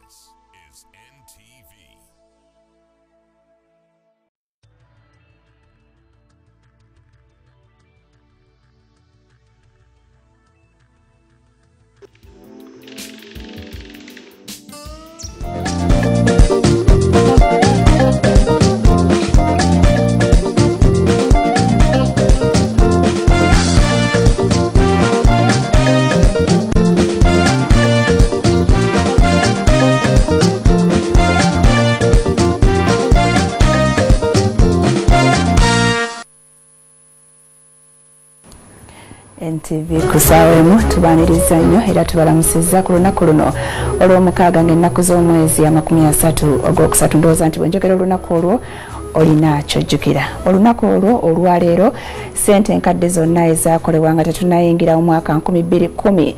This is NTV. NTV kusawemu tubaniriza nnyo era tubalamusiza ku lunaku luno olw'omukaaga ng'ennaku z'omwezi amakumi 30 ogwokusatu ndowooza nti bwenjogera olunaku olwo olina kyojjukira. Olunaku olwo olwaleero ssente enkadde zonna ezaakolebwa nga tetunayingira mu mwaka 2010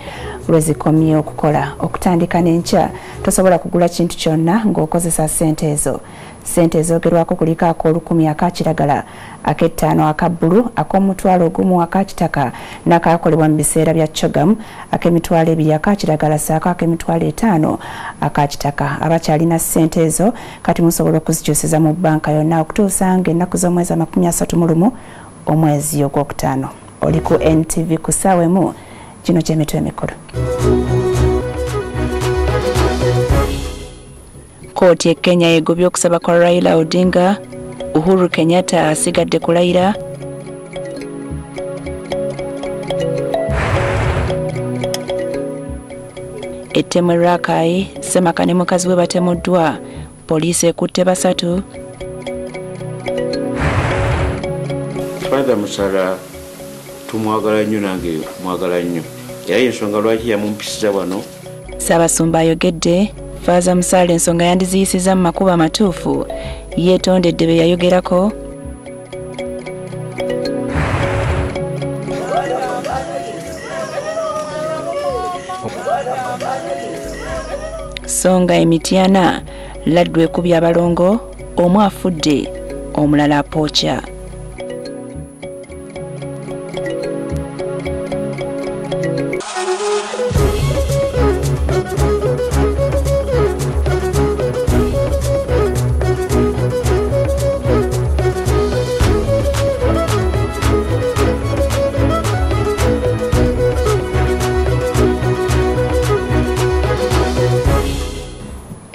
lwezikomye okukola. Okutandika n'enkya tosobola kugula kintu kyonna ng'okozesa ssente ezo. Ssente ezoogerwako kuliko ak'olukumi akakiragala, ak'ettaano akabbulu, ak'omutwalo ogumu akakitaka n'akaakolebwa mu biseera bya cogamu, ak'emitwalo 2 akakiragala ssaako ak'emitwalo 5 akakitaka. Abakyalina ssente ezo kati musobola okuzikyusiza mu bbanka yonna okutuusa ng'ennaku z'omwezi 31 omwezi ogwokutaano. Oli ku NTV kusawemu, kino ky'emitwe emikulu. Kooti e Kenya yegobye okusaba kwa Raila Odinga, Uhuru Kenyatta asigadde kulayira. Ettemu Rakai, Semaka ne mukazi we batemuddwa, poliisi ekutte basatu. Father Musala tumwagala nnyo nange mwagala nnyo. Era ensonga lwaki yamumpisiza wano. Ssaabasumba ayogedde. Faaza Musala ensonga yandiziyisiza mu makubo amatuufu yeetondedde be yayogerako. Songa Emityana Laddu ekubya abalongo, omu afudde omulala apookya.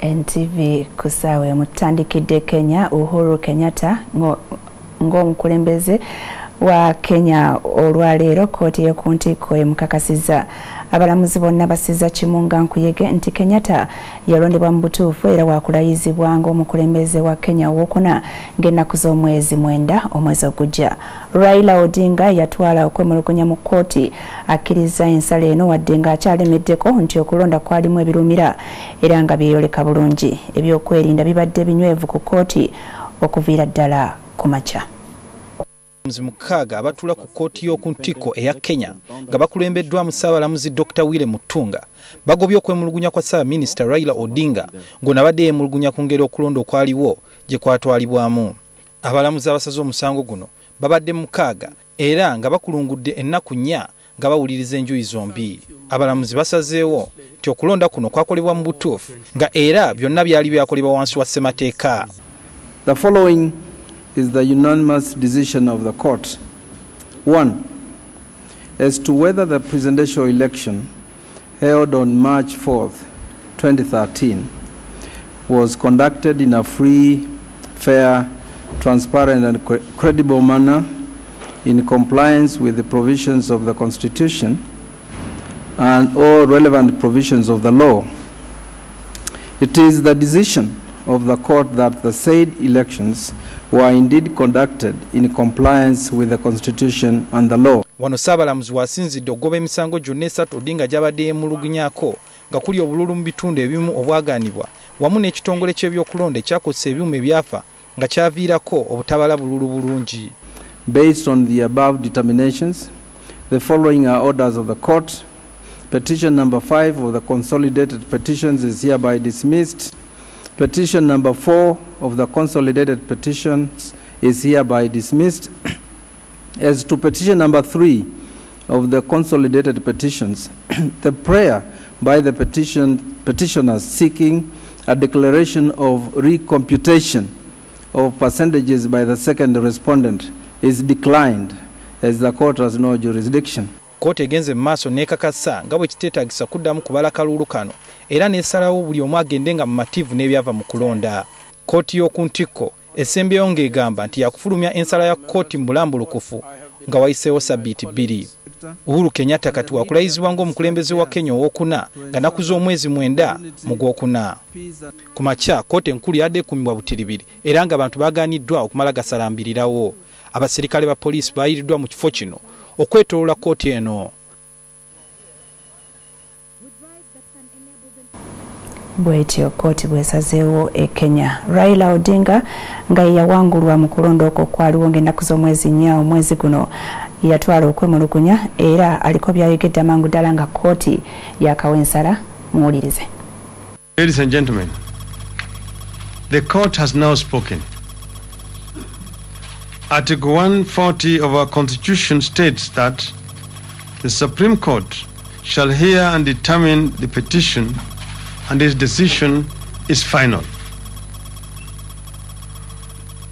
NTV kusawe mutandikidde Kenya Uhuru Kenyatta ng'omukulembeze wa Kenya olwaleero kkooti y'ekuntiko emukakasizza abalamuzi bonna basizza kimunga nkuyege nti Kenyatta yalondebwa mu butuufu era waakulayizibwa ng'omukulembeze wa Kenya owookuna ng'ennaku z'omwezi 9 omwezi ogujja. Raila Odinga yatwala okwemulugunya mu kkooti akkiriza ensala eno wadde ng'akyalemeddeko nti okulonda kwalimu ebirumira era nga byeyoleka bulungi. Ebyokwerinda bibadde binywevu ku kkooti okuviira ddala ku makya. Mukaaga abatula ku kkooti y'okuntiko eya Kenya nga bakulembeddwa mu Ssaabalamuzi Dr. Wile Mutunga bagobye okwemulugunya kwa Ssaabaminisita Raila Odinga ng'onabadde yeemulugunya ku ngeri okulonda okwaliwo gye kwatwalibwamu. Abalamuzi abasaze omusango guno babadde mukaaga era nga bakulungudde ennaku 4 nga bawuliriza enjuyi zombi. Abalamuzi basazeewo nti okulonda kuno kwakolebwa mu butuufu nga era byonna byali byakolebwa wansi wa ssemateeka. The following is the unanimous decision of the court. 1. As to whether the presidential election held on March 4th, 2013 was conducted in a free, fair, transparent and credible manner in compliance with the provisions of the Constitution and all relevant provisions of the law. It is the decision of the court that the said elections were indeed conducted in compliance with the Constitution and the law. Wano Ssaabalamuzi wasinzidde okugoba emisango gyonna 3 Odinga gy'abadde yeemulugunyako nga kuli obululu mu bitundu ebimu obwaganibwa wamu n'ekitongole ky'ebyokulonda ekyakozesa ebyuma ebyafa nga kyaviirako obutabala bululu bulungi. Based on the above determinations, the following are orders of the court. Petition number 5 of the consolidated petitions is hereby dismissed. Petition number 4 of the consolidated petitions is hereby dismissed. As to petition number 3 of the consolidated petitions, the prayer by the petitioners seeking a declaration of recomputation of percentages by the second respondent is declined as the court has no jurisdiction. Kooti egenze mu maaso n'ekakasa nga bwe kiteetaagisa kuddamu kubala kalulu kano era n'esalawo buli omu agende nga mumativu n'ebyava mu kulonda. Kooti y'okuntiko esembyeyo ng'egamba nti yakufulumya ensala ya kkooti mu bulambulukufu nga wayiseewo ssabbiiti 2. Uhuru Kenyatta kati waakulayizibwa ng'omukulembeze wa Kenya owookuna nga nnaku z'omwezi 9 mu Gwokuna. Ku makya kkooti enkulu yadde ekuumibwa butiribiri era ng'abantu baagaaniddwa okumala gasalambirirawo. Abaserikale ba poliisi baayiriddwa mu kifo kino okwetoolola kkooti eno. Bwetyo kkooti bwesazeewo e Kenya. Raila Odinga nga yawangulwa mu kulonda okwo kwaliwo ng'ennaku z'omwezi 4 omwezi guno yatwala okwemulugunya era aliko byayogedde amangu ddala nga kkooti yakawa ensala muwulirize. Ladies and gentlemen, the court has now spoken. Article 140 of our Constitution states that the Supreme Court shall hear and determine the petition and its decision is final.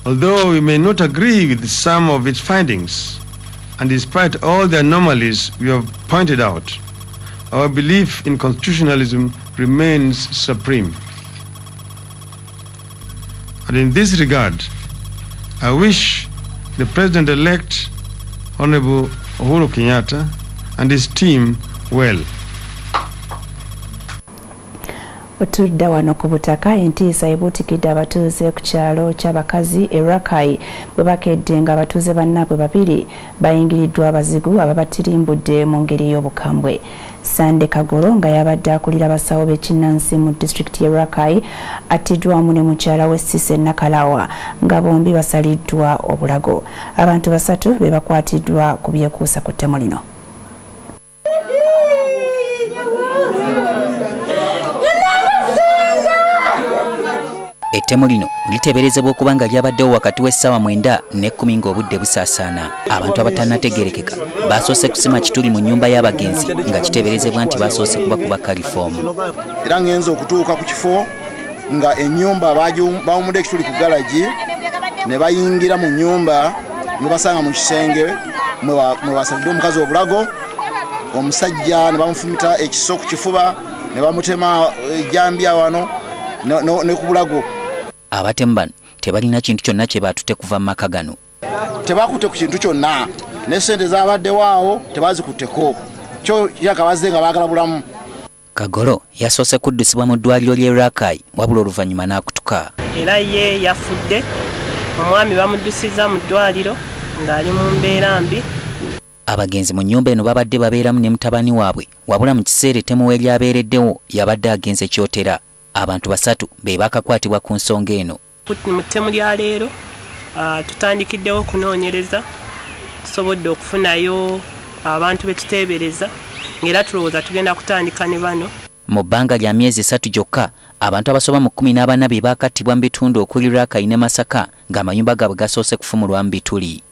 Although we may not agree with some of its findings, and despite all the anomalies we have pointed out, our belief in constitutionalism remains supreme. And in this regard, I wish the President-elect, Honorable Uhuru Kenyatta, and his team well. Otudda wano ku butaka entiisa ebuutikidde abatuuze ku kyalo ky'abakazi e Rakai bwe bakedde nga abatuuze bannaabwe 2 bayingiriddwa abazigu ababatirimbudde mu ngeri y'obukambwe. Sande Kagoro nga yabadde akulira abasawo b'ekinnansi mu disitulikiti y'e Rakai attiddwamu ne mukyala we Sise Nakalawa nga bombi basaliddwa obulago. Abantu 3 be bakwatiddwa ku byekuusa ku ttemu lino. Ettemu lino liteeberezebwa okuba nga lyabaddewo wakati w'essaawa 9 ne 10 ng'obudde busaasaana. Abantu abatannategerekeka basoose kusima kituli mu nnyumba y'abagenzi nga kiteeberezebwa nti basoose kubakuba kalifoomu. Era ngenza okutuuka ku kifo nga ennyumba bawumudde ekituli ku galagi ne bayingira mu nnyumba ne basanga mu kisenge mwe basalidde omukazi obulago, omusajja ne bamufumita ekiso ku kifuba ne bamutema ejjambya wano ne ku bulago. Abatemu bano tebalina kintu kyonna kye baatutte kuva mu maka gano. Tebakutte ku kintu kyonna ne ssente zaabaddewo tebazikutteko kyo yakabazze nga baagala bulamu. Kagolo yasoose kuddusibwa mu ddwaliro ly'e Rakai wabula oluvannyuma n'akutuka. Era ye yafudde, omwami bamuddusiza mu ddwaliro ng'ali mu mbeera mbi. Abagenzi mu nnyumba eno babadde babeeramu ne mutabani waabwe wabula mu kiseera ettemu we lyabeereddewo yabadde agenze kyotera. Abantu 3 be baakakwatibwa ku nsonga eno. Mu ttemu lya leero tutandikiddewo okunoonyereza, tusobodde okufunayo abantu be tuteebereza ng'era tulowooza tugenda kutandika ne bano. Mu bbanga lya myezi 3 gyokka abantu abasoba mu 14 be baakattibwa mu bitundu okuli Rakai ne Masaka ng'amayumba gaabwe gasoose kufumulwa mu bituli.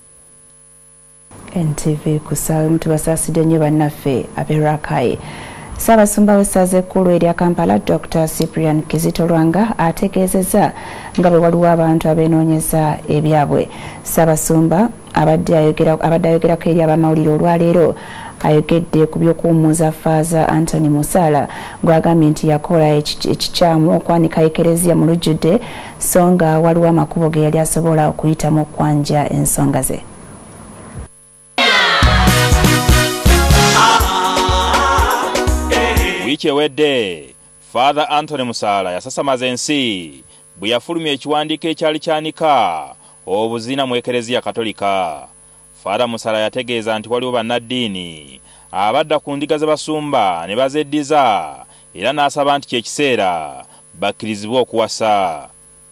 NTV kusaawe mutubasaasidde nnyo bannaffe ab'e Rakai. Ssaabasumba w'essaza ekkulu erya Kampala Dr. Cyprian Kizito Lwanga ategeezezza nga bwe waliwo abantu abeenoonyeza ebyabwe. Ssaabasumba abadde ayogerako eri abamawulire olwaleero ayogedde ku by'okuwummuza Faaza Anthony Musala gw'agambye nti yakola ekikyamu okwanika ekereziya mu lujjudde so nga waliwo amakubo ge yali asobola okuyitamu okwanja ensonga ze. Wiki ewedde Father Anthony Musala yasasamaza ensi bwe yafulumya ekiwandiiko ekyali kyanika obuzina mu ekereziya Katolika. Father Musala yategeeza nti waliwo bannaddiini abadda ku ndiga z'abasumba ne bazeddiza era n'asaba nti kyekiseera bakkirizibwe okuwasa.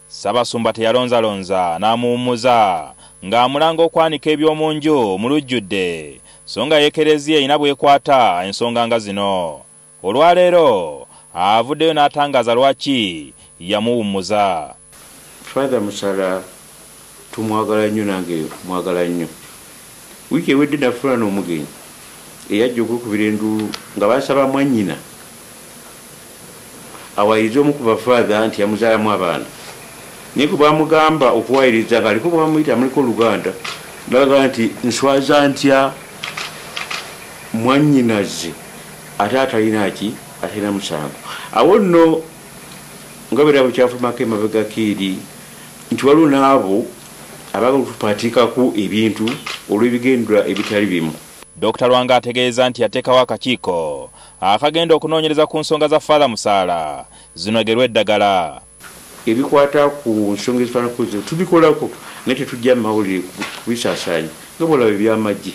Ssaabasumba teyalonzalonza n'amuwummuza ng'amulanga okwanika eby'omu nju mu lujjudde so nga ekereziya erina bw'ekwata ensonga nga zino. Olwaleero avuddeyo n'atangaza lwaki yamuwummuza. Father Musala tumwagala nnyo nange mwagala nnyo. Wiki ewedde nafuna n'omugenyi eyajja okwekubira enduulu nga basaba mwannyina awayiriza omu ku bafaatha nti yamuzaalamu abaana. Naye kwe bamugamba okuwayiriza ng'aliko bwe bamuyita amuliko Oluganda n'agamba nti nswaza ntya mwannyinaze ate atalina ki atalina musango. Awo nno nga bera bukyafulumako emabega keeri nti waliwo n'abo abaagala okutupatiikako ebintu olw'ebigendera ebitali bimu. Dr. Lwanga ategeeza nti yateekawo akakiiko akagenda okunoonyereza ku nsonga za Father Musala zinogerwe eddagala. Ebikwata ku nsonga ezifaanako zo tubikolako naye tetujja mu mawulire kubisaasaanya nga bwolaba eby'amagye.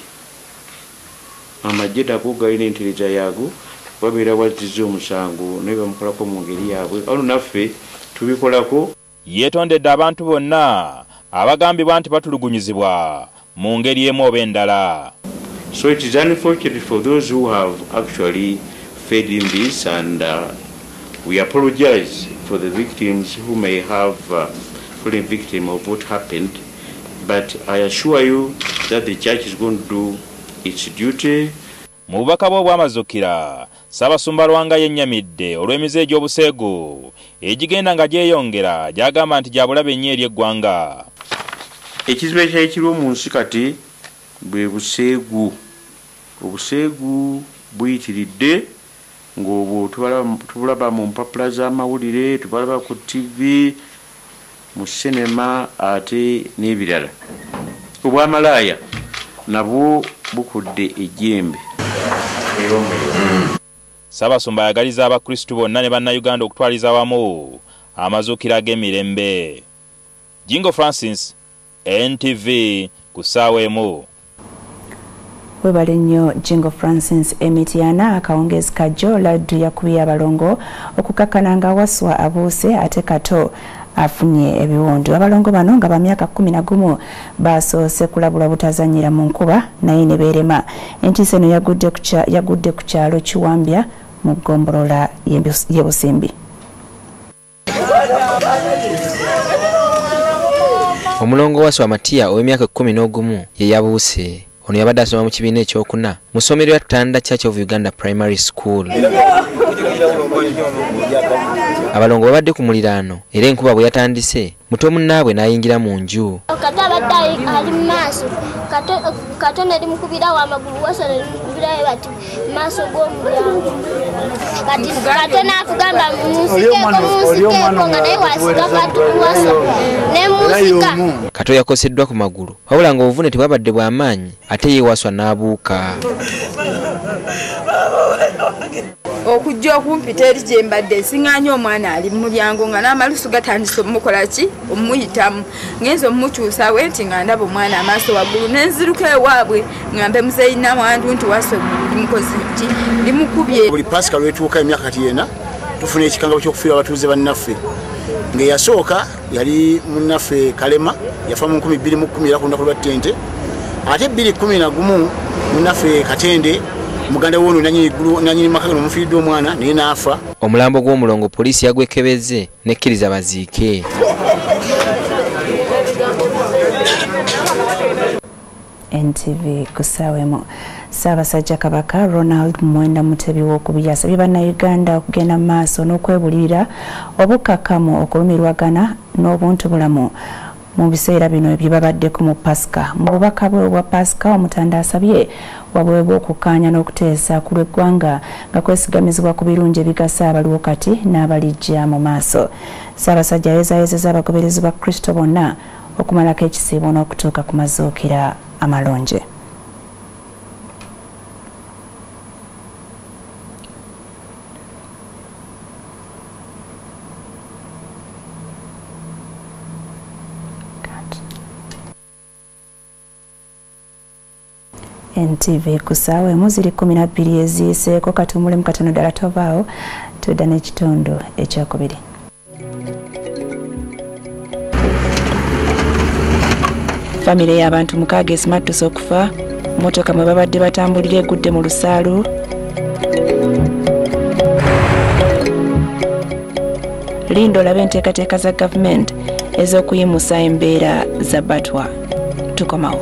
Amagye nago galina entereeza yaago babeera wazizza omusango naye bamukolako mu ngeri yaabwe. Ono naffe tubikolako. Yeetondedde abantu bonna abagambibwa nti batulugunyizibwa mu ngeri emu oba endala. So it is unfortunate for those who have actually fed in this, and we apologize for the victims who may have fallen victim of what happened. But I assure you that the church is going to do its duty. Mu bubaka bwe obw'amazukira Ssaabasumba Lwanga yennyamidde olw'emize egy'obuseegu egigenda nga gyeyongera gy'agamba nti gya bulabe nnyo eri eggwanga. Ekizibu ekyali kiriwo mu nsi kati bwe buseegu. Obuseegu buyitiridde ng'obwo tubulaba mu mpapula z'amawulire, tubulaba ku TV, mu sinema ate n'ebirala. Obwamalaaya nabwo bukudde ejjembe. Ssaabasumba ayagaliza abakristu bonna ne bannayuganda okutwaliza awamu amazuukira g'emirembe. Jingo Francis, NTV ku ssaawa emu. Webale nnyo Jingo Francis. Emitiana akawungezi kajjo laddu yakubye abalongo okukakkana nga waswa abuuse ate kato afunye ebiwundu. Abalongo bano nga ba myaka 11 basoose kulabula butazanyira mu nkuba naye ne beerema. Entiisa eno yagudde ku kyalo Kiwambya mu ggombolola y'e Busimbi. Omulongo waswa Matiya ow'emyaka 11 ye yabuuse. Ono yabadde asoma mu kibiina ekyokuna mu ssomero lya Tanda Church of Uganda Primary School. Abalongo babadde ku muliraano era enkuba bwe yatandise muto munnaabwe n'ayingira mu nju. Kata abadde ali mu maaso kato ne limukubira wa amagulu wasala batambulirayo bati maaso g'omulyango kati naakugamba munsikeko nga naye wasika katuwasa ne musika Kato yakoseddwa ku magulu wabula ng'obuvune tebwabadde bw'amaanyi ate yeewaswa n'abuuka. Okujja okumpita eri gye mbadde nsiŋŋaanya omwana ali mu mulyango nga n'amalusu gatandise omukola ki omuyitamu ngenza omumukyusawo nti nga ndaba omwana amaaso waggulu nenziruka ewaabwe ngambe muzeyina wandu nti waso mukozi ki limukubye. Buli pasika lwetuuka emyaka kati yena tufuna ekikangabo ky'okufiira abatuuze bannaffe ng'eyasooka yali munnaffe Kalema yafa mu 2010 era ku lunaku lwa ttente ate 2011 munnaffe Katende muganda wono nanyini maka gano mufiiridde omwana naye n'afa. Omulambo gw'omulongo poliisi yagwekebezze nekkiriza baziike. NTV kusawemo Ssaabasajja Kabaka Ronald Mwenda Mutebi w'okubiri asabye bannayuganda okugenda mu maaso n'okwebulirira obukkakkamu okulumirwagana n'obuntubulamu mu biseera bino ebyebabaddeko mu Pasika. Mu bubaka bwe obwa Pasika omutanda asabye waweebwa okukkaanya n'okuteesa ku lw'eggwanga nga kwesigamizibwa ku birungi ebigasa abaliwo kati n'abalijja mu maaso. Ssaabasajja yeezayezeza abagoberezi ba Kristo bonna okumalako ekisiibo n'okutuuka ku mazuukira amalungi. NTV kusawemo ziri 12 eziyiseeko katumule mu katono ddala tovaawo tudda n'ekitundu ekyokubiri. Famire y'abantu 6 esimattuse okufa mmotoka mwe babadde batambulira egudde mu lusaalu. Linda olabe enteekateeka za gavumenti ez'okuyimusa embeera za Batwa. Tukomawo.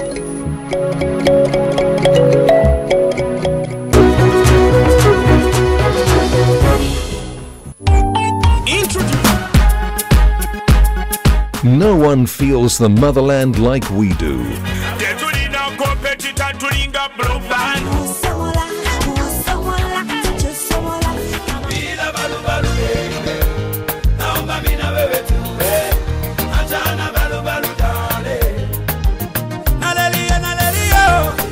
No one feels the motherland like we do.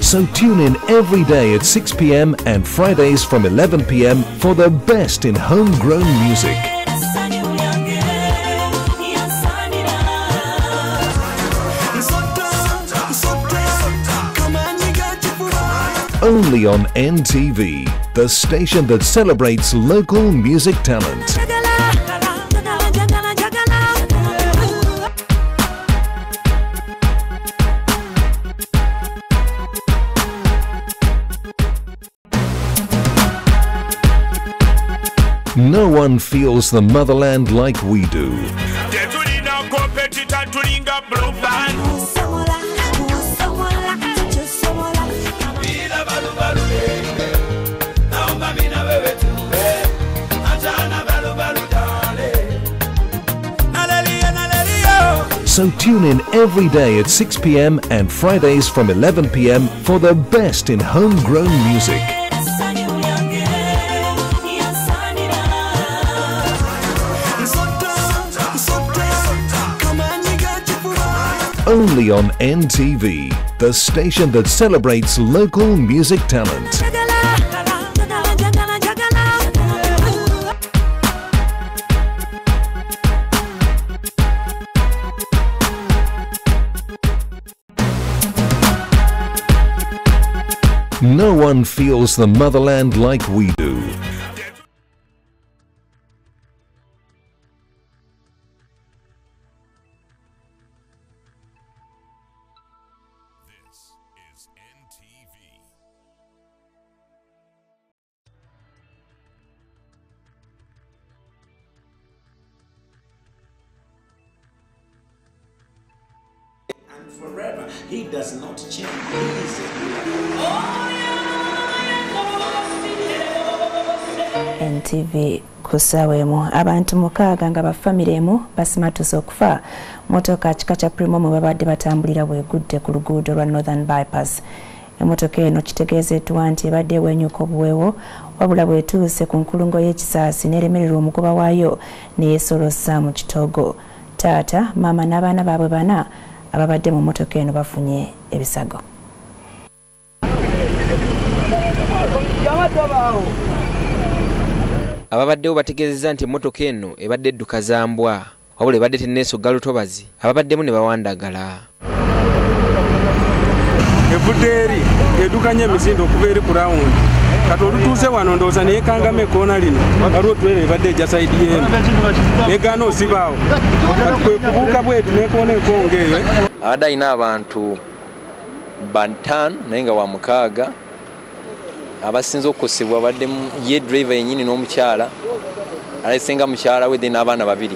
So tune in every day at 6 p.m. and Fridays from 11 p.m. for the best in homegrown music. Only on NTV, the station that celebrates local music talent. No one feels the motherland like we do. So tune in every day at 6 p.m. and Fridays from 11 p.m. for the best in homegrown music. Only on NTV, the station that celebrates local music talent. No one feels the motherland like we do. This is NTV. And forever, he does not change. NTV kusawemo abantu 6 nga bafamire emu basimatuse okufa motoka kika kya Primo mwe babadde batambulira bwegudde ku luguudo lwa Northern Bypass Emmotoka eno kitegeezeddwa nti ebadde ewenyuka obuweewo wabula bwetuuse ku nkulungo y'ekisaasi n'eremererwa omugoba waayo neyeesolossa mu kitoogo. Taata, maama n'abaana baabwe bana ababadde mu mmotoka eno bafunye ebisago. Ababaddewo bategeezezza nti emmotoka eno ebadde edduka za mbwa wabula ebadde tenneesogga lutobazi ababaddemu ne bawandagala. Evudde eri edukanya emisinde okuva eri ku rawundi kati olutuuse wano ndowooza neekangama ekkoona lino waliwo twere ebadde ejja sayidi y'eno negaana osibaawo kati kwe kubuuka bwetu neekoona enkonga eyo. Abadde alina abantu 5 naye nga wa 6 abasinze okukosebwa abadde ye driver yennyini n'omukyala alesenga mukyala we then abaana 2.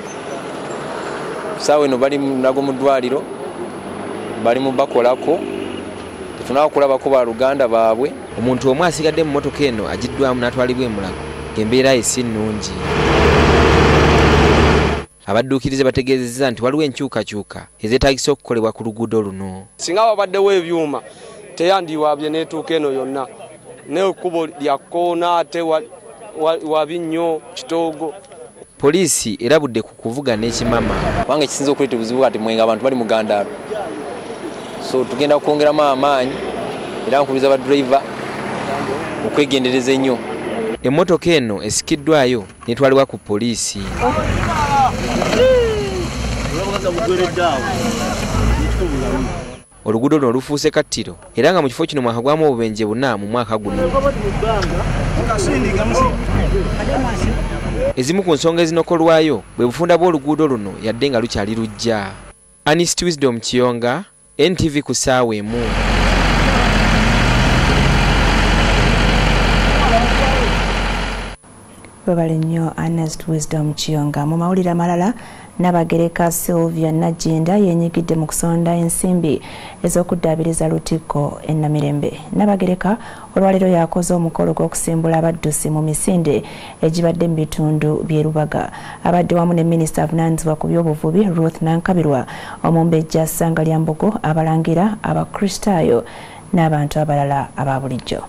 Saawa eno bali nago mu ddwaliro bali mu bakolako tetunaba kulabako ba Luganda baabwe. Omuntu omu asigadde mu mmotoka eno agiddwamu n'atwalibwa emulago embeera ye si nnungi. Abadduukirize bategeezezza nti waliwo enkyukakyuka ezeetaagisa okukolebwa ku luguudo luno. Singa wabaddewo ebyuma teyandiwaabye n'etuuka eno yonna n'ekkubo lya kkoona ate wabi nnyo kitoogo. Poliisi erabudde ku kuvuga n'ekimama kubanga ekisinza okuleeta obuzibu kati mwenga abantu bali mu gandaalo, so tugenda kwongeramu amaanyi era nkubiriza badriver okwegendereza ennyo. Emmotoka eno esikiddwayo n'etwalibwa ku poliisi. Oluguudo luno lufuuse kattiro era nga mu kifo kino mwakagwamu obubenje 4 mu mwaka guno. Ezimu ku nsonga ezinokolwayo bwe bufunda bw'oluguudo luno yadde nga lukyali lujja. Honest Wisdom Kiyonga, NTV ku ssaawa emu. Webale nnyo Honest Wisdom Kiyonga. Mu mawulire amalala, Nabagereka Sylvia Najinda yenyigidde mu kusonda ensimbi ez'okuddaabiriza Lutikko e Namirembe. Nabagereka olwaleero yakoze omukolo gw'okusimbula abaddusi mu misinde egibadde mu bitundu by'e Lubaga. Abadde wamu ne Minisita avunaanyizibwa ku by'obuvubi Ruth Nankabirwa, Omumbejja Sangalyambogo, abalangira, abakristaayo n'abantu abalala aba bulijjo.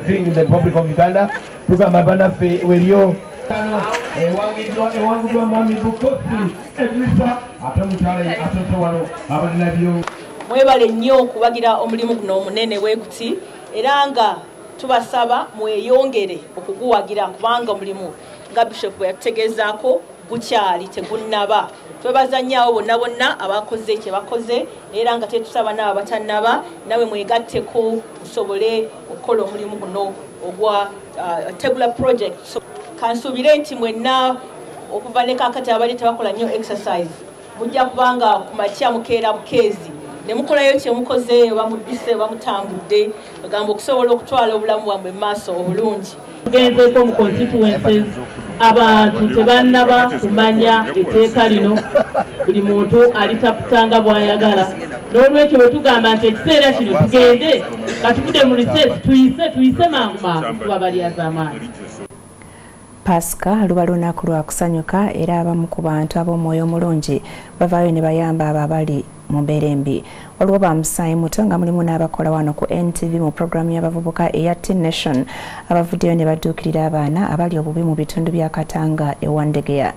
In the Republic of Uganda, tukamabana fe weriyo wangidwa mami bukosi edrisa atamutale atotowano abalabyo. Mwebale nnyo okubagira omulimu guno omunene wekuti era nga tubasaba mweyongere okuguwagira kubanga omulimu nga Bishop yategezaako gukyali tegunnaba. Twebaza nnyo bonna bonna abakoze kye bakoze era nga tetusaba n'abo batannaba nawe mwegatteko musobole okukola omulimu guno ogwa Tabular Project. So, kansuubire nti mwenna okuva ne kaakati abali tebakola nnyo exercise mujja kubanga ku makya mukeera bukeezi ne mukolayo kye mukoze bamuddise bamutambudde bagamba okusobola okutwala obulamu bwammwe mu maaso obulungi. Tugenzeeko mu constituencies abantu tebannaba kumanya etteeka lino, buli muntu alitaputanga bw'ayagala. N'olwekyo bwe tugamba nti ekiseera kino tugende nga tuvudde mu research tuyise mangu tuba balyaza amaanyi. Pasika luba lunaku lwa kusanyuka era abamu ku bantu ab'omwoyo omulungi bavaayo ne bayamba abo abali mu mbeera embi. Waliwo bamusaayi muto nga mulimu n'abakola wano ku NTV mu programu y'abavubuka eya Teen Nation abavuddeyo ne badduukirira abaana abali obubi mu bitundu bya Katanga e Wandegeya.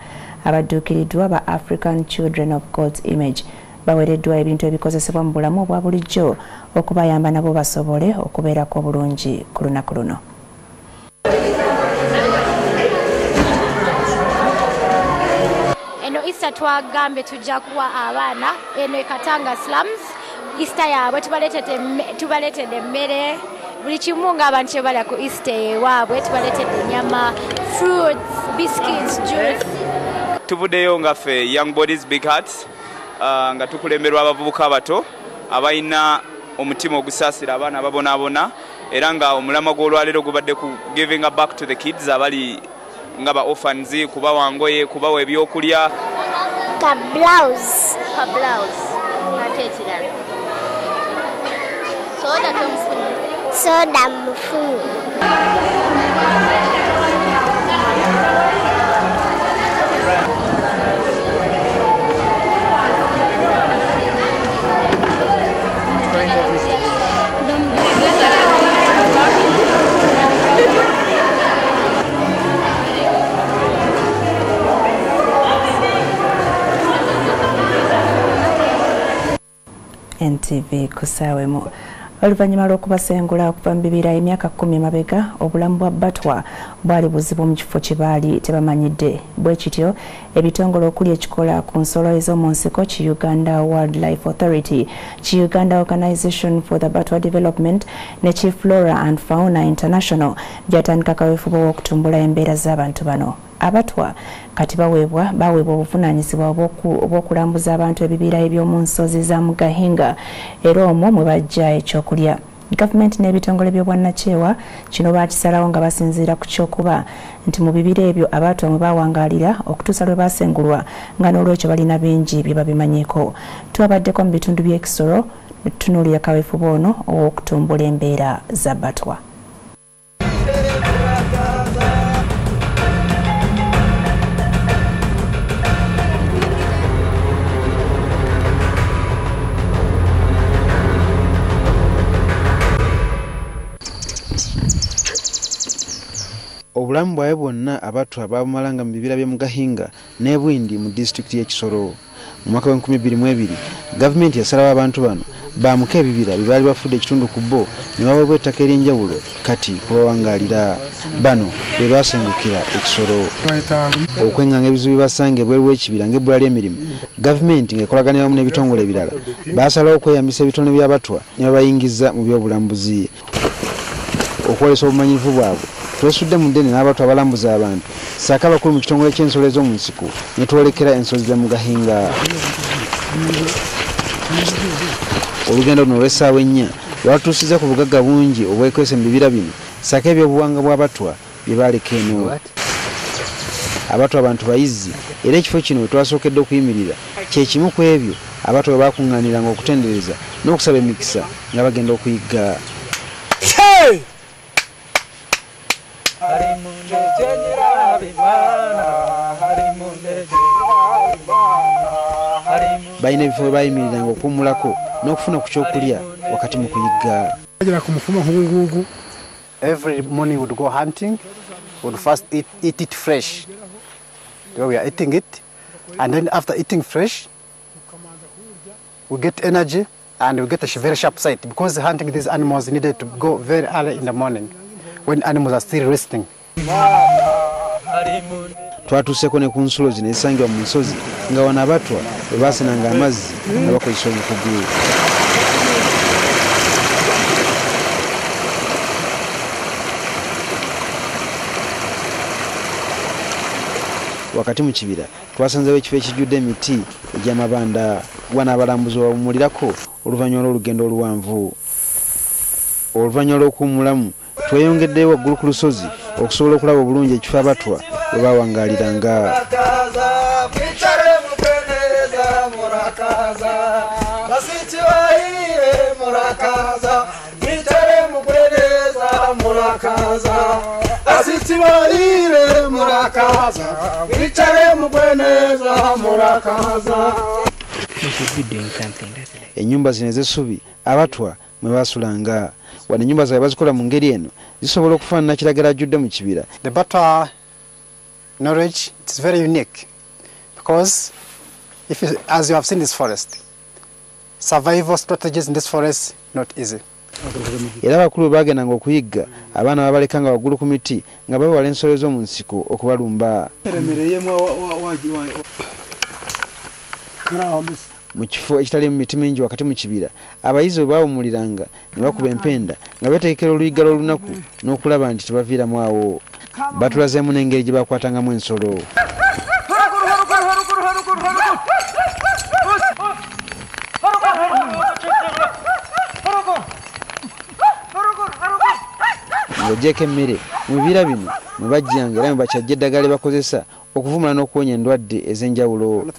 Abadduukiriddwa ba African Children of God's Image baweereddwa ebintu ebikozesebwa mu bulamu obwa bulijjo okubayamba nabo basobole okubeerako obulungi ku lunaku luno. Easter twagambe tujja kuwa abaana eno Katanga slums Easter yaabwe tubaletedde emmere buli kimu ng'abantu kye balya ku Easter ewaabwe tubaletedde ennyama, fruits, biscuits, juice. Tuvuddeyo nga ffe Young Bodies Big Hearts nga tukulemberwa abavubuka abato abalina omutima ogusaasira abaana ababonaabona era nga omulamwa gw'olwaleero gubadde ku giving back to the kids abali nga ba orphans, kubawa ngoye, kubawa ebyokulya. Ka blouse ate ekirala soda mufunye. NTV kusawemu oluvannyuma lw'okubasengula okuva mu bibira emyaka 10 mabega obulamu bwa Batwa bwali buzibu mu kifo kye baali tebamanyidde bwe kityo ebitongole okuli ekikola ku nsolo ez'omu nsiko ki Uganda Wildlife Authority, ki Uganda Organization for the Batwa Development ne ki Flora and Fauna International byatandika kaweefube w'okutumbula embeera z'abantu bano. Abatwa kati baweebwa obuvunaanyizibwa obw'okulambuza abantu ebibira eby'omu nsozi za Mugahinga era omwo mwe bajja ekyokulya. Gavumenti n'ebitongole by'obwannakyewa kino baakisalawo nga basinziira ku kyokuba nti mu bibira ebyo Abatwa mwe baawangaalira okutuusa lwe baasengulwa nga n'olwekyo balina bingi bye babimanyiiko. Twabaddeko mu bitundu by'ekisoro ne tutunuulira kaweefube ono ow'okutumbula embeera za Batwa. Obulamu bwawe bwonna Abatwa babumalanga mu bibira by'e Mugahinga ne Bwindi mu disitulikiti y'Ekisoro. Mu mwaka wa 2022 gavumenti yasalawo abantu bano baamuka ebibira bye baali bafudde ekitundu ku bo ne baweebwa ettaka ery'enjawulo kati kubawangaalira. Bano be baasengukira Ekisoro. Okwenganga ebizibu bibasanga ebweru w'ekibira ng'ebbula ly'emirimu, gavumenti ng'ekolaganira wamu n'ebitongole ebirala baasalawo okweyambisa ebitone by'Abatwa ne babayingiza mu by'obulambuzi. Okwolesa obumanyifu bwabwe twesudde mu ddene n'Abatwa abalambuza abantu ssaaka abakulu mu kitongole ky'ensolo ez'omu nsiko ne twolekera ensozi za Mugahinga. Olugendo luno olw'essaawa 4 lwatuusiza ku bugagga bungi obwekwese mu bibira bino ssaaka ebyobuwanga bw'Abatwa bye baaleka eno. Abatwa abantu bayizzi era ekifo kino we twasookedde okuyimirira kye kimu ku ebyo Abatwa bwe baakuŋŋaaniranga okutendereza n'okusaba emikisa nga bagenda okuyigga. Balina ebifo bye baayimiriranga okuwummulako n'okufuna ku kyokulya wakati mu kuyigga. Every morning we would go hunting, we would first eat it fresh. The way we are eating it, and then after eating fresh, we get energy and we get a very sharp sight because hunting these animals needed to go very early in the morning when animals are still resting. Twatuuseko ne ku nsulo zino ezisangibwa mu nsozi nga wano Abatwa bwe baasenanga amazzi nga bakozesa obukugu. Wakati mu kibira twasanzeewo ekifo ekijjudde emiti egy'amabanda wano abalambuzi bawummulirako oluvannyuma lw'olugendo oluwanvu. Oluvannyuma lw'okuwummulamu tweyongeddeyo waggulu ku lusozi okusobola okulaba obulungi ekifo Abatwa bwe baawangaaliranga. Ennyumba zino ez'essubi Abatwa mwe baasulanga. Wano ennyumba zaabwe bazikola mu ngeri eno zisobola okufaanana kiragala ajjudde mu kibira. The Batwa knowledge is very unique because as you have seen this forest, survival strategies in this forest not easy. Era abakulu baagendanga okuyigga abaana babalekanga waggulu ku miti nga bawala ensolo ez'omu nsiko okubalumba. mu kifo ekitali mu miti mingi wakati mu kibira abayizi bwe baawumuliranga ne bakuba empenda nga beetegekera oluyiga lw'olunaku n'okulaba nti tebaviiramu awo batulazeemu n'engeri gye bakwatangamu ensolo ng'ogyeko emmere mu bibira bino mwe bajjanga era mwe bakyajja eddagala bakozesa okuvumula n'okuwonya endwadde ez'enjawulo.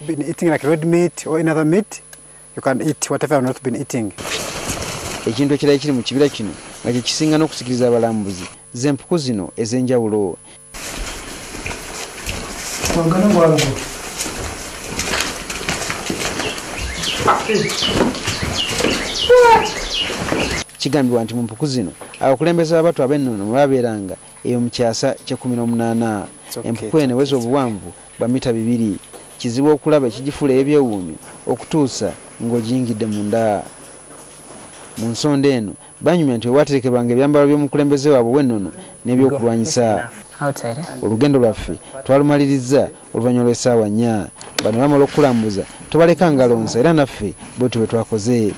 Ekintu ekirala kiri mu kibira kino nga kye kisinga n'okusikiriza abalambuzi z'empuku zino ez'enjawulo. Kigambibwa nti mu mpuku zino abakulembeze b'Abatwa ab'ennono mwe babeeranga eyo mu kyasa kye 18. Empuku eno eweza obuwanvu bwa mita 2. Kizibu okulaba ekigifuula ebyewuunyo okutuusa ng'ogiyingidde munda. Mu nsonda eno banyumya nti wewaterekebwanga ebyambalo by'omukulembeze waabwe w'ennono n'ebyokulwanyisa. Olugendo lwaffe twalumaliriza oluvannyuma lw'essaawa 4. Bano bamala okukulambuza tobaleka ngalonsa era naffe bwetyo bwe twakoze.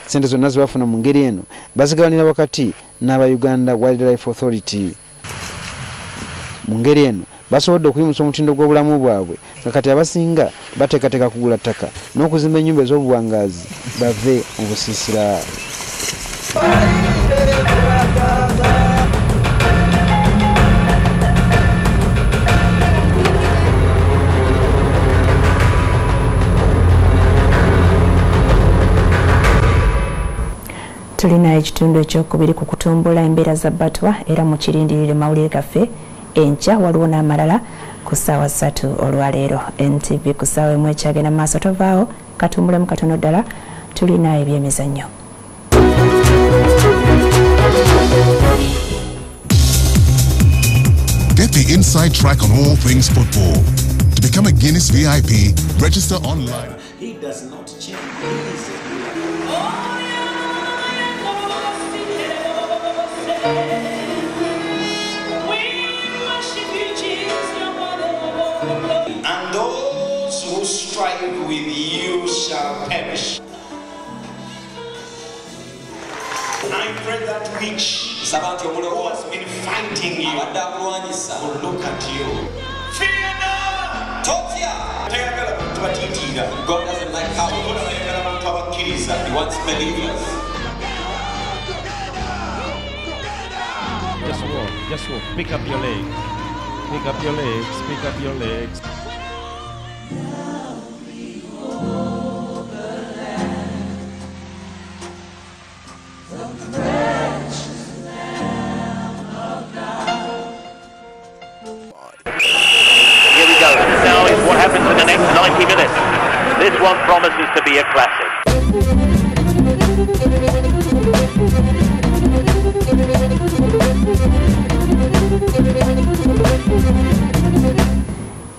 Sente zonna ze bafuna mu ngeri eno bazigabanira wakati n'aba Uganda Wildlife Authority. Mu ngeri eno basobodde okuyimusa omutindo gw'obulamu bwabwe nga kati abasinga bateekateeka kugula ttaka n'okuzimba ennyumba ez'obuwangaazi bave mu busiisira. Tulina ekitundu ekyokubiri ku kutumbula embeera za Batwa era mu kirindirire mawulire gaffe enkya waliwo n'amalala ku ssaawa 3 olwaleero. NTV ku ssaawa 1 ekyagenda maaso tovaawo katumbulemu katono ddala tulina ebyemizannyo. Get the inside track on all things football. To become a Guinness VIP, register online. He does not change. And those who strive with you shall perish. I pray that which who has been fighting you will look at you. Fear not! God doesn't like cowards. He wants believers. Just walk. Pick up your leg. Pick up your legs. Pick up your legs. Here we go. This now is what happens in the next 90 minutes. This one promises to be a classic.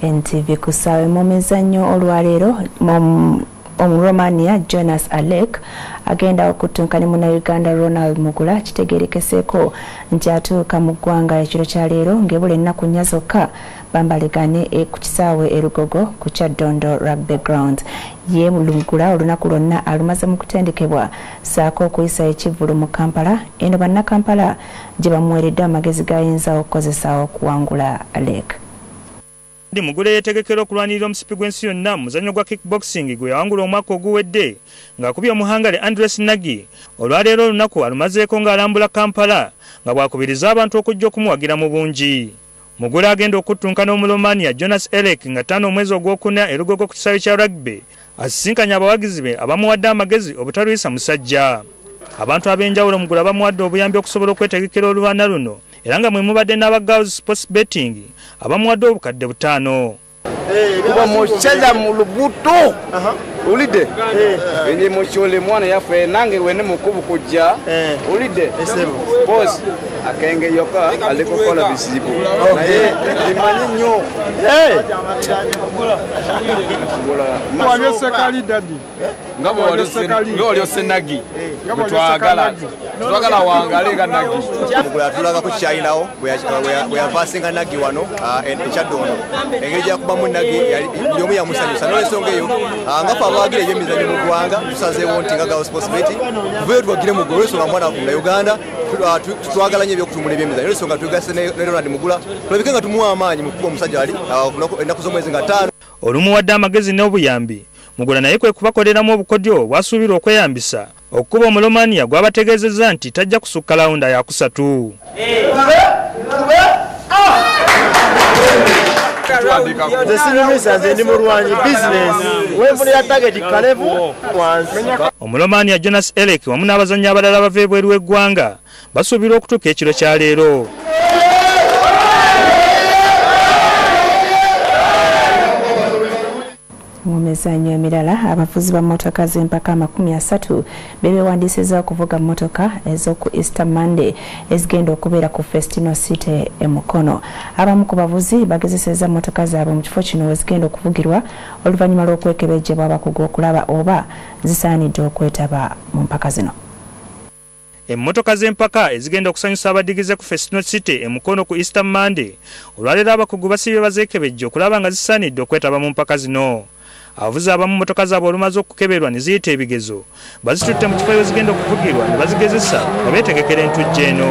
NTV ku ssaawa mu mizannyo olwaleero Omuromania Jonas Alek agenda okutunkana mu Uganda Ronald Mugula kitegeerekeseeko nti atuuka mu ggwanga ekiro kya leero ng'ebula ennaku nnya zokka bambaligane ku kisaawe e Lugogo ku Kyaddondo Rugby Ground. Ye Mugula olunaku lwonna alumaze mu kutendekebwa saako okuyisa ekivvulu mu Kampala eno bannakampala gye bamuweeredde amagezi g'ayinza okukozesa okuwangula Alek. Mugula yetegekera okulwanirira omusipi gw'ensi yonna muzannyo gwa kickboxing gwe yawangula omwaka oguwedde ng'akubye omuhangale Andres Nagy. Olwaleero olunaku alumazeeko ng'alambula Kampala nga bwakubiriza abantu okujja okumuwagira mu bungi. Mugula agenda okuttunkana Omulomania Jonas Alek nga 5 omwezi ogwokuna e Lugogo ku kisaawe kya rugby asisinkanya abawagizi be abamuwadde amagezi obutalwisa musajja. Abantu ab'enjawulo Mugula bamuwadde obuyambi okusobola okwetegekera olubaana luno era nga mwe mubadde n'aba Girls Sports Betting abamuwadde obukadde 5. Kuba mocheza mu lubuto ulide ene mochole mwana yafe nange wene mukubu kujja ulide boss akenge yoka aliko kola bisibu naye limanyi nnyo Waliyo sekali dadi ngabo waliyo senagi twagala wangale Nagy Mugula tulaga ku Chinawo we avasinga Nagy wano Kyaddondo engeri yakubamu Nagy yomu ya musanyusa n'ensonga eyo ngafa abagira ebyemizannyo mu ggwanga tusazeewo nti nga responsibility tuveyo tubagire mu ggolo ensonga mwana wafuna Uganda twagala nnyo ebyokutumbula ebyemizannyo ensonga twegase ne Ronald Mugula tulabike nga tumuwa amaanyi mu kuba omusajja ali ennaku z'omwezi nga 5 olumuwadde amagezi n'obuyambi Mugula naye kwe kubakoleramu obukodyo bwasuubira okweyambisa okuba omulomania gwabategeezezza nti tajja kusukka lawunda ya 3. The cinemas and the Murwani business. When we are targeting Kalevu once. Omulomania Jonas Elek wamu n'abazannyi abalala bava ebweru w'eggwanga basuubira okutuuka ekiro kya leero. Mu mizannyo emirala abavuzi ba motoka z'empaka 30 beewandiisizza okuvuga motoka ez'oku Easter Monday ezigenda okubeera ku Festino City e Mukono. Abamu ku bavuzi bagezesezza motoka zaabwe mu kifo kino wezigenda okuvugirwa oluvannyuma lw'okwekebejjebwa abakugu okulaba oba zisaanidde okwetaba mu mpaka zino. Emmotoka z'empaka ezigenda okusanyusa abadigize ku Festino City e Mukono ku Easter Monday olwaleero abakugu basibye bazeekebejja okulaba nga zisaanidde okwetaba mu mpaka zino. Abavuzi abamu motoka zaabwe olumaze okukeberwa ne ziyita ebigezo bazitutte mu kifo ezigenda okuvugirwa ne bazigezesa nga beetegekera entujja eno.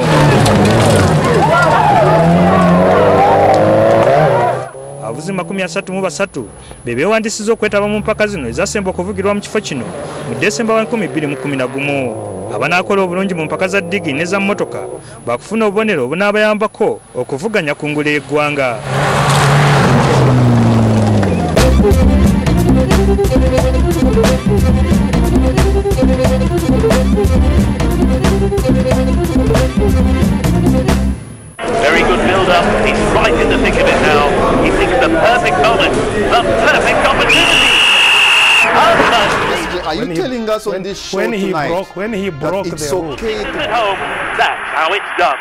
Abavuzi 33 be beewandiisizza okwetaba mu mpaka zino ezasemba okuvugirwa mu kifo kino mu Desemba 2011. Abanaakola obulungi mu mpaka za ddigi ne za mmotoka bakufuna obubonero obunaabayambako okuvuganya ku ngulu y'eggwanga. Very good build-up. He's right in the thick of it now. He picks the perfect moment, the perfect opportunity. Are you telling us on this show tonight when he broke it's the okay At home, that's how it's done.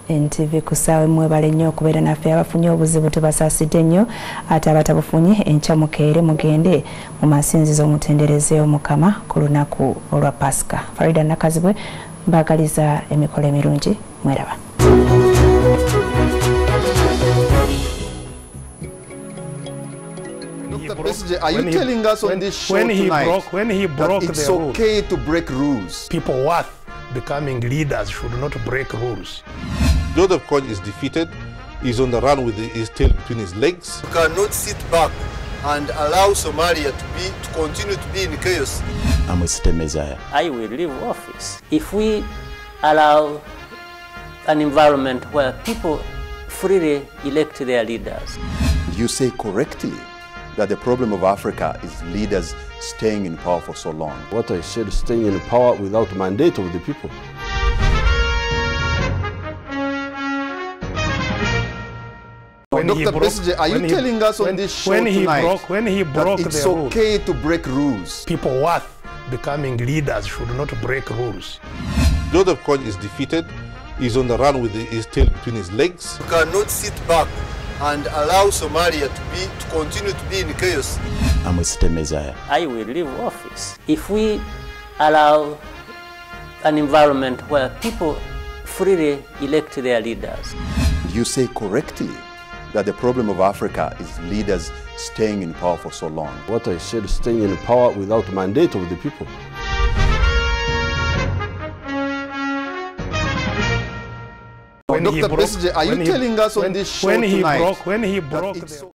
NTV kusaawe mwebale nnyo okubeera naffe abafunye obuzibu tubasaasidde nnyo ate abatabufunye enkya mukeere mugende mu masinzizo omutendereze omukama ku lunaku olwa Pasika. Farida Nakazibwe mbagaliza emikolo emirungi mweraba. Are you telling us on this show tonight when he broke that it's the rules? okay to break rules? People worth becoming leaders should not break rules. Joseph Kony is defeated. He's on the run with his tail between his legs. You cannot sit back and allow Somalia to continue to be in chaos. I'm a state Messiah. I will leave office if we allow an environment where people freely elect their leaders. You say correctly that the problem of Africa is leaders staying in power for so long. What I said, staying in power without mandate of the people. Dr. Besige, are you telling us on this show tonight when he broke that it's the rules? okay to break rules? People worth becoming leaders should not break rules. Joseph Kony is defeated. He's on the run with his tail between his legs. You cannot sit back and allow Somalia to continue to be in chaos. I'm a state Messiah. I will leave office if we allow an environment where people freely elect their leaders. You say correctly that the problem of Africa is leaders staying in power for so long. What I said, staying in power without mandate of the people. Dr. Besige, are you telling us on this show tonight when he broke the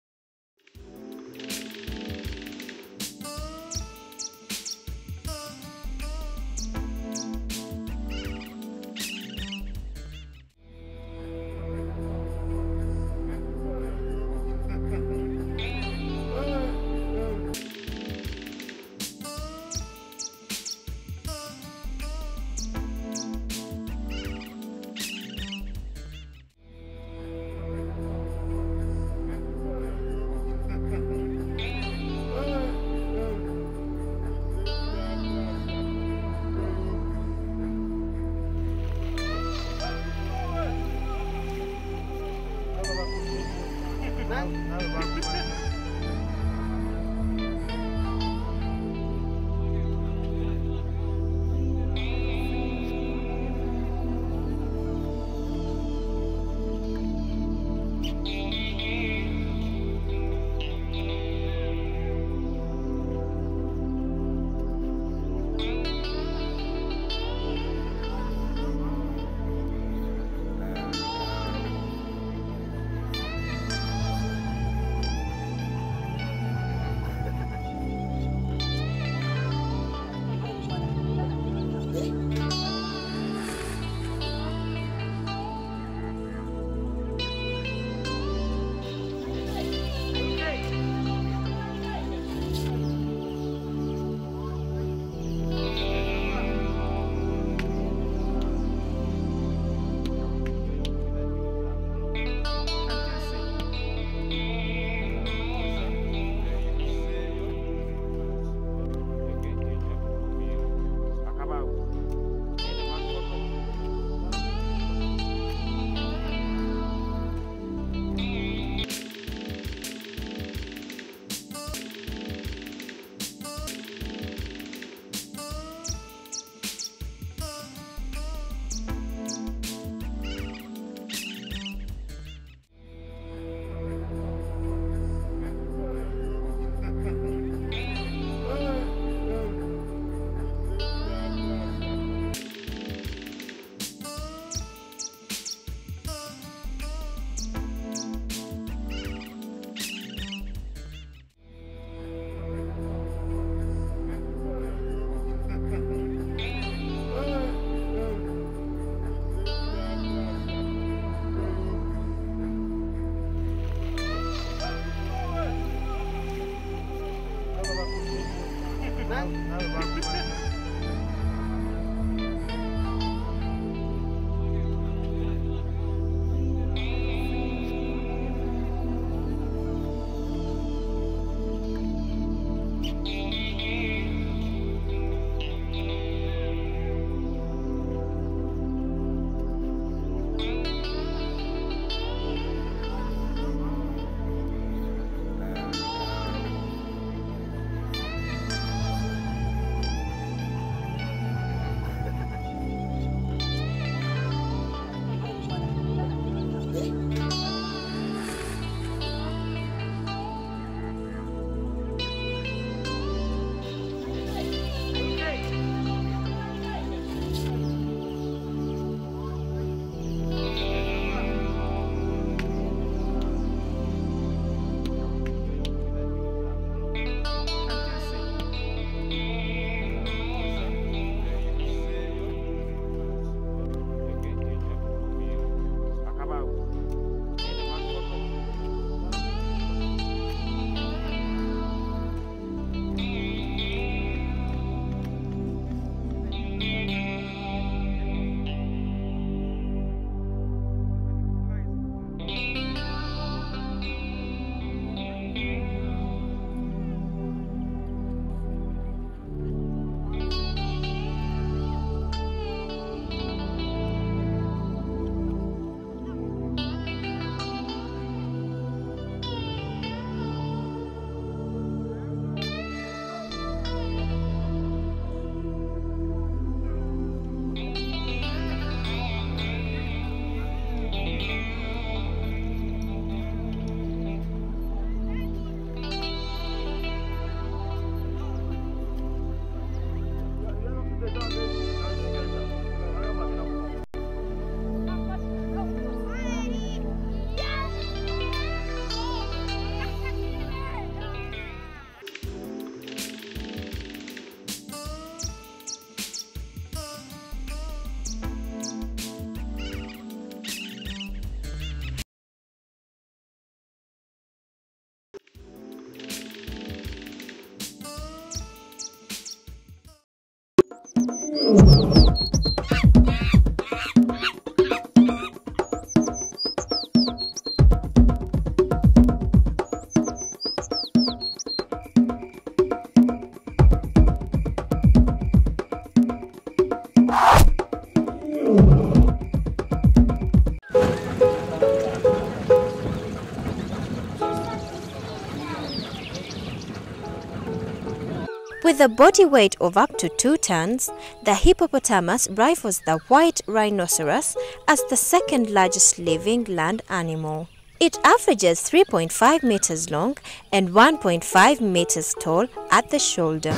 With a body weight of up to 2 tons, the hippopotamus rivals the white rhinoceros as the second largest living land animal. It averages 3.5 meters long and 1.5 meters tall at the shoulder.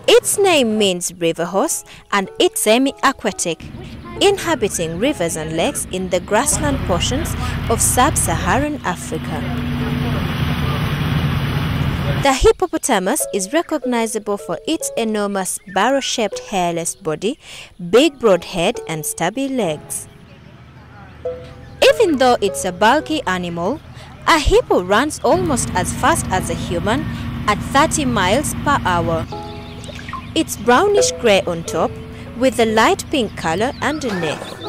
Its name means river horse and it's semi-aquatic, inhabiting rivers and lakes in the grassland portions of sub-Saharan Africa. The hippopotamus is recognizable for its enormous barrel-shaped hairless body, big broad head and stubby legs. Even though it's a bulky animal, a hippo runs almost as fast as a human at 30 miles per hour. It's brownish grey on top with a light pink color underneath.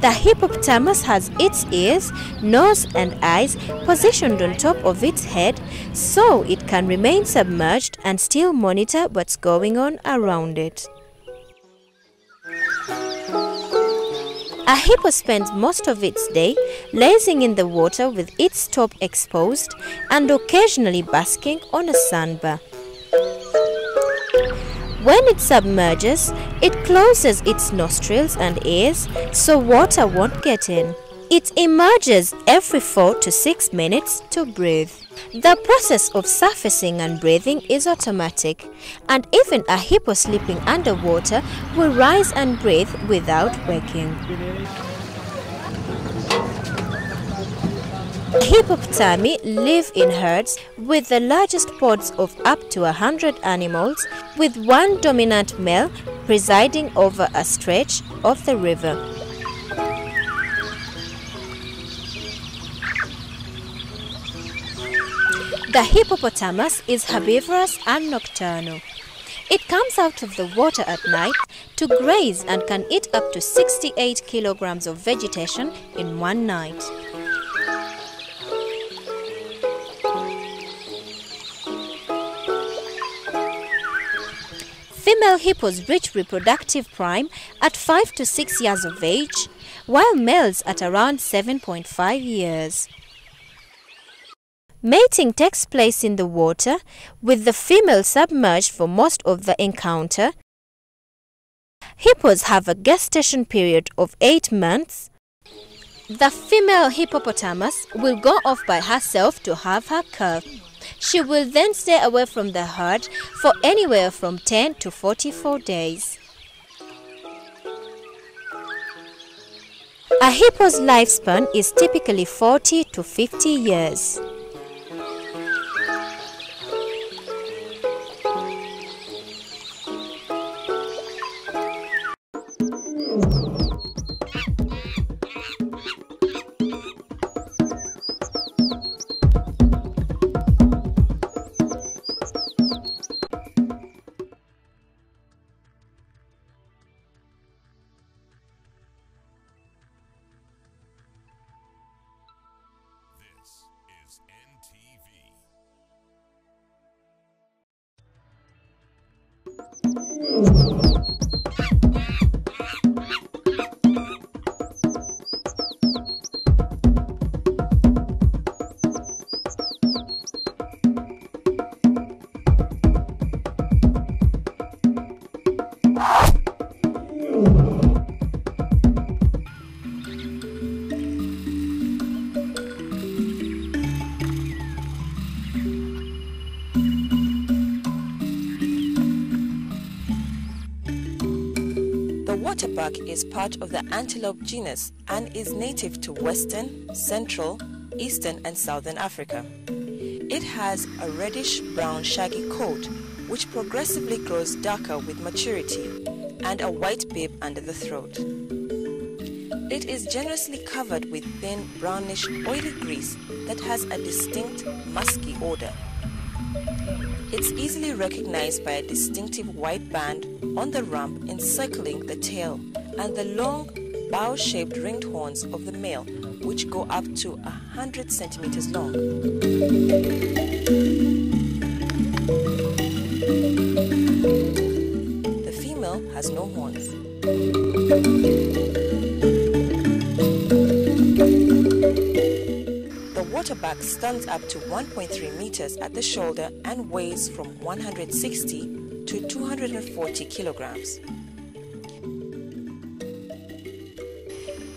The hippopotamus has its ears, nose and eyes positioned on top of its head so it can remain submerged and still monitor what's going on around it. A hippo spends most of its day lazing in the water with its top exposed and occasionally basking on a sandbar. When it submerges, it closes its nostrils and ears so water won't get in. It emerges every 4 to 6 minutes to breathe. The process of surfacing and breathing is automatic, and even a hippo sleeping underwater will rise and breathe without waking. Hippopotami live in herds with the largest pods of up to 100 animals, with one dominant male presiding over a stretch of the river. The hippopotamus is herbivorous and nocturnal. It comes out of the water at night to graze and can eat up to 68 kilograms of vegetation in one night. Female hippos reach reproductive prime at 5 to 6 years of age, while males at around 7.5 years. Mating takes place in the water, with the female submerged for most of the encounter. Hippos have a gestation period of 8 months. The female hippopotamus will go off by herself to have her calf. She will then stay away from the herd for anywhere from 10 to 44 days. A hippo's lifespan is typically 40 to 50 years. Waterbuck is part of the antelope genus and is native to Western, Central, Eastern and Southern Africa. It has a reddish-brown shaggy coat which progressively grows darker with maturity and a white bib under the throat. It is generously covered with thin brownish oily grease that has a distinct musky odor. It's easily recognized by a distinctive white band on the rump encircling the tail and the long bow-shaped ringed horns of the male, which go up to 100 centimeters long. The female has no horns. waterbuck stands up to 1.3 meters at the shoulder and weighs from 160 to 240 kilograms.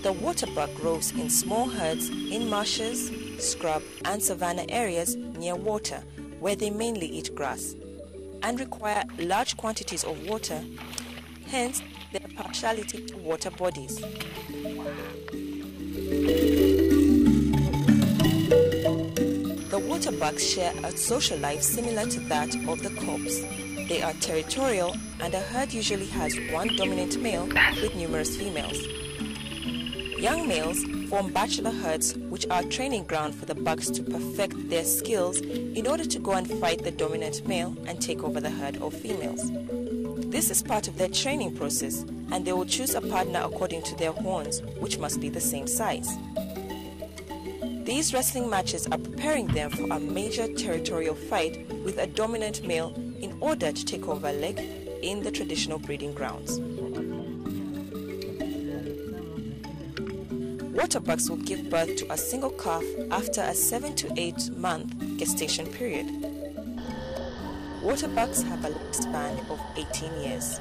The waterbuck roves in small herds in marshes, scrub and savanna areas near water, where they mainly eat grass, and require large quantities of water, hence their partiality to water bodies. The waterbucks share a social life similar to that of the cobs. They are territorial, and a herd usually has one dominant male with numerous females. Young males form bachelor herds, which are a training ground for the bucks to perfect their skills in order to go and fight the dominant male and take over the herd of females. This is part of their training process, and they will choose a partner according to their horns, which must be the same size. These wrestling matches are preparing them for a major territorial fight with a dominant male in order to take over a leg in the traditional breeding grounds. Waterbucks will give birth to a single calf after a 7 to 8 month gestation period. Waterbucks have a lifespan of 18 years.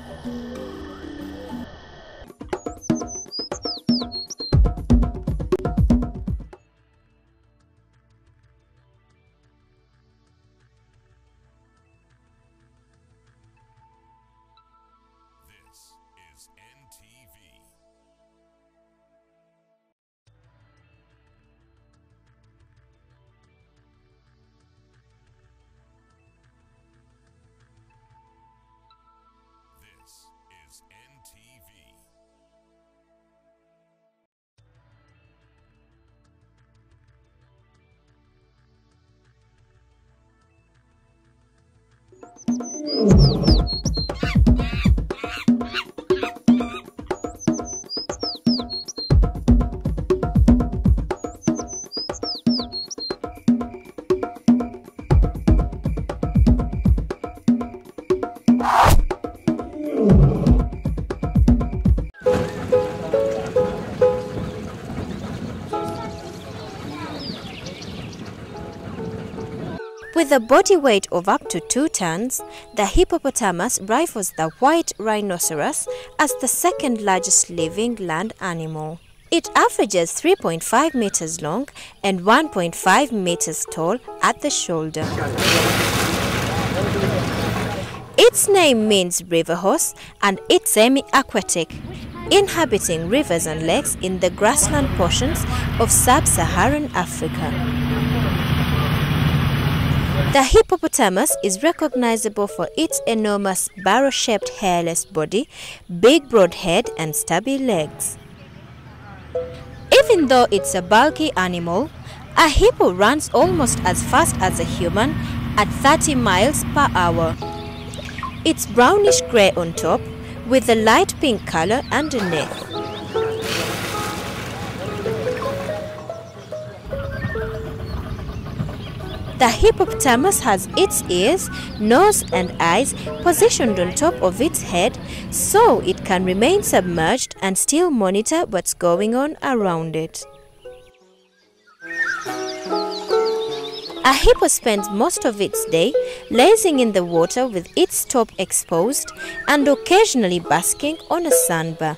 This is NTV. This is NTV. With a body weight of up to 2 tons, the hippopotamus rivals the white rhinoceros as the second largest living land animal. It averages 3.5 meters long and 1.5 meters tall at the shoulder. Its name means river horse, and it's semi-aquatic, inhabiting rivers and lakes in the grassland portions of sub-Saharan Africa. The hippopotamus is recognizable for its enormous barrel-shaped hairless body, big broad head and stubby legs. Even though it's a bulky animal, a hippo runs almost as fast as a human at 30 miles per hour. It's brownish grey on top with a light pink color underneath. The hippopotamus has its ears, nose and eyes positioned on top of its head so it can remain submerged and still monitor what's going on around it. A hippo spends most of its day lazing in the water with its top exposed and occasionally basking on a sandbar.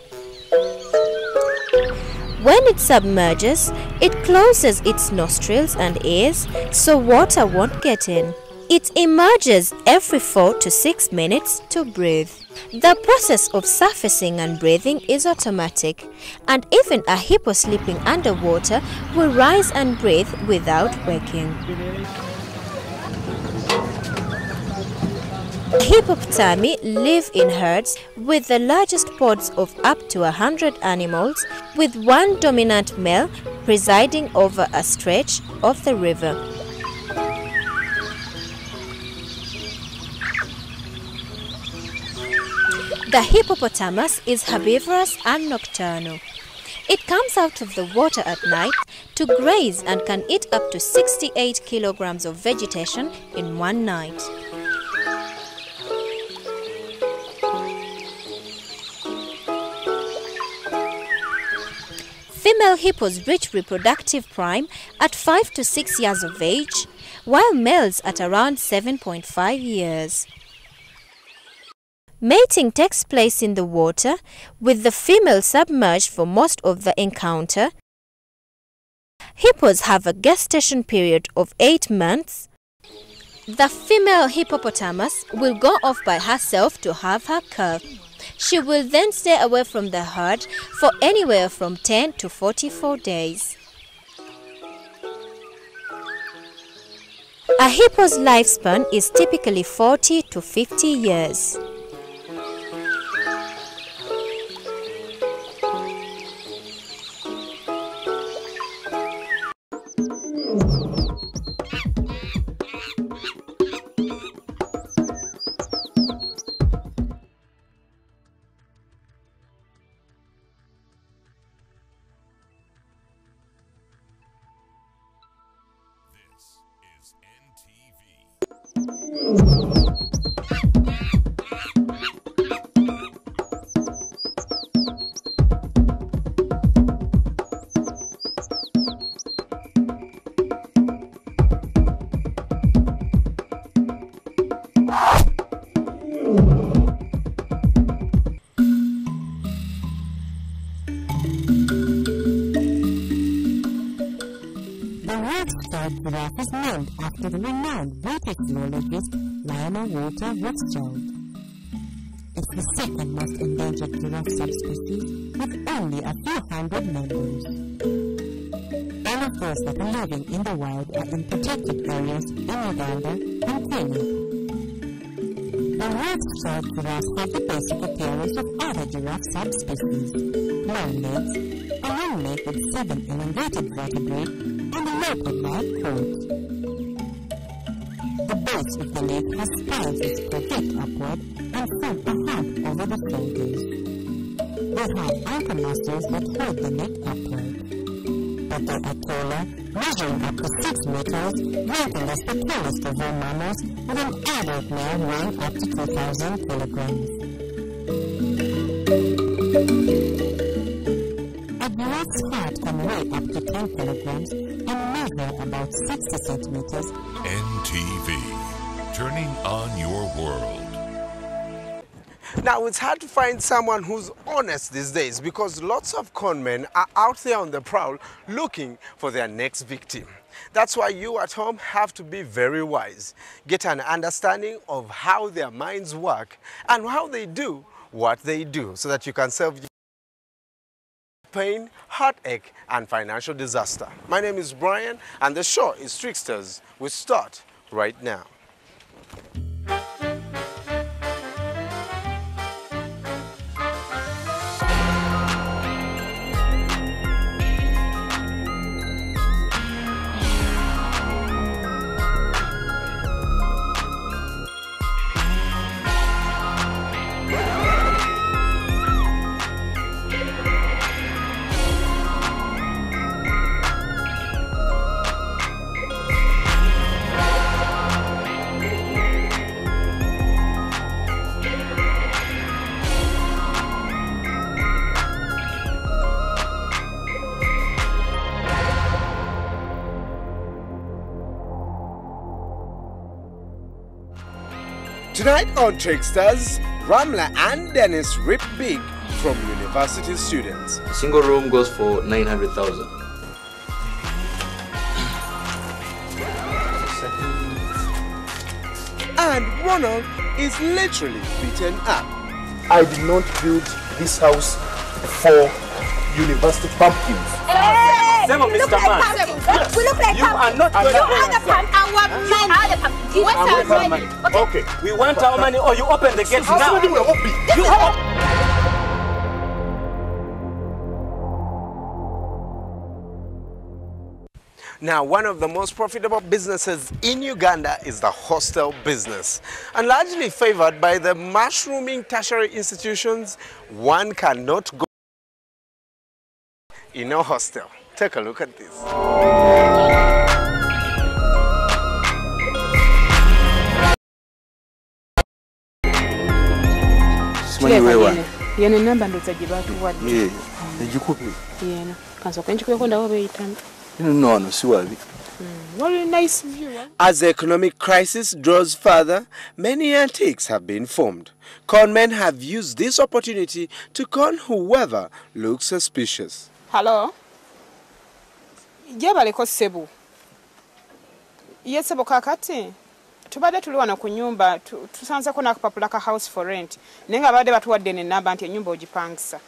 When it submerges, it closes its nostrils and ears so water won't get in. It emerges every 4 to 6 minutes to breathe. The process of surfacing and breathing is automatic, and even a hippo sleeping underwater will rise and breathe without waking. Hippopotami live in herds with the largest pods of up to 100 animals, with one dominant male presiding over a stretch of the river. The hippopotamus is herbivorous and nocturnal. It comes out of the water at night to graze and can eat up to 68 kilograms of vegetation in one night. Female hippos reach reproductive prime at 5 to 6 years of age, while males at around 7.5 years. Mating takes place in the water, with the female submerged for most of the encounter. Hippos have a gestation period of 8 months. The female hippopotamus will go off by herself to have her calf. She will then stay away from the herd for anywhere from 10 to 44 days. A hippo's lifespan is typically 40 to 50 years. Giraffe is named after the renowned British zoologist Lionel Walter Rothschild. It's the second most endangered giraffe subspecies with only a few hundred members. All of those that are living in the wild are in protected areas in Uganda and Kenya. The Rothschild giraffes have the basic appearance of other giraffe subspecies: long legs, a long leg with 7 elongated vertebrae, and a leopard-like coat. The base of the leg has spines which project upward and form a hump over the shoulders. They have ankle muscles that hold the neck upward. But they are taller, measuring up to 6 meters, ranking as the tallest of all mammals, with an adult male weighing up to 2,000 kilograms. A giraffe's heart can weigh up to 10 kilograms and measure about 60 centimeters. NTV, turning on your world. Now, it's hard to find someone who's honest these days because lots of conmen are out there on the prowl looking for their next victim. That's why you at home have to be very wise. Get an understanding of how their minds work and how they do what they do so that you can save pain, heartache, and financial disaster. My name is Brian, and the show is Tricksters. We start right now. Tonight on Tricksters, Ramla and Dennis rip big from university students. A single room goes for 900,000. And Ronald is literally beaten up. I did not build this house for university pumpkins. Same Mr. Man. We look like you are not you are the pumpkin. You are the pumpkin. What's our money? Okay. We want our money or you open the gate now. Now, one of the most profitable businesses in Uganda is the hostel business. And largely favored by the mushrooming tertiary institutions, one cannot go in a hostel. Take a look at this. Simanyi wewa. Yene namba ndo za jibatu wadi. Ejikupi. Yena. Kanso kenchi kwekonda wabe itanda. No, si wabi. Very nice view. As the economic crisis draws further, many antiques have been formed. Conmen have used this opportunity to con whoever looks suspicious. Hello? Jeba liko sebu. Yes, sebo kakati. Tubade tuli wano ku nyumba tusanze ko nakapapula ka house for rent. Nenga bade batuwadde ne namba nti nyumba ogipangisa.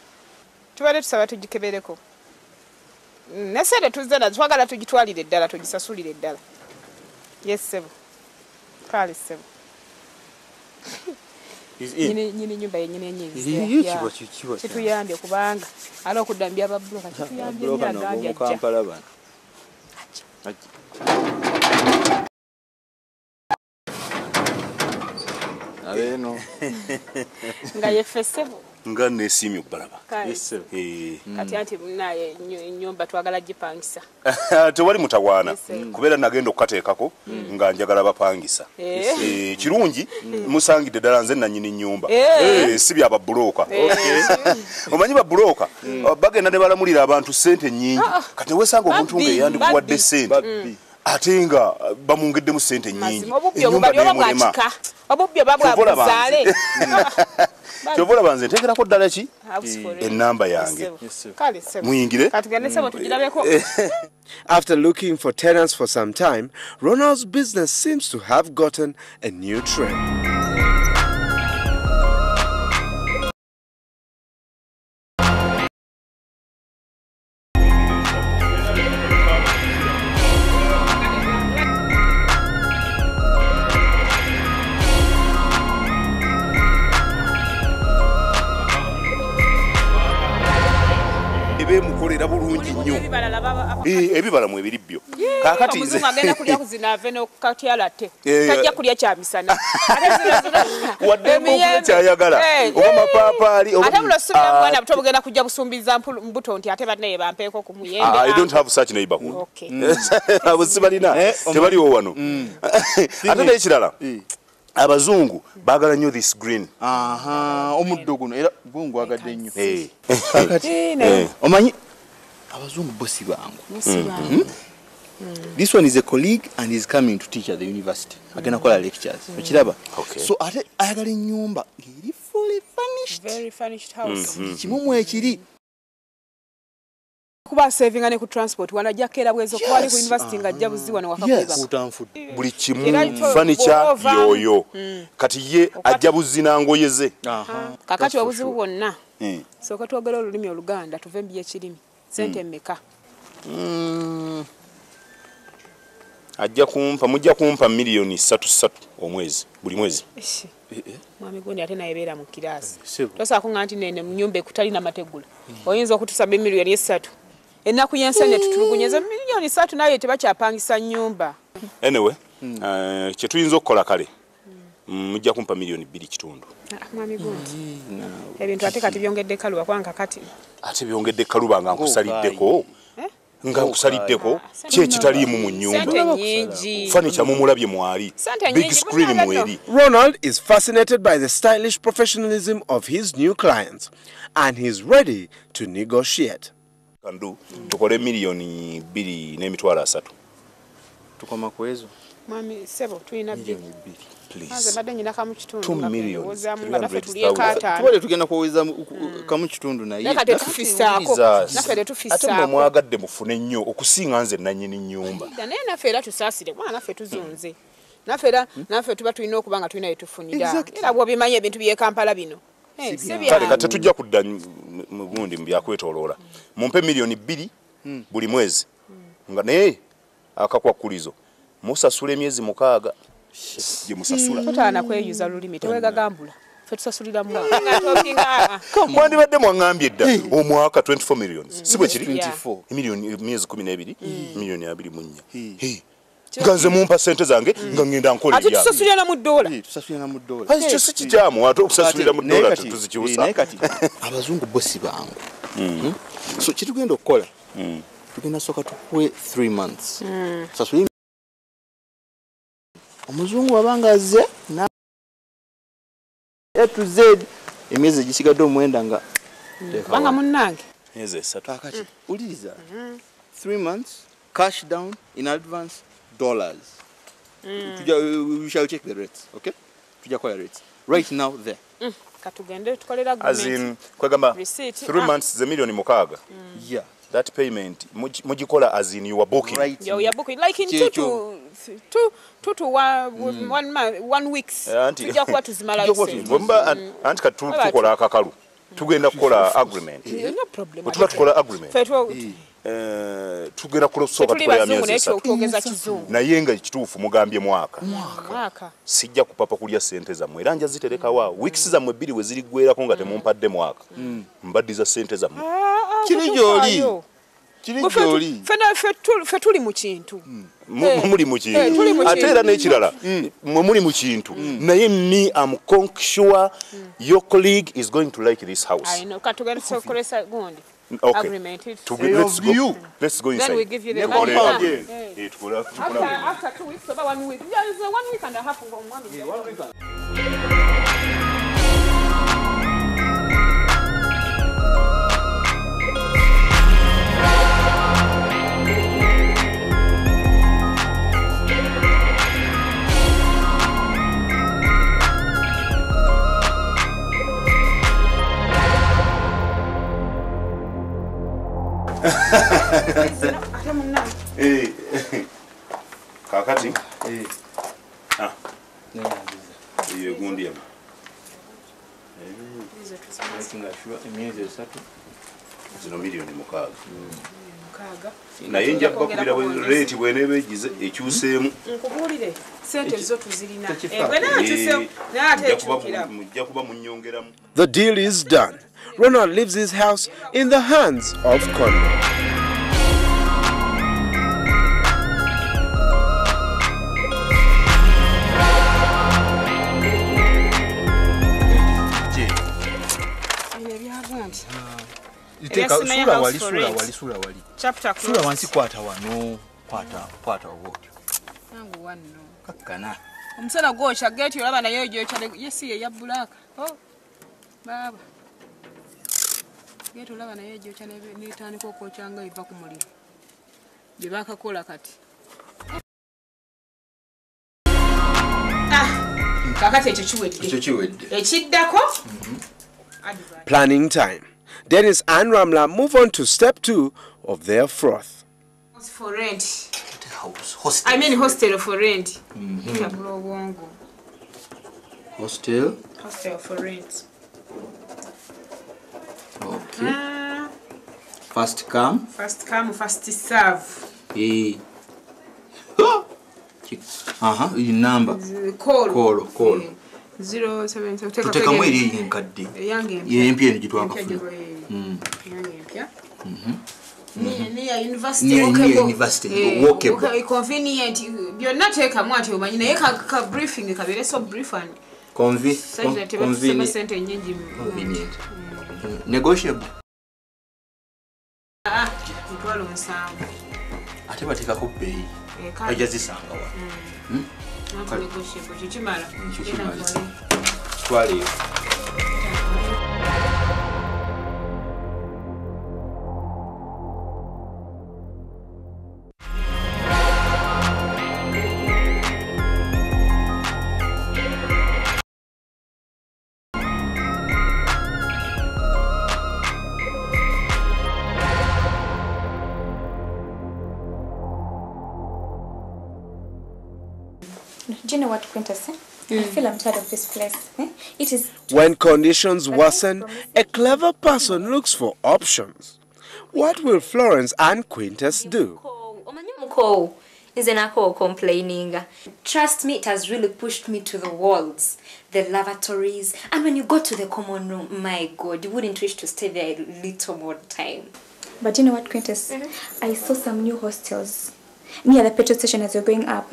Tubade tusaba tugikebereko. Nesede tuzena twagala tugitwalire ddala tugisasulire ddala. Yes sebo. Kale sebo. Nyini nyumba yenyine yenyizi. Kituyambye kubanga ala okudambya ababloka kituyambye nyagambya. Kampala bana. Aleno. Nga yefesebo. Nga nesimye okubalaba. Kati anti naye nyumba twagala gipangisa. Tewali mutawaana kubeera nagenda okukateekako nga njagala bapangisa. Kirungi musangidde ddala nze nannyini nnyumba. Si bya babulooka. Omanyi babulooka bagenda ne balamulira abantu ssente nnyingi. Kati wesanga omuntu ng'eyandikuwadde ssente. Ate nga bamungedde mu ssente nnyingi. Obubyo babwa buzaale. Kyovola banze nteekerako ddala ki ennamba yange muyingire. After looking for tenants for some time, Ronald's business seems to have gotten a new trend. Mukolera bulungi nnyo. Ebibala mu ebiribyo. Kakati nze agenda kulya kuzina ave n'okukatyalate. Tajja kulya kya misana. Wadde mu kyayagala. Oba mapaapaali. Ate mulo sibira mwana buto bugenda kujja busumbiza mbuto nti ate banne bampeeko ku muyembe. I don't have such neighborhood. Okay. Abo sibalina. Tebaliwo wano. Ate n'ekirala. Abazungu bagala nnyo this green. Omuddo guno era gungu agadde nnyo. Omanyi abazungu bosi bangu. This one is a colleague and is coming to teach at the university. Agenda kola lectures. Okiraba. So ate ayagala ennyumba ng'eri fully furnished. Very furnished house. Kimumu ekiri. Kuba saving ane ku transport wanajja kera bwezo kwali ku university nga jja buzi wano wakakweba. Buli kimu furniture yoyo. Kati ye ajja buzi nangoyeze. Kakati wabuzi bwonna. Soka twogera olulimi Oluganda tuve mbiye kirimi. Sente mmeka. Mujja kumpa milioni 3 omwezi buli mwezi. Mwami gundi ate nayebeera mu kirasi. Tosa kunga anti nene mnyumba ekutali na mategula. Oyinza okutusaba milioni 3. Ennaku yensanya tutulugunyeza milioni 3 naye tebakyapangisa nnyumba. Anyway, kye tuyinza okukola kale. Mujja kumpa milioni 2.5. Mwami gundi. Ebintu ate kati byongedde kaluba kwanga kati. Ate byongedde kaluba nga nkusaliddeko. Nga nkusaliddeko kye kitaliimu mu nnyumba. Furniture mumulabye mwali. Big screen mweri. Ronald is fascinated by the stylish professionalism of his new clients and he's ready to negotiate. Kandu tukole milioni 2.3. Tukoma kwezo. Mwami sebo tuina milioni 2. Please. Badde nyina kamu kitundu. 2 million. Tuwale tugenda kuweza kamu kitundu na ye. Nakate tufisaako. Nafere tufisaako. Ate mwagadde mufune nnyo okusinga nze nannyini nnyumba. Naye nafera tusaasire mwana naffe tuzunze. Naffe tuba tulina okuba nga tulina yetufunira. Era bw'obimanya ebintu bye Kampala bino. Kale kati tujja kudda mu gundi mbyakwetoloola. Mumpe milioni 2 buli mwezi. Nga naye akakwakulizo musasula emyezi 6 je musasula. Totana kweyuza lulimi tewegagambula. Fe tusasulira mu. Mwandi badde mwangambye dda omwaka 24 millions. Sibwe kiri 24 milioni myezi 12 milioni 24. Ganze mumpa sente zange nga ngenda nkola ate tusasulira mu dola. Tusasulira mu dola. Kyo si kijamu ate okusasulira mu dola tuzikiwusa. Naye kati abazungu bosi bangu. So kitugenda okukola. Tugenda soka tukuwe 3 months. Sasulira omuzungu wabangaze na A to Z emyezi gisigadde omwenda nga banga munnange Yes, esatu. Kakati. Uliriza. 3 months cash down in advance dollars. We shall check the rates, okay? Tuja kwa rates. Right now there. Katugende tukolera agreement. As in kwegamba 3 months the million mukaga. Yeah. That payment mujikola as in you are booking. Right. You are booking like in 2 to 1 weeks. Tuja kwa tuzimala yose. Bomba anti katukola akakalu. Tugenda kukola agreement. No problem. Tuba tukola agreement. Tugenda kusoka tukola myezi naye nga kituufu mugambye mwaka sijja kupapa kulya sente zammwe era nja zitereka wa weeks zammwe 2 we ziri gwerako nga temumpadde mwaka mbaddiza sente zammwe kiri gyoli fe tuli mu kintu muli mu kintu ate era n'ekirala mwe muli mu kintu naye ni am sure your colleague is going to like this house. I know katugenda kukolesa gundi. Okay. Agreement. Let's go. Let's go inside. Then we give you the money. After 2 weeks, about 1 week. Yeah, it's 1 week and a half. 1 week. Yeah, 1 week. Kakati iyo gundi ya emyezi 3 zino milioni mukaga naye nja kubakubira rate bwenebe egize ekyuseemu nkubulire sente zo tuzirina bwena kyuseemu nate ekukira mujja kuba munyongeramu. The deal is done. Ronald leaves his house in the hands of Conley. Sura wali. Chapter close. Sura wansi kwata wano, kwata wote. Nangu wano. Kakana. Omusana gwocha gate olaba nayo gyocha yesi ya black. Oh. Baba. Gate olaba nayo gyocha n'etandika okwochanga iva ku muliro. Gye bakakola kati. Kakati ekyo kiwedde. Ekiddako? Planning time. Dennis and Ramla move on to step 2 of their froth. For rent. Hostel. I mean hostel for rent. Hostel. Hostel for rent. Okay. First come, first serve. In number. Call. 07 tuteka mweri nkadde yempye njitwakafuna ni university okay convenient byonna teeka mwati omanyi naye ka briefing kabere so brief and convenient negotiable mutwalo nsanvu ate bateekako bbeeyi ajazisanga wa negotiable chimala twale Do you know what Quintus said? I feel I'm tired of this place. It is. When conditions worsen, a clever person looks for options. What will Florence and Quintus do? Complaining. Trust me, it has really pushed me to the walls, the lavatories, and when you go to the common room, my God, you wouldn't wish to stay there a little more time. But you know what, Quintus? I saw some new hostels near the petrol station as you're going up.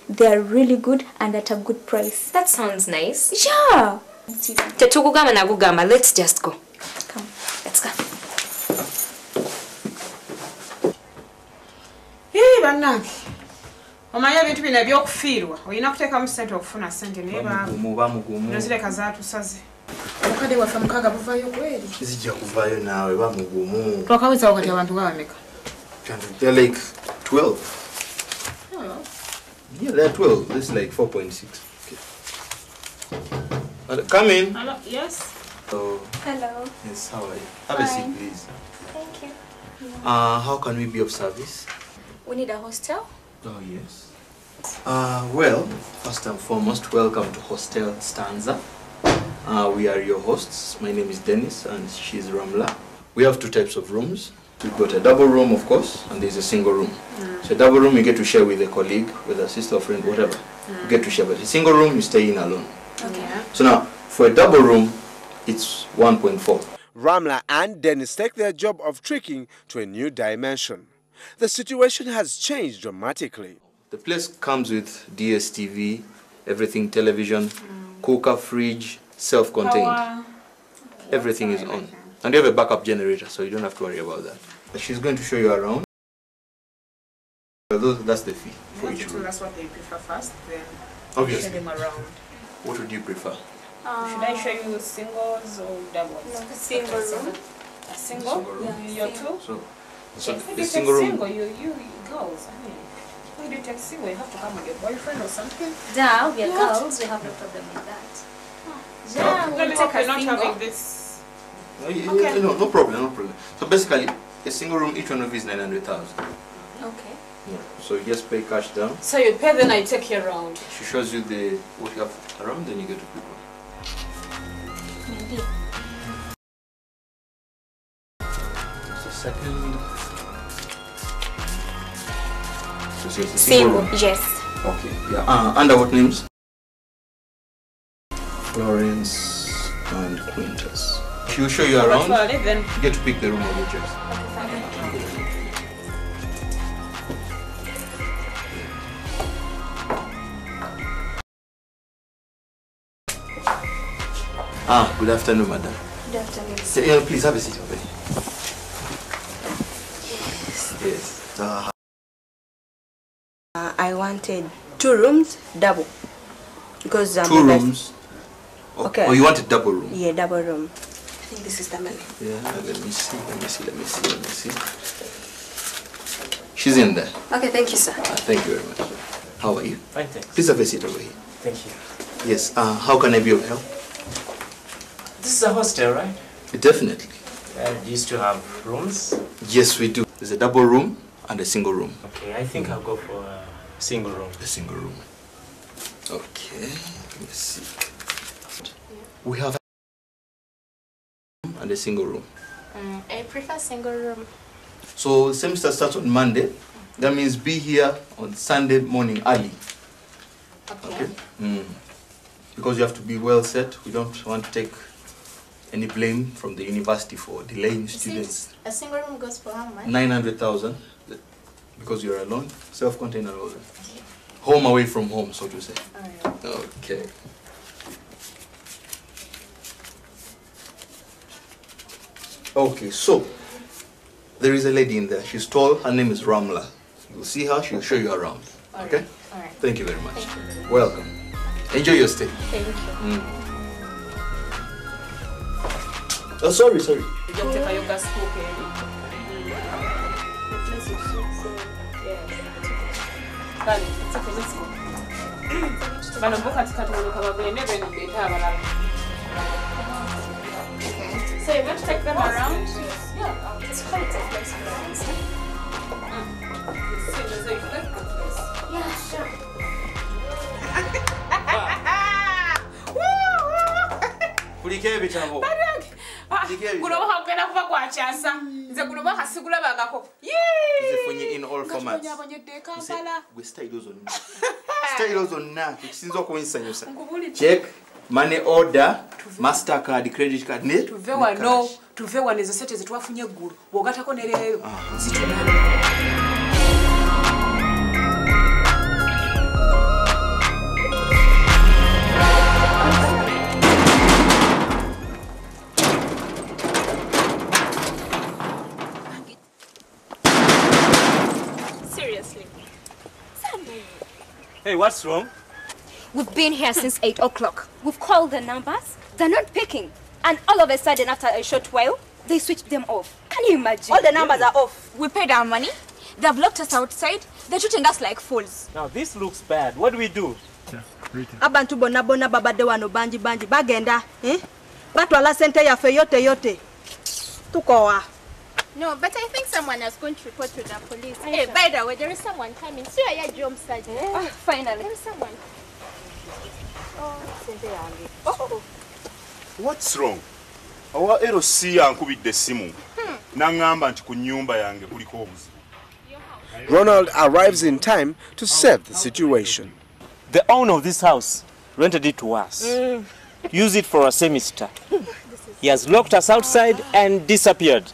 They are really good and at a good price. That sounds nice. Yeah. Let's just go. Come, let's go. Hey, banange. Omanya bintu bina byokufirwa. Oyina kuteeka mu sente okufuna sente naye baba. Muba mugumu. Nozile kazaatu saze. Abakade wafa mukaga buvayo kweli. Zijja kuvayo nawe bamugumu. Twakaweza wakati abantu babameka. They're like 12. Oh. Yeah, they're 12. This is like 4.6. Okay. Come in. Hello. Yes. Oh. Hello. Yes, how are you? Have a seat, please. Thank you. How can we be of service? We need a hostel. Oh, yes. Well, first and foremost, welcome to Hostel Stanza. We are your hosts. My name is Dennis and she's Ramla. We have 2 types of rooms. We've got a double room, of course, and there's a single room. So a double room you get to share with a colleague, with a sister or friend, whatever. You get to share. But a single room you stay in alone. Okay. So now, for a double room, it's 1.4. Ramla and Dennis take their job of tricking to a new dimension. The situation has changed dramatically. The place comes with DSTV, everything, television, cooker, fridge, self-contained. Everything is on. And you have a backup generator, so you don't have to worry about that. But she's going to show you around. That's the fee for each room. That's what they prefer first, then Obviously. show them around. What would you prefer? Should I show you singles or doubles? No, single room. A single? Yeah, You're two? So If the you single room. single, you girls, I mean, when you take single, you have to come with your boyfriend or something. Yeah, we are What? girls. We have no problem with that. Yeah, we'll let me take hope a you're not single. having this. Okay. No problem, no problem. So basically, a single room, each one of is 900,000. Okay. Yeah. So you just pay cash down. So you pay, then I take you around. She shows you the what you have around, then you get to pick one. Maybe. Just a second. So it's a single Single, room. yes. Okay. Yeah. Under what names? Florence and Quintus. She'll show you around. Then You get to pick the room of your choice. Good afternoon, madam. Good afternoon. Please have a seat over here. Yes. I wanted 2 rooms, double. Because 2 rooms. Okay. Oh, you want a double room? Yeah, double room. I think this is the money. Yeah, let me see. She's in there. Okay, thank you, sir. Thank you very much. How are you? Fine, thanks. Please have a seat over here. Thank you. Yes. How can I be of help? This is a hostel, right? Definitely. Do you still have rooms? Yes, we do. There's a double room and a single room. Okay, I think I'll go for a single room. A single room. Okay, let me see. We have a room and a single room. I prefer single room. So semester starts on Monday. That means be here on Sunday morning early. Okay. Because you have to be well set. We don't want to take any blame from the university for delaying students. A single room goes for how much? 900,000 because you're alone, self-contained and all that. Home away from home, so to say. Alright. Okay. Okay, so there is a lady in there. She's tall. Her name is Ramla. You'll see her. She'll show you around. Okay? Alright. Thank you very much. Welcome. Enjoy your stay. Thank you. Oh, sorry. You don't take a yoga school, So you're going to take them around? Yeah, it's quite a place for us. Yeah, sure. Guloba kugenda kuva kwakyasa nze guloba kasigulabangako tuzifunye in all formats. Gwe style zonna ekisinza okunsanyusa. Check, money order, Mastercard, credit card ne tuve wano ezo sente zetwafunye eggulu bw'ogatako ne leero zitunala. Hey, what's wrong? We've been here since 8 o'clock. We've called the numbers. They're not picking. And all of a sudden, after a short while, they switched them off. Can you imagine? All the numbers are off. We paid our money. They've locked us outside. They're treating us like fools. Now this looks bad. What do we do? Abantu bona bona babadde wano banji bagenda batwala sente yaffe yote tukowa. No, but I think someone is going to report to the police. Hey, by the way, there is someone coming. See where your job sergeant. Oh, finally. There is someone. What's wrong? Awa LC yankubidde essimu n'angamba nti ku nnyumba yange kuliko obuzibu. Ronald arrives in time to save the situation. The owner of this house rented it to us. Use it for a semester. He has locked us outside and disappeared.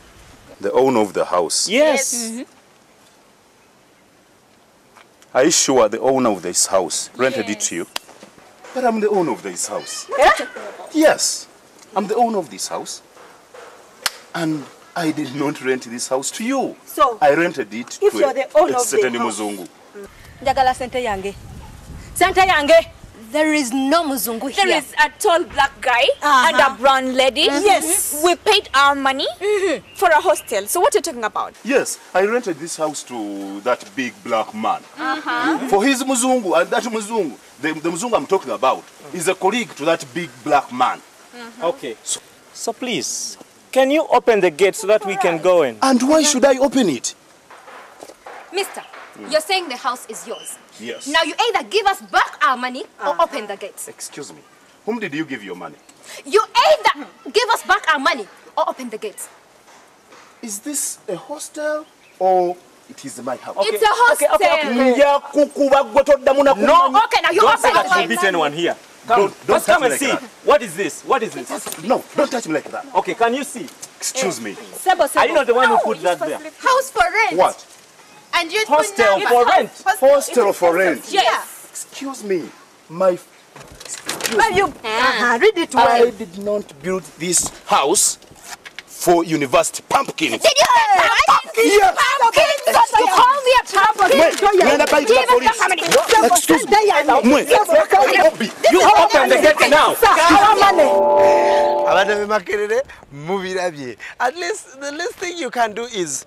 The owner of the house? Yes. Are you sure the owner of this house rented it to you? But I'm the owner of this house. Yes, I'm the owner of this house. And I did not rent this house to you. So, I rented it to a certain Muzungu. Njagala sente yange. Sente yange. There is no Muzungu here. There is a tall black guy and a brown lady. Yes. We paid our money for a hostel. So what are you talking about? Yes, I rented this house to that big black man. For his Muzungu, and that Muzungu, the Muzungu I'm talking about, is a colleague to that big black man. Okay. So please, can you open the gate so that we can go in? And why should I open it? Mister, you're saying the house is yours. Yes. Now you either give us back our money or open the gates. Excuse me. Whom did you give your money? You either give us back our money or open the gates. Is this a hostel or it is my house? It's a hostel. No. Okay, now you don't open say that the you beat anyone here. Come, let's come and see. What is this? What is this? No, don't touch me like that. Okay, can you see? Excuse me. Are you not the one who put that there? House for rent. What? And you Hostel for rent. Hostel for rent. Yes. Excuse me. My... Read it well. I did not build this house for university pumpkin. Did you say pumpkin? You call me a pumpkin? Excuse me. You open the gate now. At least the least thing you can do is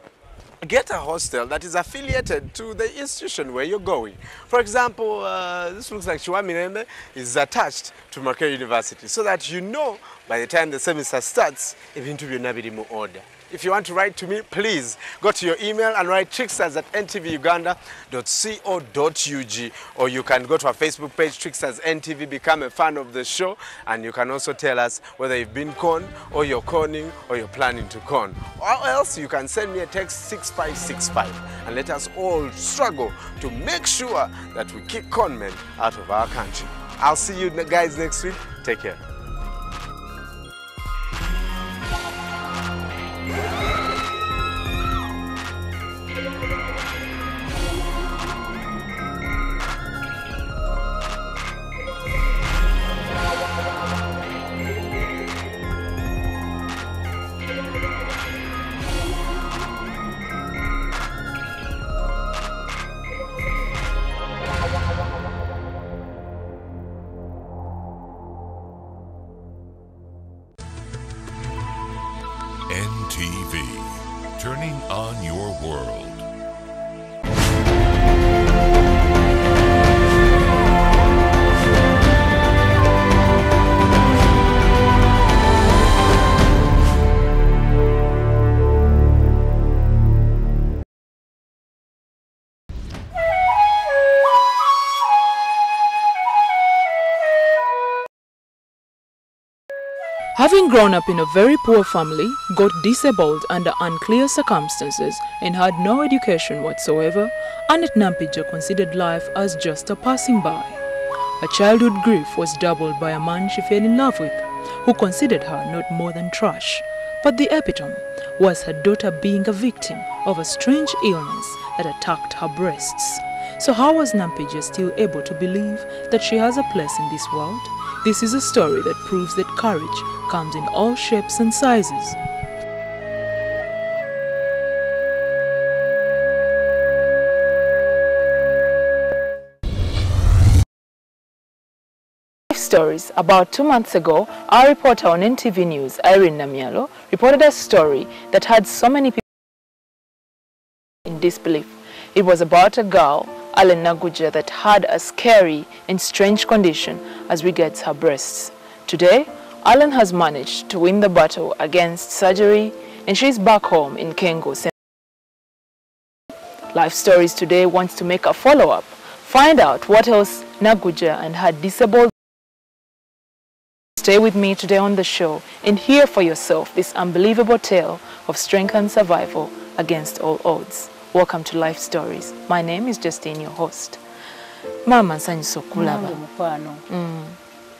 get a hostel that is affiliated to the institution where you're going. For example, this looks like Chiwamirembe is attached to Makerere University, so that you know by the time the semester starts, ibintu byonna biri mu order. If you want to write to me, please go to your email and write tricksters@ntvuganda.co.ug, or you can go to our Facebook page, Tricksters NTV, become a fan of the show, and you can also tell us whether you've been conned, or you're conning, or you're planning to con. Or else you can send me a text 6565, and let us all struggle to make sure that we kick con men out of our country. I'll see you guys next week. Take care. NTV, turning on your world. Having grown up in a very poor family, got disabled under unclear circumstances, and had no education whatsoever, Annette Nampija considered life as just a passing by. Her childhood grief was doubled by a man she fell in love with, who considered her not more than trash. But the epitome was her daughter being a victim of a strange illness that attacked her breasts. So how was Nampija still able to believe that she has a place in this world? This is a story that proves that courage comes in all shapes and sizes. Stories. About 2 months ago, our reporter on NTV News, Irene Namialo, reported a story that had so many people in disbelief. It was about a girl, Alen, that had a scary and strange condition as regards her breasts. Today, Alen has managed to win the battle against surgery, and she's back home in Kengo. Life Stories today wants to make a follow-up, find out what else Naguja and her disabled. Stay with me today on the show and hear for yourself this unbelievable tale of strength and survival against all odds. Welcome to Life Stories. My name is Justine, your host. Mama nsanyusa okulaba.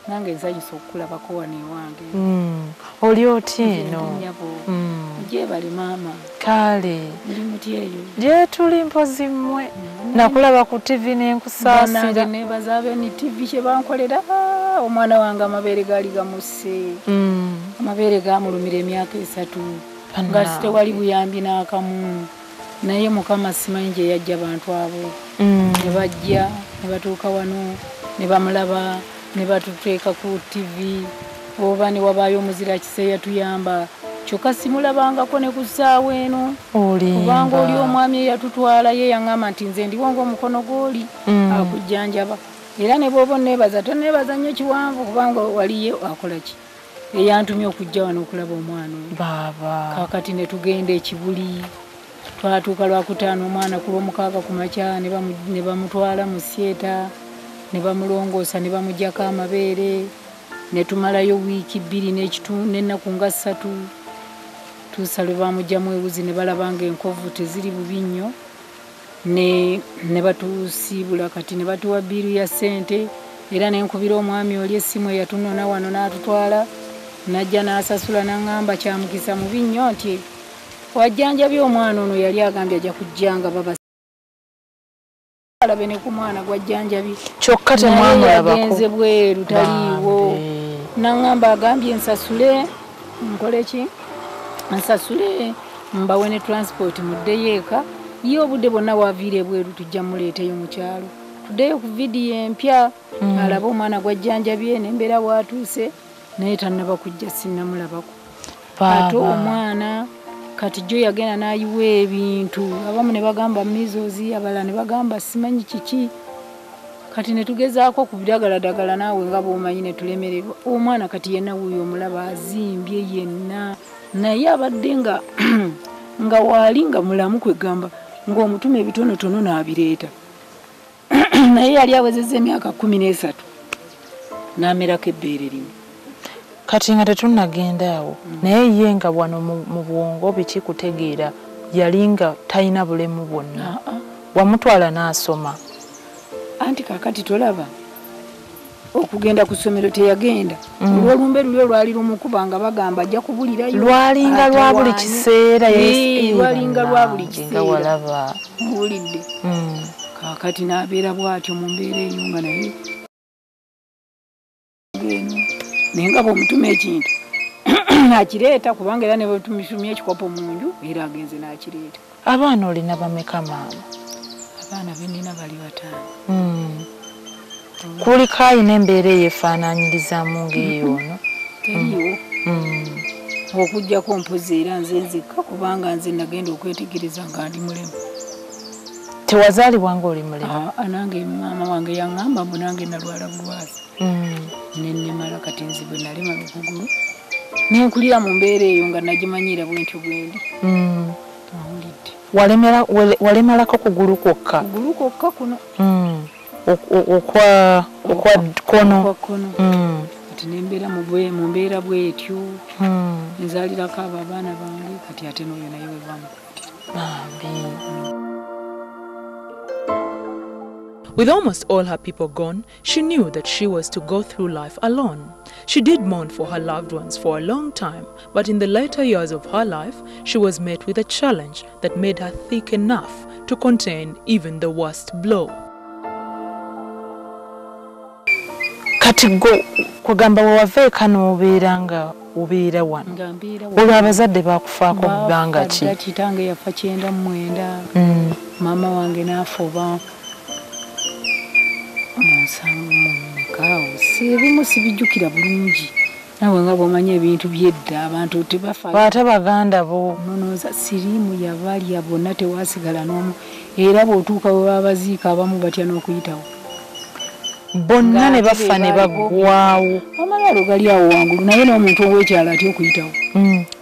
Nange nsanyusa okulaba ko wano ewange. Oli otino. Je bali mama. Kale. Ndi muti eyo. Je tuli mpozi mmwe. Nakulaba ku TV n'enkusaasira. Nange nebaza ni TV kye bankolera. Omwana wange amabere gali gamusse. Amabere gamulumira emyaka 3. Nga sitewali buyambi n'akamu. Naye Mukama simanyi gye yajja abantu abo. Ne bajja, ne batuuka wano, ne bamulaba, ne batuteeka ku TV. Oba ne wabaayo omuzira kiseera tuyamba. Kyokka simulabangako ne ku ssaawa eno. Kubanga oli omwami eyatutwala ye yaŋŋamba nti nze ndiwo ng'omukono gw'oli akujjanjaba. Era ne bw'oba onneebaza tonneebaza nnyo kiwanvu kubanga waliye akola ki. Eyantumye okujja wano okulaba omwana oyo. Baaba. Kaakati ne tugenda ekibuli. Twatuuka Lwakutaano omwana ku Lwomukaaga ku makya ne bamutwala mu siyeta, ne bamulongoosa ne bamuggyako amabeere, ne tumalayo wiiki 2 n'ekitundu n'ennaku nga 3. Tuusa lwe bamuggyamu ewuzi ne balaba ng'enkovu teziri bubi nnyo, ne batusiibula kati ne batuwa bbiiru ya ssente, era ne nkubira omwami oli essimu eyatunona wano n'atutwala, n'ajja n'asasula n'aŋŋamba kya mukisa mubi nnyo nti wajjanjabye omwana ono yali agambye ajja kujjanga baba alabe ne ku mwana gwajjanjabye kyokka temwamulabako yagenze bweru taliiwo n'aŋŋamba agambye nsasule nkole ki nsasule mbawe ne transport muddeyo eka ye obudde bonna waviire bweru tujja muleeteyo mu kyalo tuddeyo ku vidiyo empya alabe omwana gwajjanjabye n'embeera bwatuuse naye tannaba kujja sinnamulabako ate omwana kati jo yagenda n'ayiwa ebintu abamu ne bagamba mizozi abalala ne bagamba simanyi kiki kati ne tugezaako ku biragaladagala naawe nga bw'omanyi ne tulemererwa omwana kati yenna wuuyo omulaba azimbye yenna naye abadde nga waali nga mulamu kwegamba ng'omutuma ebitonotono n'abireeta naye yali awezezza emyaka 13 n'amerako ebbeere limu. Kati nga tetunnagenda awo naye ye nga wano mu bwongo biki kutegeera yali nga talina bulemu bwonna wamutwala n'asoma anti kakati tolaba okugenda ku ssomero teyagenda olwolumbe lulyo lwali lumukuba nga bagamba ajja kubulirayo lwalinga lwa buli kiseera lwalinga lwa buli kiseera walaba mbulidde kakati n'abeera bw'atyo mu mbeera eyo nga naye nenga bw'omutuma ekintu akireeta kubanga era ne bwetumisumya ekikopo mu nju era agenze n'akireeta. Abaana olina bameka maama? Abaana benina bali 5. Kuliko ayina embeera eyeefaanaanyirizaamu ng'eyo ono? Teriiwo. Okuggyako mpozi era nze nzekka kubanga nze nagenda okwetegereza nga ndi mulemu. Tewazaalibwa ng'oli mulemu? Nange maama wange yaŋŋamba mbu nange nalwala bulwazi. Nennemala kati nze bwe nalemala okugulu nenkulira mu mbeera eyo nga nagimanyiira bwentyo bwendi. Walemalako kugulu kwokka? Kugulu kwokka kuno. Okwa kono. Kati nembeera mu mbeera bwetyo nzaalirako abo abaana bange kati ate n'oyo naye wevamu. With almost all her people gone, she knew that she was to go through life alone. She did mourn for her loved ones for a long time, but in the later years of her life, she was met with a challenge that made her thick enough to contain even the worst blow. Kati kugamba wavaeka n'obeera nga obeera wano. Olwo abazadde bakufaako bbanga ki? Kitange yafa 99. Maama wange n'afa oba 7 kaawo sebimu sibijjukira bulungi nawe nga bw'omanya ebintu by'edda abantu tebafa baata baganda bo nonooza siriimu yabalya bonna tewasigala n'omu era bw'otuuka we babaziika abamu batya n'okuyitawo bonna ne bafa ne baggwawo amalaalo gali awo wangulu naye n'omuntu ow'ekyalo atya okuyitawo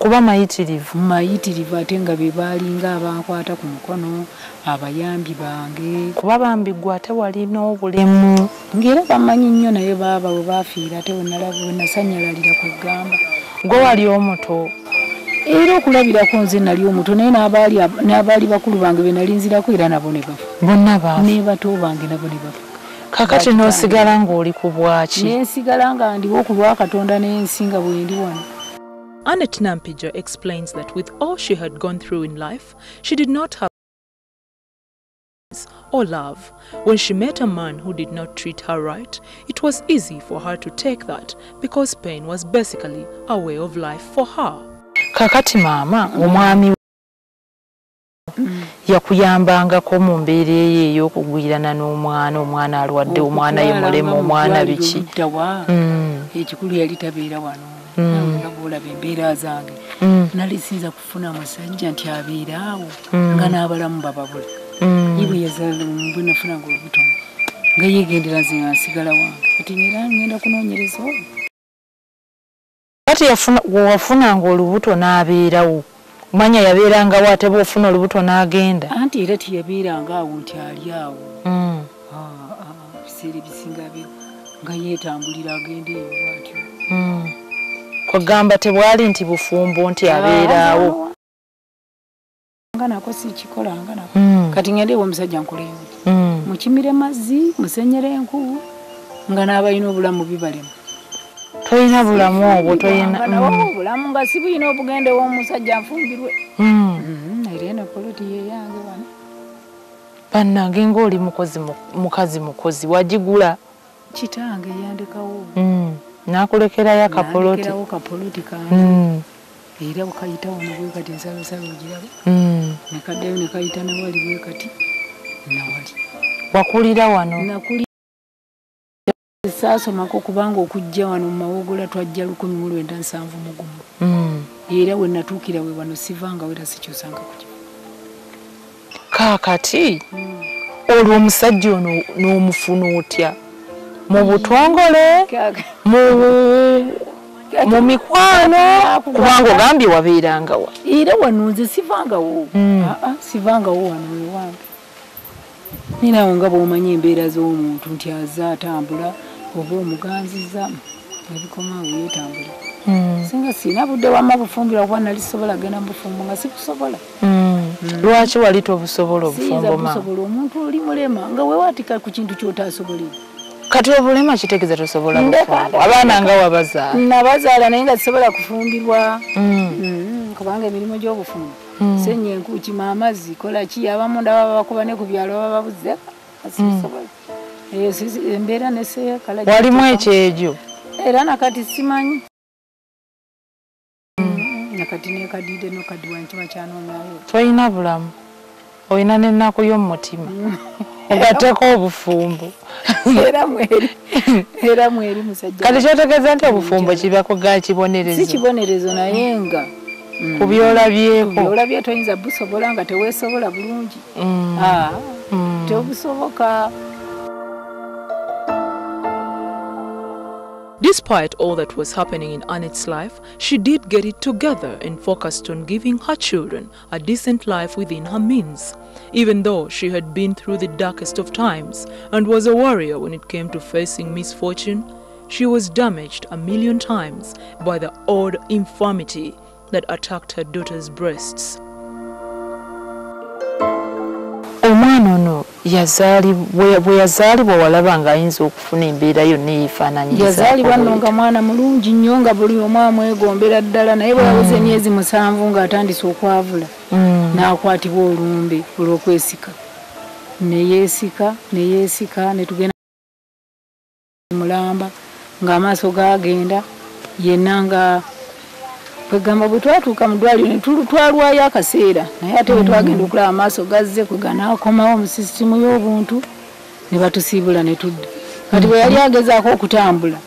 kuba mayitirivu ate nga be baalinga abankwata ku mukono abayambi bange kuba bambigwa ate wali n'obulemu ng'era bamanyi nnyo naye baaba we baafiira ate wenasanyalalira kwegamba gwe wali omuto era okulabirako nze nali omuto naye n'abaali bakulu bange be nali nzirako era nabo ne bafa bonna bafa ne bato bange nabo ne bafa kakati n'osigala ng'oli ku bwaki nensigala nga ndiwo ku lwa Katonda n'ensinga bwe ndi wano. Annette Nampija explains that with all she had gone through in life, she did not have or love. When she met a man who did not treat her right, it was easy for her to take that because pain was basically a way of life for her. Kakati mama, omwami yakuyambangako mu mbeera ey'okugwirana n'omwana alwadde omwana ye mulemu omwana biki ekikulu yali tabeera wano nga bw'olaba embeera zange nali sinza kufuna musajja nti abeera awo nga n'abalamu bababula ibwe yazala bwe nafunanga olubuto nga yeegendera nze nga nsigala wange kati nera ngenda kunoonyereza olwo kati wafunanga olubuto n'abeerawo manya yabeerangawo ate bw'ofuna olubuto n'agenda anti era tiyabeeranga awo nti ali awo biseera ebisinga biro nga yeetambulira agenda eyo bwatyo kwegamba tebwali nti bufumbo nti abeeraawo nga nako sikikolanga nako kati ngende ewo omusajja nkoleyo mukimire mazzi musenyere enku nga n'abalina obulamu bibalema toyina bulamu obwo toyina obulamu nga si buyina obugende w'omusajja nfumbirwe era eno poloti yeyange wano bannange ng'oli mukazi wagigula kitange yandekawo n'akulekerayo akapoloti kange era bukayita wano bwe kati ensalosalo ogiraba nekaddayo nekayita nawali bwe kati nawali wakulira wano saasomako kubanga okujja wano mu mawogola twajja 1971 era we natuukira we wano sivanga wera sikyusanga kuja kaakati olwo omusajja ono n'omufuna otya mu butongole mu mikwano kubanga ogambye wabeerangawa era wano nze sivangawo sivangawo wano ewange ninawo nga bw'omanya embeera z'omuntu nti aza atambula oba omuganziza ebikomaawo yeetambula singa siina budde wamma bufumbira kuba nalisobola genda mubufumbo nga sikusobola lwaki wali tobusobola obufumbo ma omuntu oli mulema nga wewatika ku kintu ky'otaasobolera kati obulema kitegeeza tosobola bufumbo abaana nga wabazaala nabazaala naye nga sisobola kufumbirwa kubanga emirimu gy'obufumbo senya enkuki maamazzi kola ki abamu ndaba bakuba ne ku byalo baba babuze asisobola embeera neseekala walimu ekyejo era nakati simanyi nakati nekadide nokadiwa nkiba kyanoonyayo toyina bulamu oyina n'ennaku y'omumutima ogatteko obufumbo era mweri musajja kati kyotegeeza nti obufumbo kibako ga kibonerezo si kibonerezo naye nga ku byolabye toyinza busobola nga teweesobola bulungi tebusoboka. Despite all that was happening in Annette's life, she did get it together and focused on giving her children a decent life within her means. Even though she had been through the darkest of times and was a warrior when it came to facing misfortune, she was damaged 1,000,000 times by the odd infirmity that attacked her daughter's breasts. Omwana ono bwe yazaalibwa walaba ng'ayinza okufuna embeera yonna eyifaananyiriza. Yazaalibwa nno nga mwana mulungi nnyo nga buli omu amwegombera ddala naye bwe yaweza emyezi 7 ng'atandise okwavula n'akwatibwa olumbe olw'okwesika. Neyeesika ne tugenda mulamba ng'amaaso gaagenda yenna nga kwegamba bwe twatuuka mu ddwaliro ne twalwayo akaseera naye ate bwe twagenda okulaba amaaso gazze kwega n'akomawo mu sisitimu y'obuntu ne batusiibula ne tudda kati bwe yali agezaako okutambula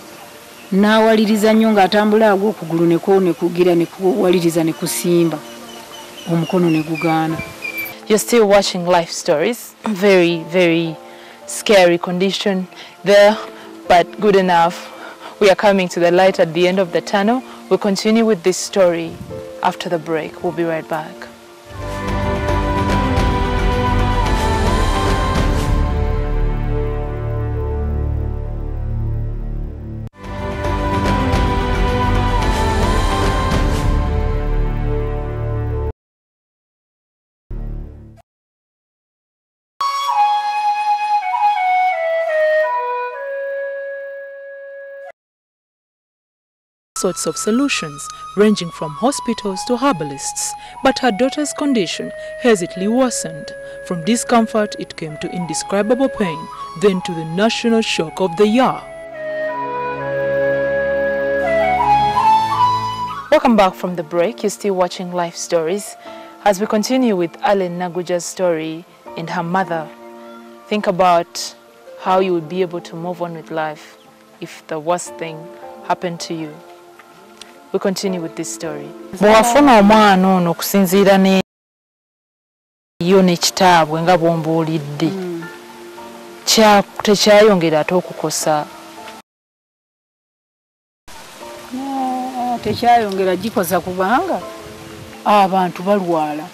n'awaliriza nnyo ng'atambula agwo okugulu ne kugira ne kuwaliriza ne kusimba omukono ne gugaana. You're still watching Life Stories. Very, very scary condition there, but good enough. We are coming to the light at the end of the tunnel. We'll continue with this story after the break. We'll be right back. Sorts of solutions, ranging from hospitals to herbalists, but her daughter's condition hastily worsened. From discomfort, it came to indescribable pain, then to the national shock of the year. Welcome back from the break. You're still watching Life Stories as we continue with Alen Naguja's story and her mother. Think about how you would be able to move on with life if the worst thing happened to you. We continue with this story. Bwafuna omwana ono okusinziira ne yo ne kitaabwe nga bw'ombuulidde tekyayongera ate okukosa. Tekyayongera gikosa kubanga abantu balwala.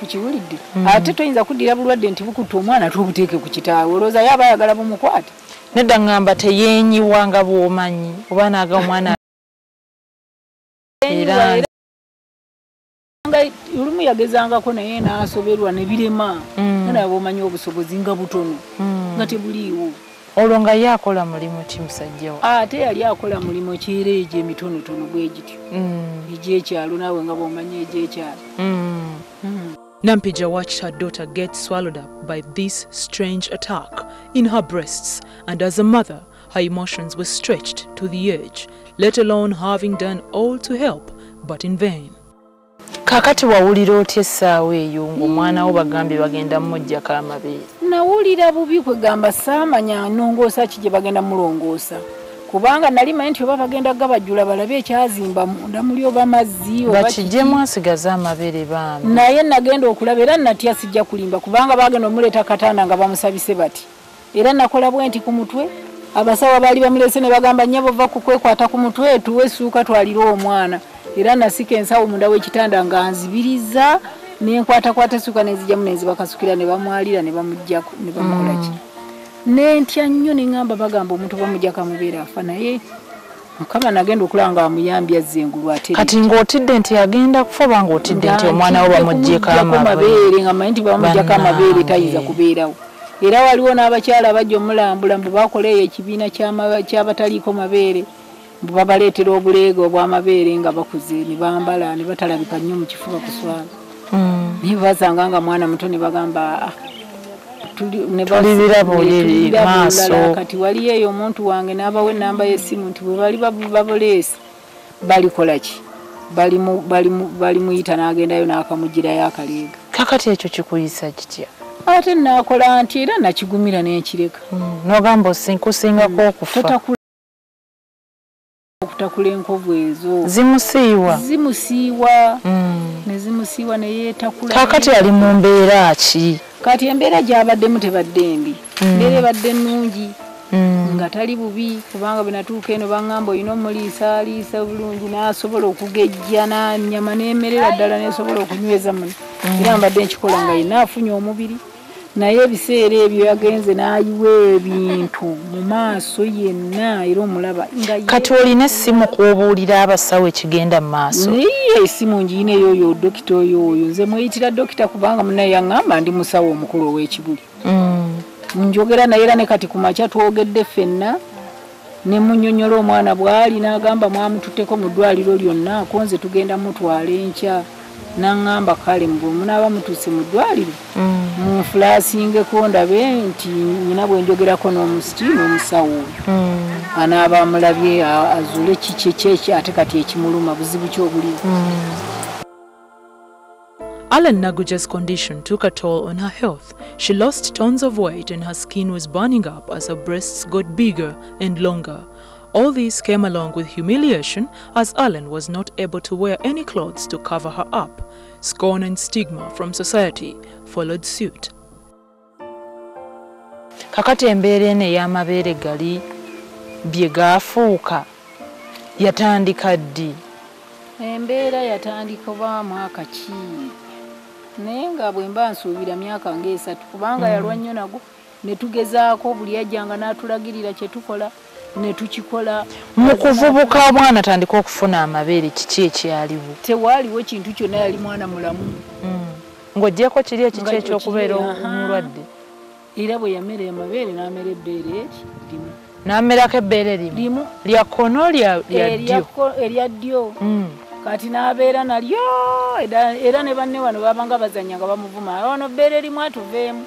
Ukiwulidde? Ate toyinza kuddira bulwadde nti bukutta omwana tubuteeke ku kitaawe olowooza yaba ayagala bumukwate. Nedda ngamba teyeenyiwa nga bw'omanyi oba naaga omwana era olumu yagezangako naye n'asoberwa ne birema naye bw'omanyi obusobozi nga butono nga tebuliiwo. Olwo nga ye akola mulimu ki musajja we? Ate yali akola mulimu kiera egyo emitonotono bwe gityo egy'ekyalo naawe nga bw'omanyi egy'ekyalo. Nampija watched her daughter get swallowed up by this strange attack in her breasts, and as a mother, her emotions were stretched to the edge, let alone having done all to help, but in vain. Kakati wawulira otya essaawa eyo ng'omwana wo bagambye bagenda mmuggyako amabeere? Nawulira bubi kwegamba saamanya nnongoosa ki gye bagenda mulongoosa. Kubanga nali manyi nti oba bagenda gabajjula balabe ekyazimba munda muli oba mazzi oba bakijjemu asigaza amabeere bambi. Naye nagenda okulaba era natya sijja kulimba kubanga bagenda omuleeta katanda nga bamusabise bati. Era nakola bwe nti ku mutwe abasawo baali bamulese ne bagamba nnyabo ova kukwekwata ku mutwe tuwe essuuka twalira omwana. Era nasika ensawo munda w'ekitanda nga nzibiriza nenkwatakwata essuuka nezijjamu nezibakasukira ne bamwalira ne bamuggyako ne bamukola ki. Nentya nnyo ne ngamba bagamba omuntu bamuggyako amubeere afa naye Mukama nagenda okulanga amuyambye azzengulu ate. Kati ng'otidde nti agenda kufa oba ng'otidde nti omwana wo bamuggyeko amabeere nga manyi nti bamuggyako amabeere tayinza kubeerawo. Era waliwo n'abakyala abajja omulambula mbu bakola eyo ekibiina ky'abataliiko mabeere mbu babaleetera obuleega obw'amabeere nga bakuze ne bambala ne batalabika nnyo mu kifuba kuswala. Naye basanga nga mwana muto ne bagamba maaso. Kati waliyo eyo omuntu wange n'abawe ennamba y'essimu nti bwe bali babuleesi balikola ki? Balimuyita n'agendayo n'akamugirayo akaleega. Kakati ekyo kikuyisa kitya? Ate nakola nti era nakigumira n'ekireka. N'ogamba osinkusingako okufa. Okutakula enkovu ezo. Zimusiiwa? Zimusiiwa. Ne zimusiiwa ne yeetakula. Kakati ali mu mbeera ki? Kati embeera gy'abaddemu tebadde mbi. Embeera ebadde nnungi. Nga tali bubi kubanga bwe natuuka eno baŋŋamba olina omuliisaliisa bulungi n'asobola okugejja n'annyama n'emerera ddala n'esobola okunyweza muno. Era mbadde nkikola nga yenna afunye omubiri. Naye ebiseera ebyo yagenze n'ayiwa ebintu mu maaso yenna era omulaba. Kati olina essimu kubuulira abasawo ekigenda mu maaso? Naye essimu ngiyina eyo dokita oyo nze mweyitira dokita kubanga munaye yaŋŋamba ndi musawo omukulu ow'ekibuli. Njogera naye era ne kati ku makya twogedde ffenna ne munnyonnyola omwana bw'ali n'agamba mwamututteko mu ddwaliro lyonna ko nze tugenda mutwala enkya. N'aŋŋamba kale mbwe munaaba mutuuse mu ddwaliro munfulaasingeko ndabe nti nnyina bwe njogerako n'omusawo oyo anaaba amulabye azule kiki ate kati ekimuluma buzibu ki obuliwo. Alen Naguja's condition took a toll on her health. She lost tons of weight and her skin was burning up as her breasts got bigger and longer. All this came along with humiliation as Alen was not able to wear any clothes to cover her up. Scorn and stigma from society followed suit. Kakati embeera eno ey'amabeere gali bye gaafuuka yatandika ddi? Embeera yatandika ba mwaka ki? Naye nga bwe mba nsuubira myaka nga 3 kubanga yalwa nnyo nago ne tugezaako buli ajjanga n'atulagirira kye tukola ne tukikola. Mu kuvubuka omwana atandika okufuna amabeere kiki ekyaliwo? Tewaaliwo kintu kyonna, yali mwana mulamu. Ng'oggyeko kiri ekiki ekyokubeera omulwadde? Era bwe yamera amabeere n'amera ebbeere limu. N'amerako ebbeere limu? Lya kkono lya ddyo? Erya ddyo. Kati n'abeera nalyo era ne banne wano babanga bazanya nga bamuvuma, ono bbeere limu atuveemu.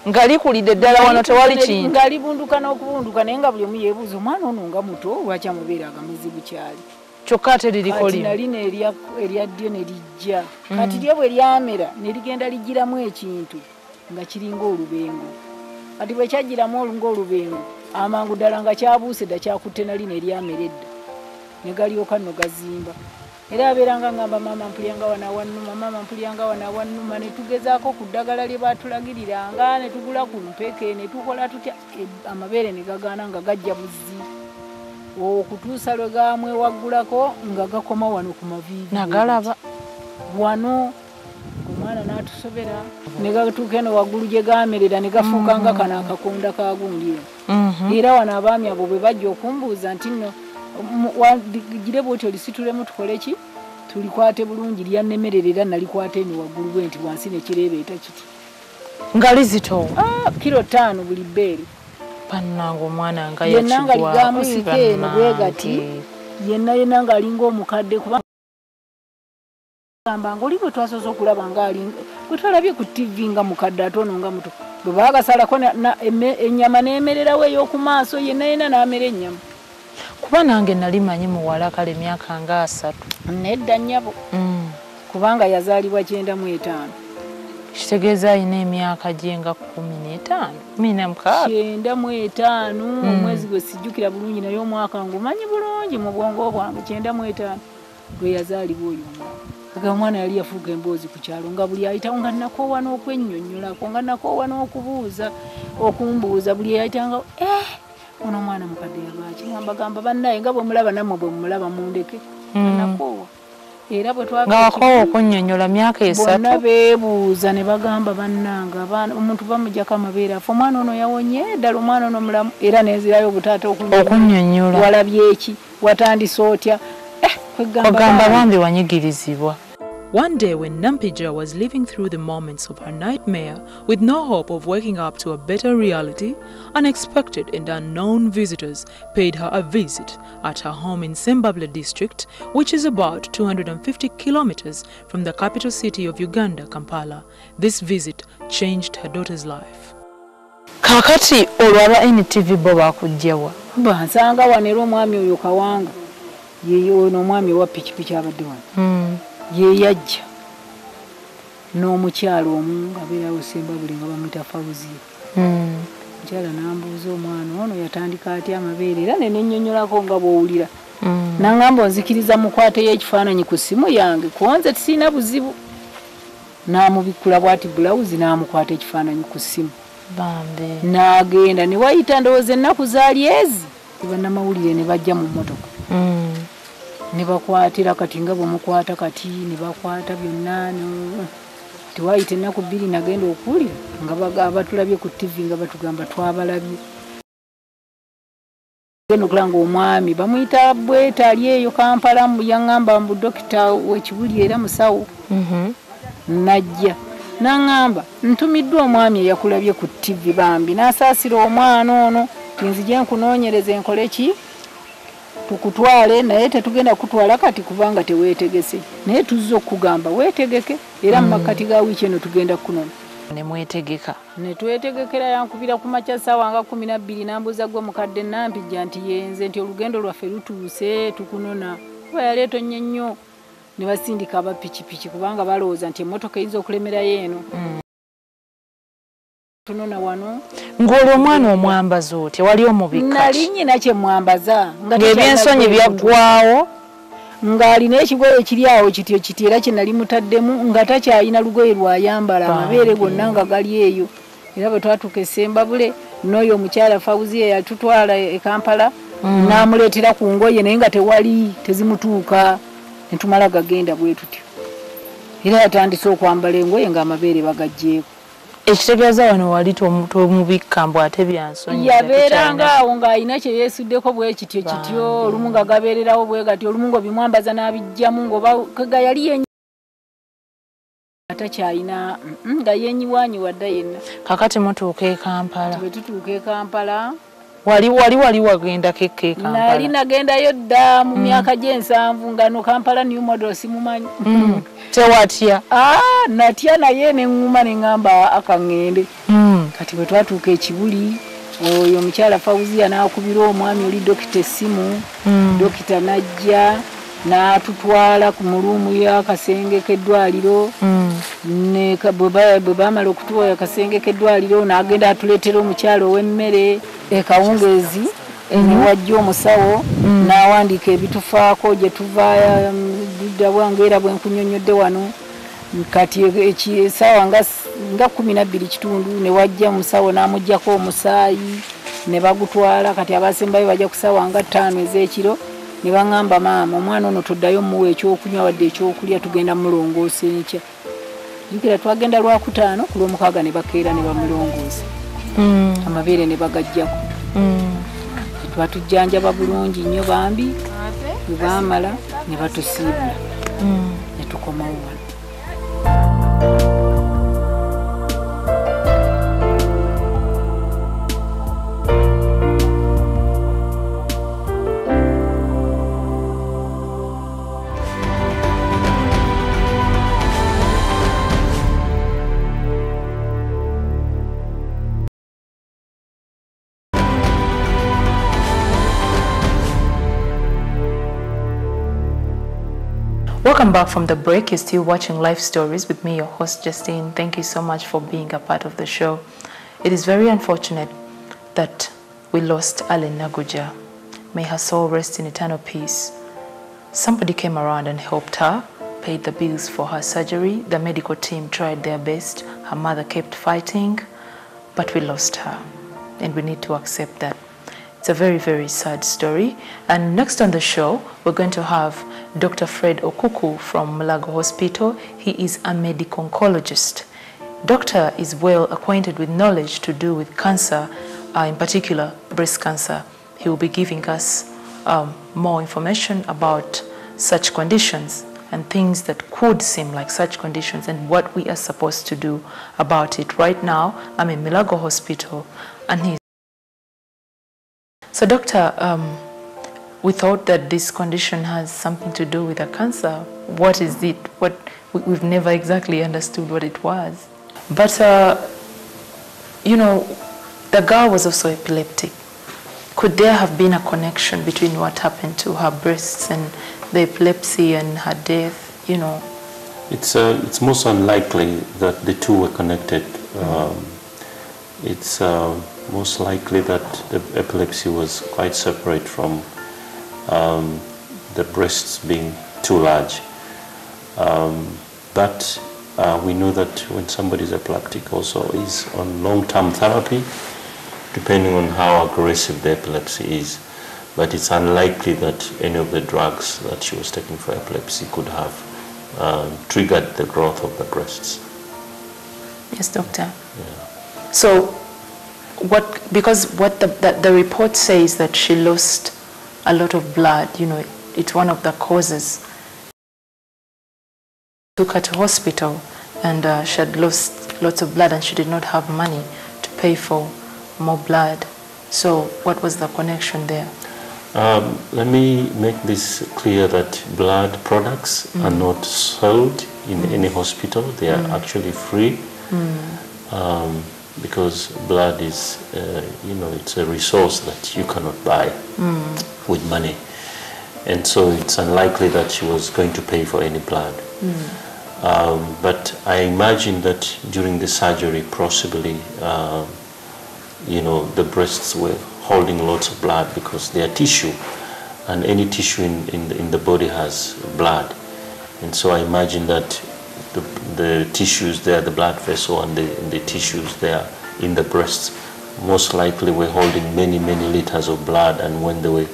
Nga likulidde ddala wano tewali kintu? Nga libunduka n'okubunduka naye nga buli omu yeebuuza omwana ono nga muto lwaki amabeere agamizi bukyali. Kyokka ate liriko limu? Kati nalina erya ddyo ne lijja. Kati lyo bwe lyamera ne ligenda ligiramu ekintu nga kiringa olubengo. Kati bwe kyagiramu ng'olubengo amangu ddala nga kyabuuse dda kyakutte nali ne lyamera edda ne galyoka nno gazimba. Era abeeranga ngamba maama mpulyanga wana wannuma, maama mpulyanga wana wannuma, ne tugezaako ku ddagala lye baatulagiriranga ne tugula ku mpeke ne tukola tutya, amabeere ne gagaana nga gajja buzzi. Okutuusa lwe gaamwewaggulako nga gakoma wano ku maviivi. Nagalaba wano omwana n'atusobera ne gatuuka eno waggulu gye gaamerera ne gafuuka nga kano akakonda ka gundi. Era wano abaami abo bwe bajja okumbuuza nti nno gire bwotyo lisitulemu tukole ki tulikwate bulungi lyannemerera nalikwate eno waggulu bwe nti wansi nekireebeeta kiti nga lizito kilo 5 buli bbeere. Bannange omwana nga yenna nga ligamusike eno bwe gati yenna nga alinga omukadde kubanga oli bwe twasoose okulaba nga alinga bwe twalabye ku TV nga mukadde ate ono nga muto bwe baagasalako ennyama n'emererawo ey'oku maaso yenna n'amera ennyama. Kuba nange nali manyi muwala kale myaka nga 3. Nedda nnyabo. Kubanga yazaalibwa 95. Kitegeeza ayina emyaka gye nga 15, 95. Omwezi gwe sijjukira bulungi naye omwaka ngumanyi bulungi mu bwongo bwange 95 gwe yazaalibwa oyo omwana. Omwana yali yafuuka emboozi ku kyalo nga buli ayitawo nga nakoowa n'okwennyonnyolako nga nakoowa n'okubuuza okumbuuza buli ayitanga ono mwana mukadde yabaki ngamba bannaye nga bwe mulaba nammwe bwe mulaba mundeke nakoowa. Era bwe twakoowa okunnyonnyola myaka 3 bonna beebuuza ne bagamba bannanga omuntu bamujjako amabeere afa omwana ono yawonye ddala omwana ono mulamu era nezirayo obutaata okunnyonnyola. Walabye eki watandise otya ogamba bambi wanyigirizibwa. One day when Nampija was living through the moments of her nightmare with no hope of waking up to a better reality, unexpected and unknown visitors paid her a visit at her home in Sembabule district, which is about 250 kilometers from the capital city of Uganda, Kampala. This visit changed her daughter's life. Kakati olwaba NTV bo bakujjawa? Bansanga wanera omwami oyo Kawanga. Ye ono omwami wa pikipiki abadde wano. Ye yajja n'omukyalo omu abeerawo Sembabule nga bamuyita Fawuziya. Mukyala n'ambuuza omwana ono yatandika atya amabeere era ne nennyonnyolako nga bw'owulira. N'angamba onzikiriza mukwate y'ekifaananyi ku ssimu yange kuba tisina buzibu. N'amubikkula bw'ati bulawuzi n'amukwata ekifaananyi ku ssimu. N'agenda ne wayita ndowooza ennaku zaali ezi bannamawulire ne bajja mu mmotoka. Ne bakwatira kati nga bwemukwata kati ne bakwata byonna tewayita ennaku 2 nagenda okuwulira nga batulabye ku TV nga batugamba twabalabye. Genda okulanga omwami bamuyita Bweta ali eyo Kampala yaŋŋamba mbu dokita w'ekibuli era musawo. Najja n'aŋŋamba ntumiddwa omwami eyakulabye ku TV bambi n'asaasira omwana ono nzije nkunoonyereze enkole ki tukutwale naye tetugenda kutwala kati kubanga teweetegese naye tuzze okugamba weetegeke era mu makkati ga wiiki eno tugenda kunona. Ne mwetegeka? Ne twetegekera yankubira ku makya ssaawa nga 12 n'ambuuza gwe mukadde Nampija nti yenze nti olugendo lwaffe lutuuse tukunona kuba yali etonnye nnyo ne basindika aba pikipiki kubanga balowooza nti emmotoka eyinza okulemerayo eno. Tunona wano ng'olwo omwana omwambaza otya wali omubikati nali nnyina kye mwambaza ng'ebyensonyi byaggwawo ng'alina ekigoye ekiri awo kityo era kye nali mutaddemu nga takyalina lugoye lwayambala amabeere gonna nga gali eyo era bwe twatuuka esembabule n'oyo omukyala Fawuziya yatutwala e Kampala n'amuleetera ku ngoye naye nga tewali tezimutuuka ne tumala gagenda bwe tutyo era yatandise okwambala engoye ng'amabeere bagaggyeko. Ekitegeeza wano wali tomubikka mbu ate byansonyi yabeeranga awo ng'alina kye yeesuddeko bwe kityo olumu nga gabeererawo bwe gati olumu ng'obimwambaza n'abijjamu ng'oba yali atakyalina nga yenyiwaanyiwa dda yenna. Kakati mutuuka e Kampala. Bwe tutuuka e Kampala wali wagendako e Kampala. Nali nagendayo dda mu myaka gy'ensanvu nga no Kampala new model simumanyi. Tewatya? Natya naye ne ŋŋuma ne ŋŋamba akaŋŋende. Kati bwe twatuuka ekibuli oyo omukyala Fawuziya n'akubira omwami oli dokita essimu. Dokita n'ajja n'atutwala ku muluumu y'akasenge k'eddwaliro. Bwe baamala okutuwa akasenge k'eddwaliro n'agenda atuleetera omukyala ow'emmere ekawungeezi newajja omusawo n'awandiika ebitufaako gye tuva dda bwange era bwe nkunyonnyodde wano. Kati essaawa nga 12 kitundu ne wajja omusawo n'amuggyako omusaayi ne bagutwala. Kati abasembayo bajja ku ssaawa nga 5 ez'ekiro ne baŋŋamba maama omwana ono toddayo muwa ekyokunywa wadde ekyokulya tugenda mulongoosa enkya. Jjukira twagenda Lwakutaano ku Lwomukaaga ne bakeera ne bamulongoosa. Amabeere ne bagajjako. Twatujjanjaba bulungi nnyo bambi bwe baamala ne batusiibula ne tukomawo wano. Welcome back from the break. You're still watching Life Stories with me, your host, Justine. Thank you so much for being a part of the show. It is very unfortunate that we lost Alen Naguja. May her soul rest in eternal peace. Somebody came around and helped her, paid the bills for her surgery. The medical team tried their best. Her mother kept fighting, but we lost her, and we need to accept that. It's a very, very sad story. And next on the show, we're going to have Dr. Fred Okuku from Mulago Hospital. He is a medical oncologist. Doctor is well acquainted with knowledge to do with cancer, in particular breast cancer. He will be giving us more information about such conditions and things that could seem like such conditions and what we are supposed to do about it. Right now, I'm in Mulago Hospital, and he's... So doctor, we thought that this condition has something to do with a cancer. What is it? We've never exactly understood what it was. But, you know, the girl was also epileptic. Could there have been a connection between what happened to her breasts and the epilepsy and her death, you know? It's most unlikely that the two were connected. It's most likely that the epilepsy was quite separate from the breasts being too large. But we know that when somebody is epileptic also is on long-term therapy, depending on how aggressive the epilepsy is. But it's unlikely that any of the drugs that she was taking for epilepsy could have triggered the growth of the breasts. Yes, doctor. Yeah. So, because the report says that she lost a lot of blood, you know, it's one of the causes. Took her to hospital, and she had lost lots of blood, and she did not have money to pay for more blood. So what was the connection there? Let me make this clear that blood products are not sold in any hospital. They are actually free because blood is, you know, it's a resource that you cannot buy with money. And so it's unlikely that she was going to pay for any blood. But I imagine that during the surgery, possibly, you know, the breasts were holding lots of blood because they are tissue, and any tissue in the body has blood. And so I imagine that the tissues there, the blood vessel and the tissues there in the breasts, most likely were holding many, many liters of blood, and when the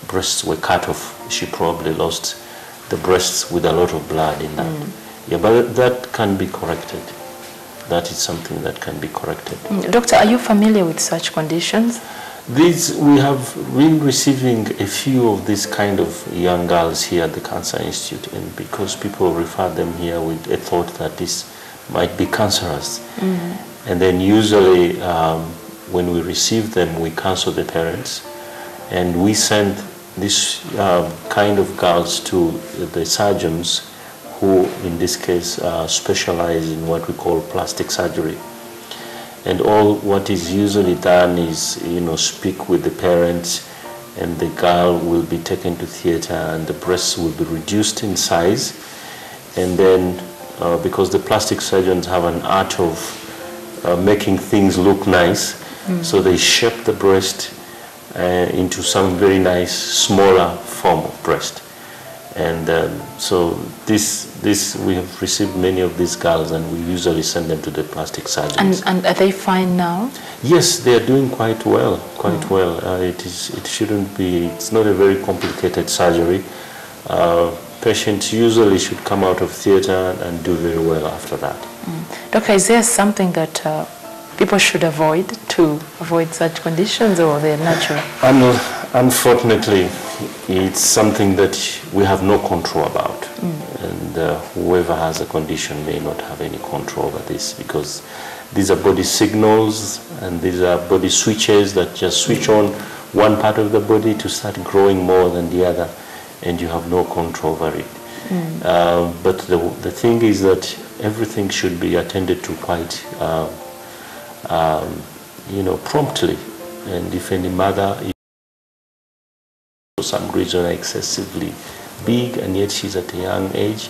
breasts were cut off, she probably lost the breasts with a lot of blood in that. Yeah, but that can be corrected. That is something that can be corrected. Doctor, are you familiar with such conditions? We have been receiving a few of these kind of young girls here at the Cancer Institute, and because people refer them here with a thought that this might be cancerous. And then usually when we receive them, we counsel the parents, and we send this kind of girls to the surgeons who, in this case, specialize in what we call plastic surgery. And all what is usually done is, you know, speak with the parents, and the girl will be taken to theater, and the breasts will be reduced in size. And then, because the plastic surgeons have an art of making things look nice, so they shape the breast into some very nice, smaller form of breast. And so we have received many of these girls, and we usually send them to the plastic surgeons. And are they fine now? Yes, they are doing quite well, well. It shouldn't be, it's not a very complicated surgery. Patients usually should come out of theater and do very well after that. Doctor, is there something that people should avoid to avoid such conditions, or they're natural? Unfortunately, it's something that we have no control about. And whoever has a condition may not have any control over this, because these are body signals, and these are body switches that just switch on one part of the body to start growing more than the other, and you have no control over it. But the thing is that everything should be attended to quite you know, promptly. And if any mother is for some reason excessively big and yet she's at a young age,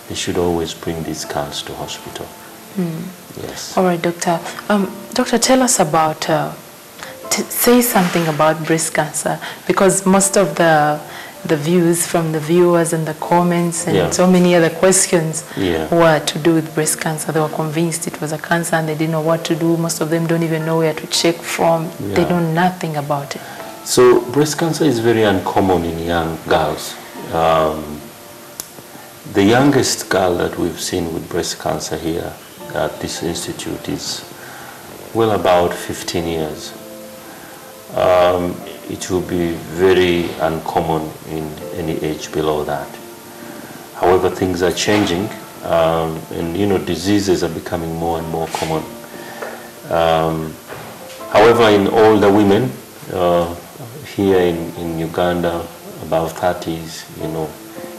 they should always bring these girls to hospital. Yes. All right, doctor. Doctor, tell us about, say something about breast cancer, because most of the views from the viewers and the comments and so many other questions were to do with breast cancer. They were convinced it was a cancer and they didn't know what to do. Most of them don't even know where to check from. They know nothing about it. So breast cancer is very uncommon in young girls. The youngest girl that we've seen with breast cancer here at this institute is well about 15 years. It will be very uncommon in any age below that. However, things are changing, and you know, diseases are becoming more and more common. However, in older women here in Uganda, above 30s, you know,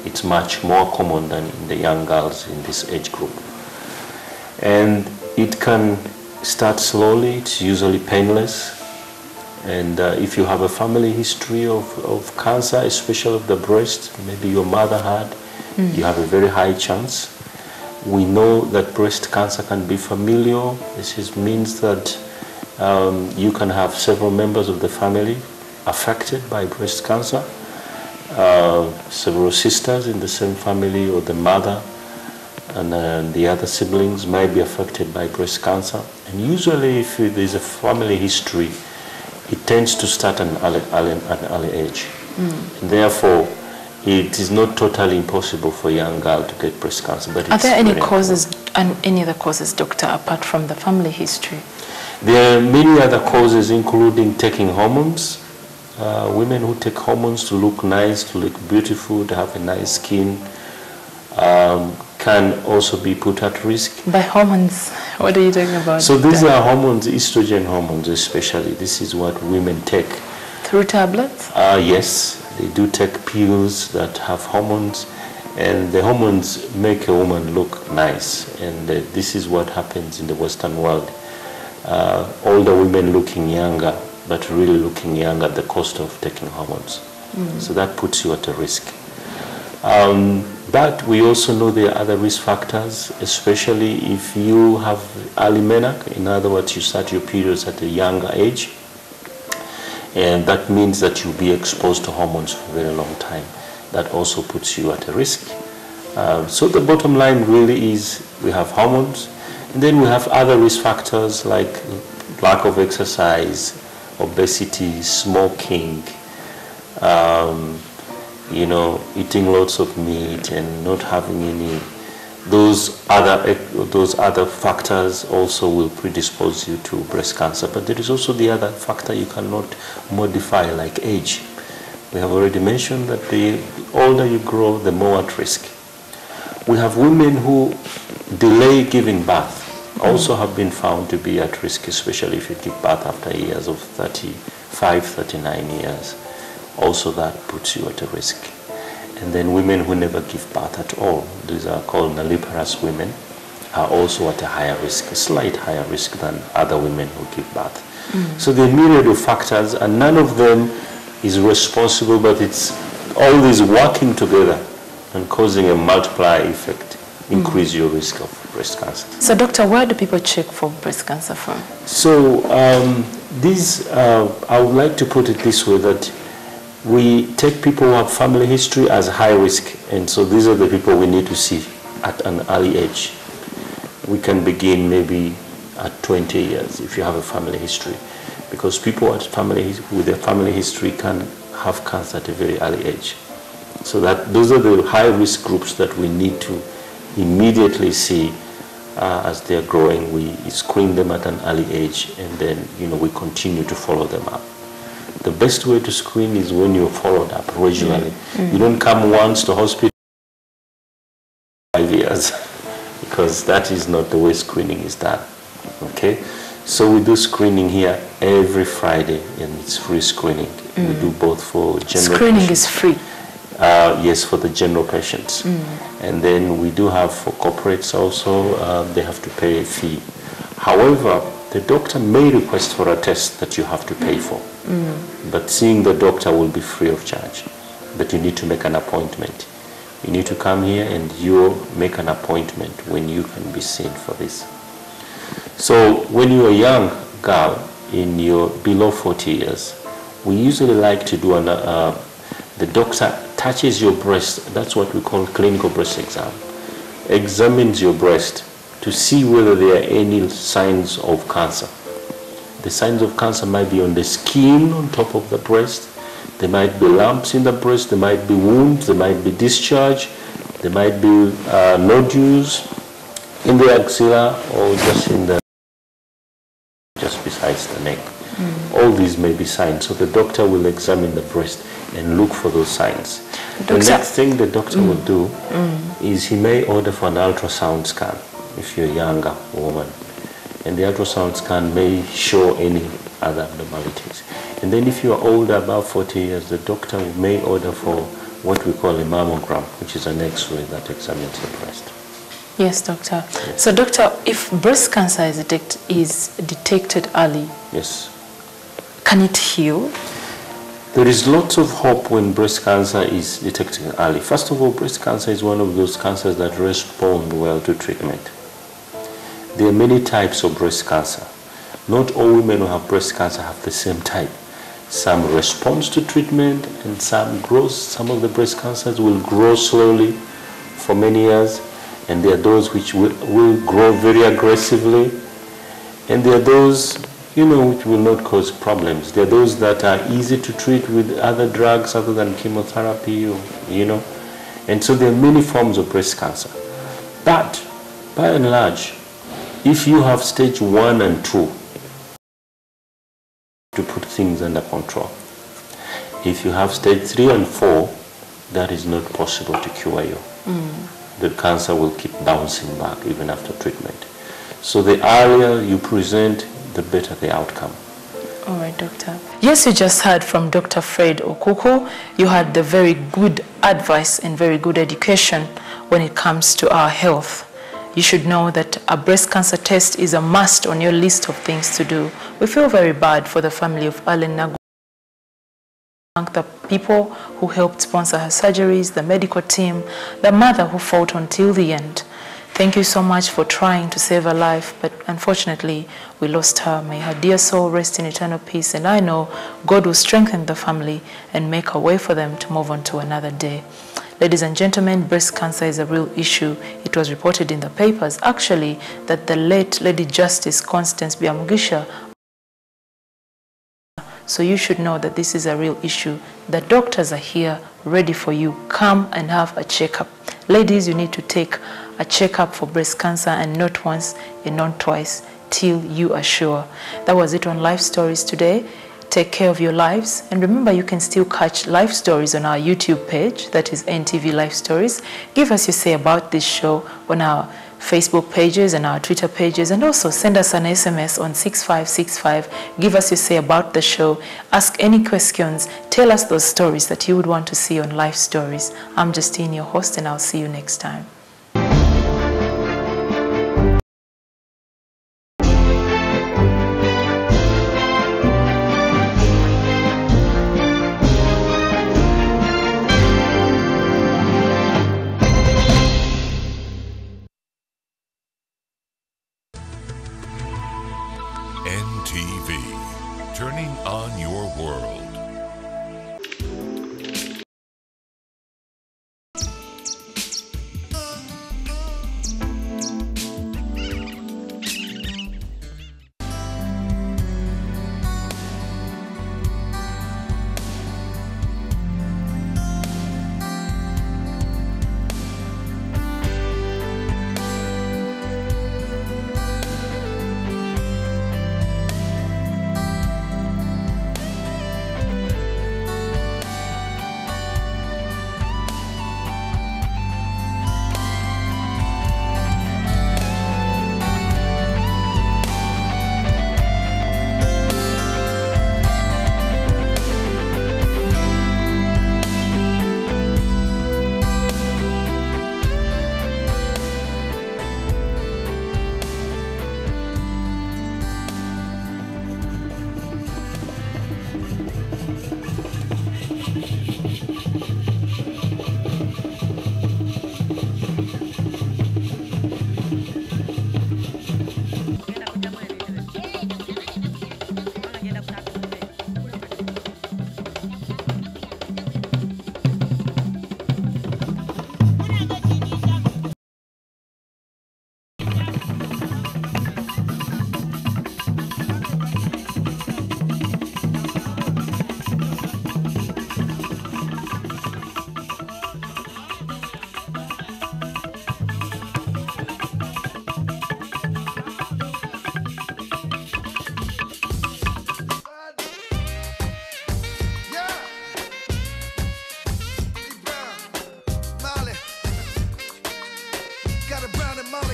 it's much more common than in the young girls in this age group. And it can start slowly. It's usually painless. And if you have a family history of cancer, especially of the breast, maybe your mother had, you have a very high chance. We know that breast cancer can be familial. This means that you can have several members of the family affected by breast cancer, several sisters in the same family, or the mother and the other siblings might be affected by breast cancer. And usually if there's a family history, it tends to start at an early age. And therefore, it is not totally impossible for a young girl to get breast cancer. But are there any causes and any other causes, doctor, apart from the family history? There are many other causes, including taking hormones. Women who take hormones to look nice, to look beautiful, to have a nice skin, can also be put at risk. By hormones, what are you talking about? So these are hormones, estrogen hormones especially. This is what women take. Through tablets? Yes, they do take pills that have hormones, and the hormones make a woman look nice. And this is what happens in the Western world. Older women looking younger, but really looking young at the cost of taking hormones. So that puts you at a risk. But we also know there are other risk factors, especially if you have early menarche. In other words, you start your periods at a younger age. And that means that you'll be exposed to hormones for a very long time. That also puts you at a risk. So the bottom line really is we have hormones, and then we have other risk factors like lack of exercise, obesity, smoking, you know, eating lots of meat and not having any. Those other factors also will predispose you to breast cancer. But there is also the other factor you cannot modify, like age. We have already mentioned that the older you grow, the more at risk. We have women who delay giving birth also have been found to be at risk, especially if you give birth after years of 35, 39 years. Also that puts you at a risk. And then women who never give birth at all, these are called nulliparous women, are also at a higher risk, a slight higher risk than other women who give birth. So there are a myriad of factors, and none of them is responsible, but it's all these working together and causing a multiplier effect, increase your risk of breast cancer. So doctor, where do people check for breast cancer from? So I would like to put it this way, that we take people who have family history as high risk, and so these are the people we need to see at an early age. We can begin maybe at 20 years if you have a family history, because people with a family history can have cancer at a very early age. So those are the high risk groups that we need to immediately see as they're growing. We screen them at an early age, and then we continue to follow them up. The best way to screen is when you're followed up regularly. You don't come once to hospital 5 years, because that is not the way screening is done. Okay, so we do screening here every Friday, and it's free screening. We do both for general screening patients. Is free. Yes, for the general patients. And then we do have for corporates also, they have to pay a fee. However, the doctor may request for a test that you have to pay for. But seeing the doctor will be free of charge. But you need to make an appointment. You need to come here and you make an appointment when you can be seen for this. So when you're a young girl, in your below 40 years, we usually like to do the doctor touches your breast. That's what we call clinical breast exam. Examines your breast to see whether there are any signs of cancer. The signs of cancer might be on the skin on top of the breast. There might be lumps in the breast. There might be wounds. There might be discharge. There might be nodules in the axilla or just besides the neck. All these may be signs. So the doctor will examine the breast and look for those signs. The next thing the doctor will do is he may order for an ultrasound scan if you're a younger woman. And the ultrasound scan may show any other abnormalities. And then if you are older, about 40 years, the doctor may order for what we call a mammogram, which is an X-ray that examines your breast. Yes, doctor. Yes. So, doctor, if breast cancer is detected early, yes, can it heal? There is lots of hope when breast cancer is detected early. First of all, breast cancer is one of those cancers that respond well to treatment. There are many types of breast cancer. Not all women who have breast cancer have the same type. Some respond to treatment and some of the breast cancers will grow slowly for many years, and there are those which will grow very aggressively, and there are those which will not cause problems. There are those that are easy to treat with other drugs other than chemotherapy, and so there are many forms of breast cancer. But by and large, if you have stage 1 and 2, to put things under control. If you have stage 3 and 4, that is not possible to cure you. The cancer will keep bouncing back even after treatment. So the earlier you present, the better the outcome. All right, doctor. Yes, you just heard from Dr. Fred Okuko. You had the very good advice and very good education when it comes to our health. You should know that a breast cancer test is a must on your list of things to do. We feel very bad for the family of Alen Thank the people who helped sponsor her surgeries, the medical team, the mother who fought until the end. Thank you so much for trying to save her life, but unfortunately, we lost her. May her dear soul rest in eternal peace, and I know God will strengthen the family and make a way for them to move on to another day. Ladies and gentlemen, breast cancer is a real issue. It was reported in the papers, actually, that the late Lady Justice Constance Biamugisha. So you should know that this is a real issue. The doctors are here, ready for you. Come and have a checkup. Ladies, you need to take a checkup for breast cancer, and not once and not twice, till you are sure. That was it on Life Stories today. Take care of your lives, and remember you can still catch Life Stories on our YouTube page, that is NTV Life Stories. Give us your say about this show on our Facebook pages and our Twitter pages, and also send us an SMS on 6565. Give us your say about the show. Ask any questions. Tell us those stories that you would want to see on Life Stories. I'm Justine, your host, and I'll see you next time. NTV, turning on your world.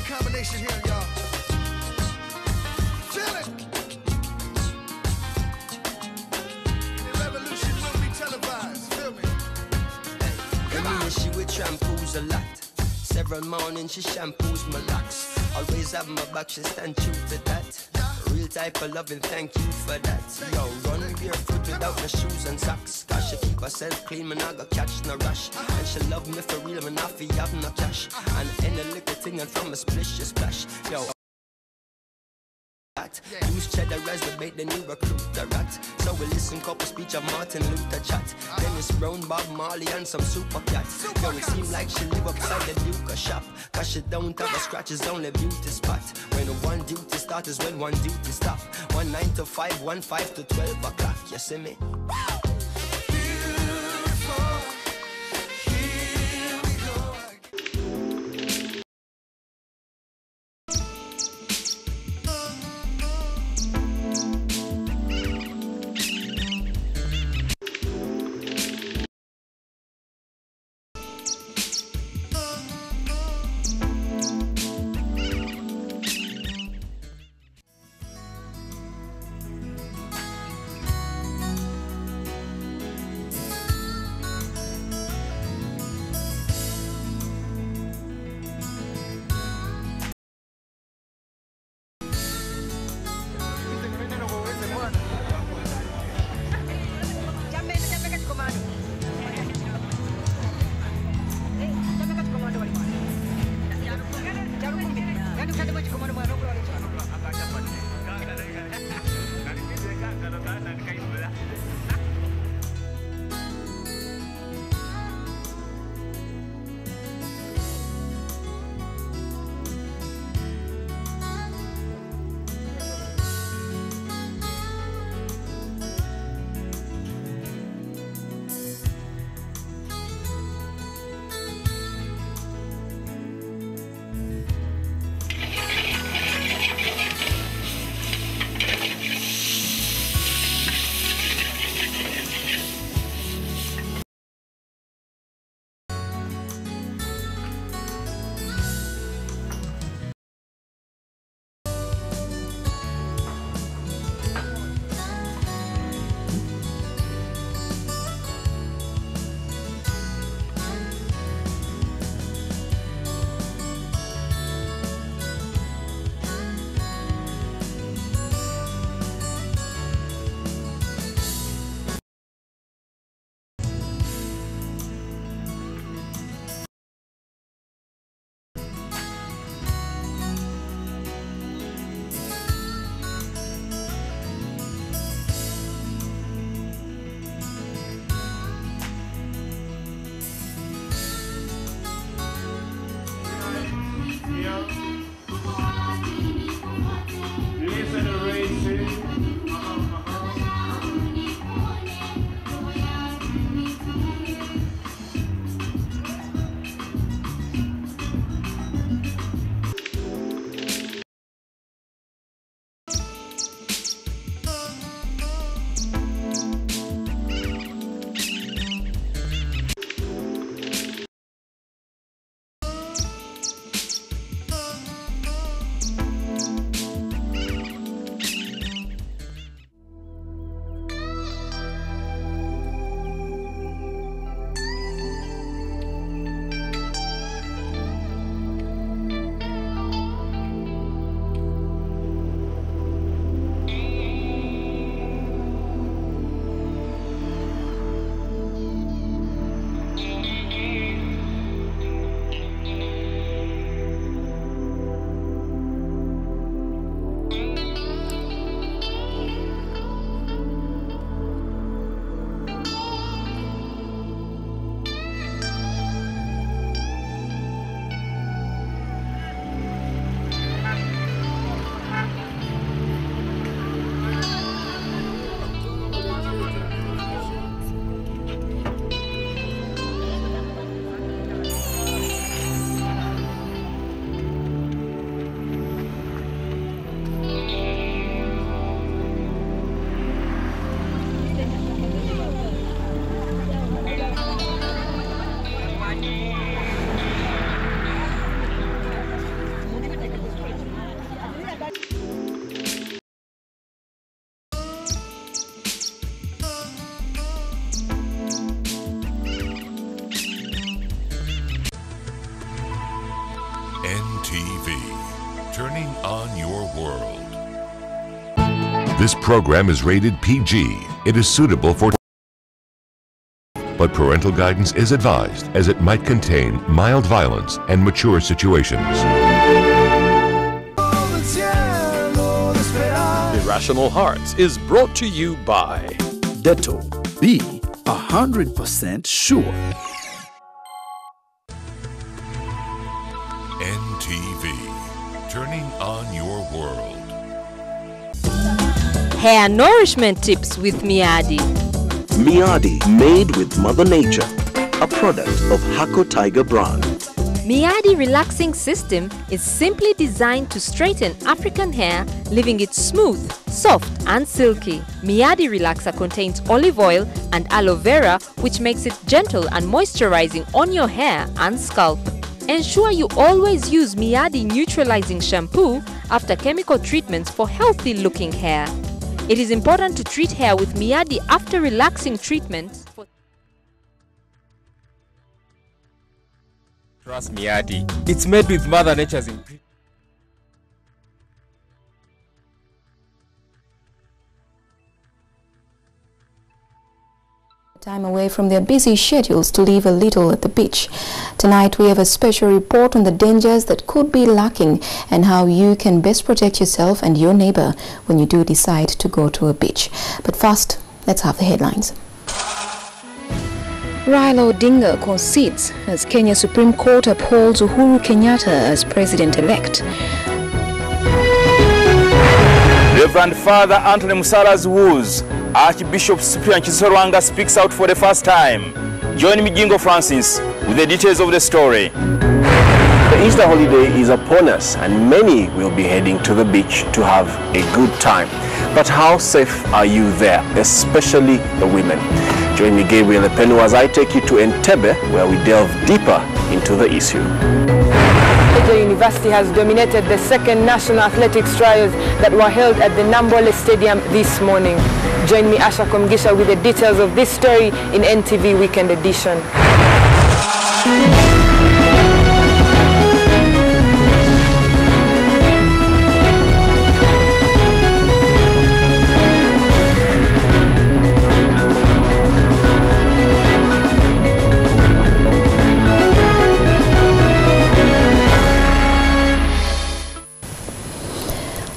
Combination here, y'all. Chillin'. The revolution will be televised. Feel me? Come on. She would shampoos a lot. Several mornings she shampoos my locks. Always have my back, she stand true to that. Real type of loving, thank you for that. Yo, run barefoot without no shoes and socks. Cause she keep herself clean, man, I go catch no rush. And she love me for real, man, I feel have no cash. And any little thing and from a splish, she splash. Yo, use cheddar as the bait, then you recruit the rat. So we listen couple speech of Martin Luther chat. Dennis Brown, Bob Marley and some super cats. Yo, it seem like she live upside the Duke shop. Cause she don't have a scratch, it's only beauty spot. When one duty start is when one duty stop. 1 9 to 5, 1 5 to 12 o'clock, you see me? NTV, turning on your world. This program is rated PG. It is suitable for, but parental guidance is advised as it might contain mild violence and mature situations. Irrational Hearts is brought to you by Detto. Be 100% sure. NTV, turning on your world. Hair nourishment tips with Miadi. Miadi, made with Mother Nature, a product of Hako Tiger brand. Miadi relaxing system is simply designed to straighten African hair, leaving it smooth, soft and silky. Miadi relaxer contains olive oil and aloe vera, which makes it gentle and moisturizing on your hair and scalp. Ensure you always use Miadi neutralizing shampoo after chemical treatments for healthy looking hair. It is important to treat hair with Miadi after relaxing treatments. Trust Miadi. It's made with Mother Nature's ingredients. time away from their busy schedules to live a little at the beach. Tonight we have a special report on the dangers that could be lurking and how you can best protect yourself and your neighbor when you do decide to go to a beach. But first, let's have the headlines. Raila Odinga concedes as Kenya Supreme Court upholds Uhuru Kenyatta as president-elect. Reverend Father Anthony Musala's woos. Archbishop Cyprian Chisorwanga speaks out for the first time. Join me, Jingo Francis, with the details of the story. The Easter holiday is upon us and many will be heading to the beach to have a good time. But how safe are you there, especially the women? Join me, Gabriel Epenu, as I take you to Entebbe, where we delve deeper into the issue. The University has dominated the second national athletics trials that were held at the Nambole Stadium this morning. Join me, Asha Komgisha, with the details of this story in NTV Weekend Edition.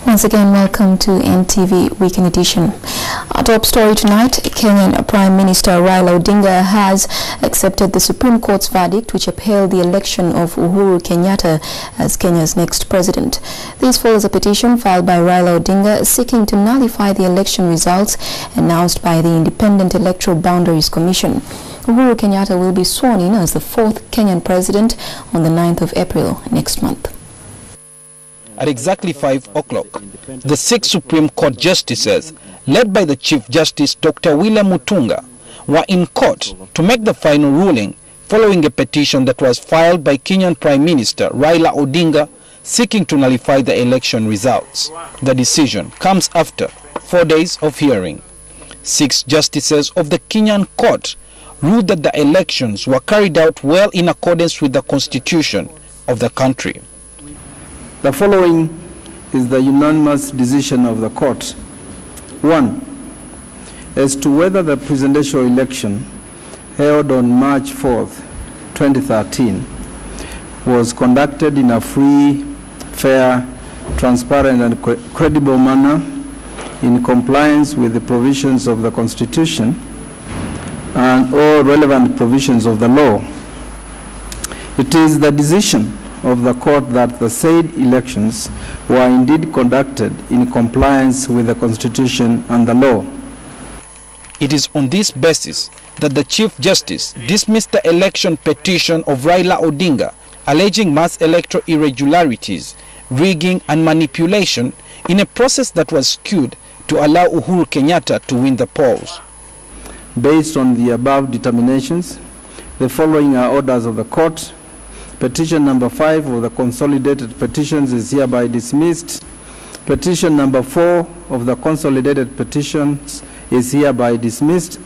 Once again, welcome to NTV Weekend Edition. Our top story tonight, Kenyan Prime Minister Raila Odinga has accepted the Supreme Court's verdict which upheld the election of Uhuru Kenyatta as Kenya's next president. This follows a petition filed by Raila Odinga seeking to nullify the election results announced by the Independent Electoral Boundaries Commission. Uhuru Kenyatta will be sworn in as the fourth Kenyan president on the 9th of April next month. At exactly 5 o'clock, the 6 Supreme Court justices, led by the Chief Justice Dr. William Mutunga, were in court to make the final ruling following a petition that was filed by Kenyan Prime Minister Raila Odinga seeking to nullify the election results. The decision comes after 4 days of hearing. 6 justices of the Kenyan court ruled that the elections were carried out well in accordance with the constitution of the country. The following is the unanimous decision of the court. 1. As to whether the presidential election held on March 4th, 2013 was conducted in a free, fair, transparent and credible manner in compliance with the provisions of the Constitution and all relevant provisions of the law. It is the decision of the court that the said elections were indeed conducted in compliance with the Constitution and the law. It is on this basis that the Chief Justice dismissed the election petition of Raila Odinga alleging mass electoral irregularities, rigging and manipulation in a process that was skewed to allow Uhuru Kenyatta to win the polls. Based on the above determinations, the following are orders of the court. Petition number 5 of the consolidated petitions is hereby dismissed. Petition number 4 of the consolidated petitions is hereby dismissed.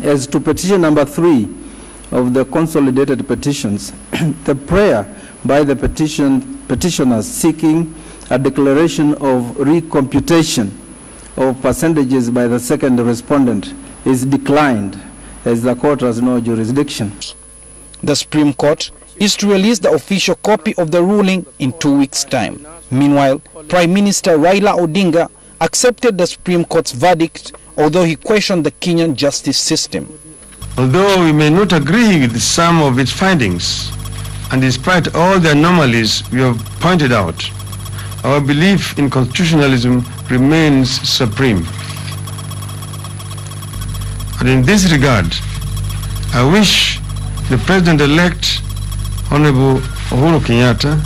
As to petition number 3 of the consolidated petitions, the prayer by the petitioners seeking a declaration of recomputation of percentages by the second respondent is declined, as the court has no jurisdiction. The Supreme Court is to release the official copy of the ruling in 2 weeks' time. Meanwhile, Prime Minister Raila Odinga accepted the Supreme Court's verdict, although he questioned the Kenyan justice system. Although we may not agree with some of its findings, and despite all the anomalies we have pointed out, our belief in constitutionalism remains supreme. And in this regard, I wish the President-elect Honorable Uhuru Kenyatta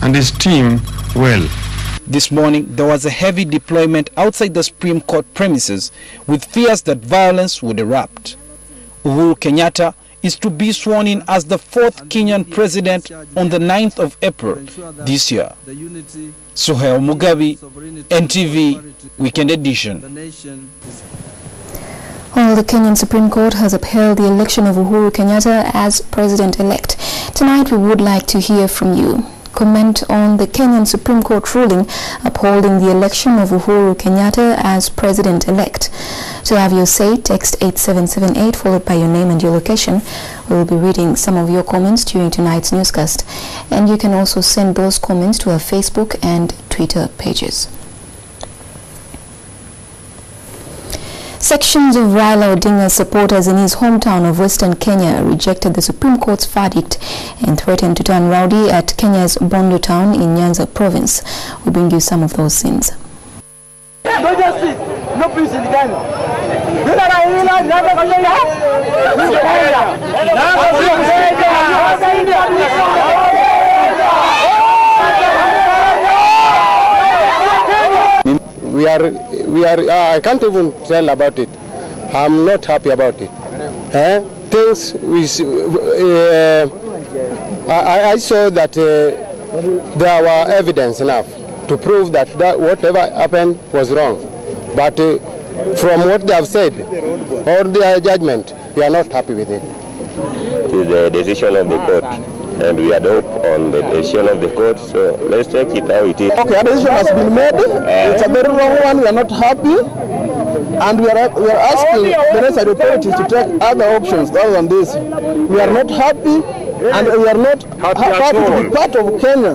and his team well. This morning, there was a heavy deployment outside the Supreme Court premises with fears that violence would erupt. Uhuru Kenyatta is to be sworn in as the fourth Kenyan president on the 9th of April this year. Suhail Mugabi, NTV Weekend Edition. Well, the Kenyan Supreme Court has upheld the election of Uhuru Kenyatta as president-elect. Tonight we would like to hear from you. Comment on the Kenyan Supreme Court ruling upholding the election of Uhuru Kenyatta as president-elect. To have your say, text 8778 followed by your name and your location. We will be reading some of your comments during tonight's newscast. And you can also send those comments to our Facebook and Twitter pages. Sections of Raila Odinga's supporters in his hometown of Western Kenya rejected the Supreme Court's verdict and threatened to turn rowdy at Kenya's Bondo town in Nyanza province. We bring you some of those scenes. No peace in Uganda. I can't even tell about it. I'm not happy about it. I saw that there were evidence enough to prove that whatever happened was wrong. But from what they have said, or their judgment, we are not happy with it. It is the decision of the court, and we adopt on the decision of the court, so let's take it how it is. Okay, a decision has been made. It's a very wrong one. We are not happy, and we are asking the necessary authorities to take other options other than this. We are not happy, and we are not happy to be part of Kenya.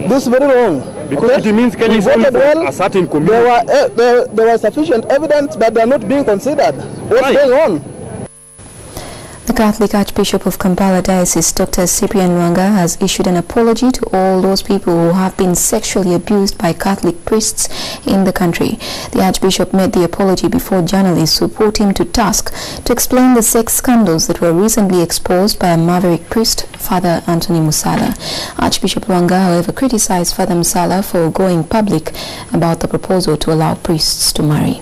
This is very wrong. Because it means Kenya is coming from a certain community. There was sufficient evidence, but they are not being considered. What's going on? The Catholic Archbishop of Kampala Diocese, Dr. Cyprian Lwanga, has issued an apology to all those people who have been sexually abused by Catholic priests in the country. The Archbishop made the apology before journalists who put him to task to explain the sex scandals that were recently exposed by a maverick priest, Father Anthony Musala. Archbishop Lwanga, however, criticized Father Musala for going public about the proposal to allow priests to marry.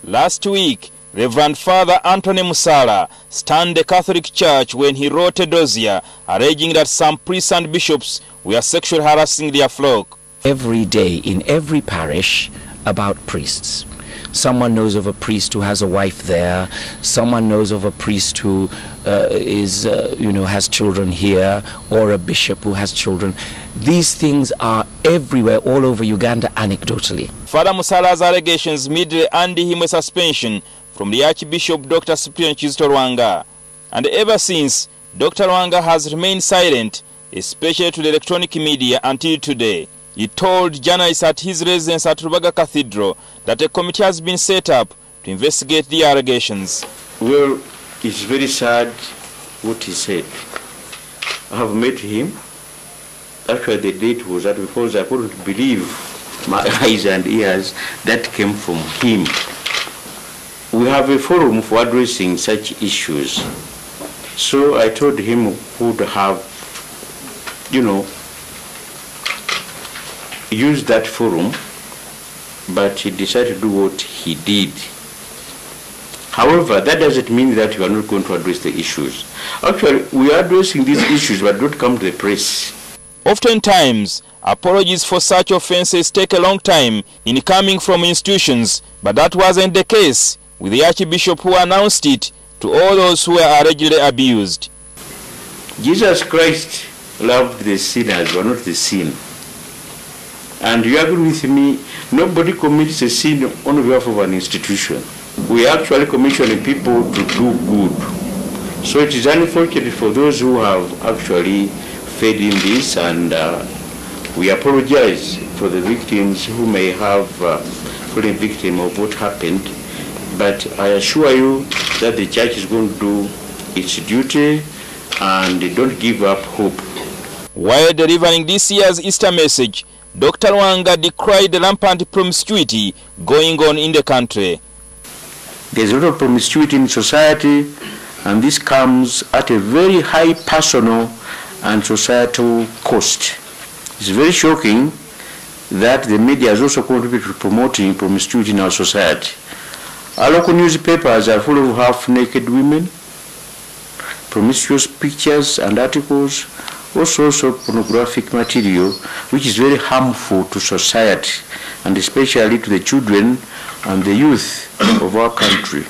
Last week, Reverend Father Anthony Musala stunned the Catholic Church when he wrote a dossier alleging that some priests and bishops were sexually harassing their flock. Every day in every parish about priests. Someone knows of a priest who has a wife there. Someone knows of a priest who has children here, or a bishop who has children. These things are everywhere, all over Uganda, anecdotally. Father Musala's allegations immediately earned him a suspension from the Archbishop Dr. Cyprian Lwanga. And ever since, Dr. Lwanga has remained silent, especially to the electronic media, until today. He told journalists at his residence at Rubaga Cathedral that a committee has been set up to investigate the allegations. Well, it's very sad what he said. I have met him. Actually, the date was that because I couldn't believe my eyes and ears that came from him. We have a forum for addressing such issues. So I told him who would have, use that forum, but he decided to do what he did. However, that doesn't mean that we are not going to address the issues. Actually, we are addressing these issues, but don't come to the press. Oftentimes, apologies for such offenses take a long time in coming from institutions, but that wasn't the case with the Archbishop, who announced it to all those who were allegedly abused. Jesus Christ loved the sinners, but not the sin. And you agree with me, nobody commits a sin on behalf of an institution. We actually commission people to do good. So it is unfortunate for those who have actually fed in this, and we apologize for the victims who may have fallen victim of what happened. But I assure you that the church is going to do its duty, and they don't give up hope. While delivering this year's Easter message, Dr. Lwanga decried the rampant promiscuity going on in the country. There's a lot of promiscuity in society, and this comes at a very high personal and societal cost. It's very shocking that the media has also contributed to promoting promiscuity in our society. Our local newspapers are full of half-naked women, promiscuous pictures and articles, all sorts of pornographic material, which is very harmful to society, and especially to the children and the youth of our country.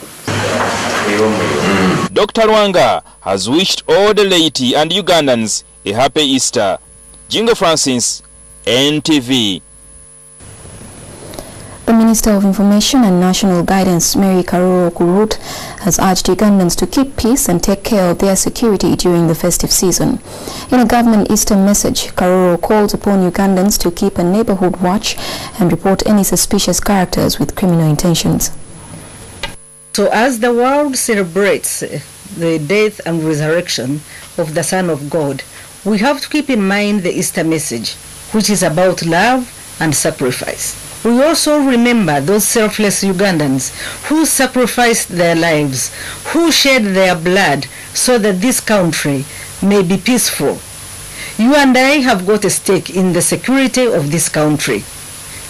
Dr. Lwanga has wished all the laity and Ugandans a happy Easter. Jingo Francis, NTV. The Minister of Information and National Guidance, Mary Karuro Kurut, has urged Ugandans to keep peace and take care of their security during the festive season. In a government Easter message, Karuro called upon Ugandans to keep a neighborhood watch and report any suspicious characters with criminal intentions. So as the world celebrates the death and resurrection of the Son of God, we have to keep in mind the Easter message, which is about love and sacrifice. We also remember those selfless Ugandans who sacrificed their lives, who shed their blood so that this country may be peaceful. You and I have got a stake in the security of this country.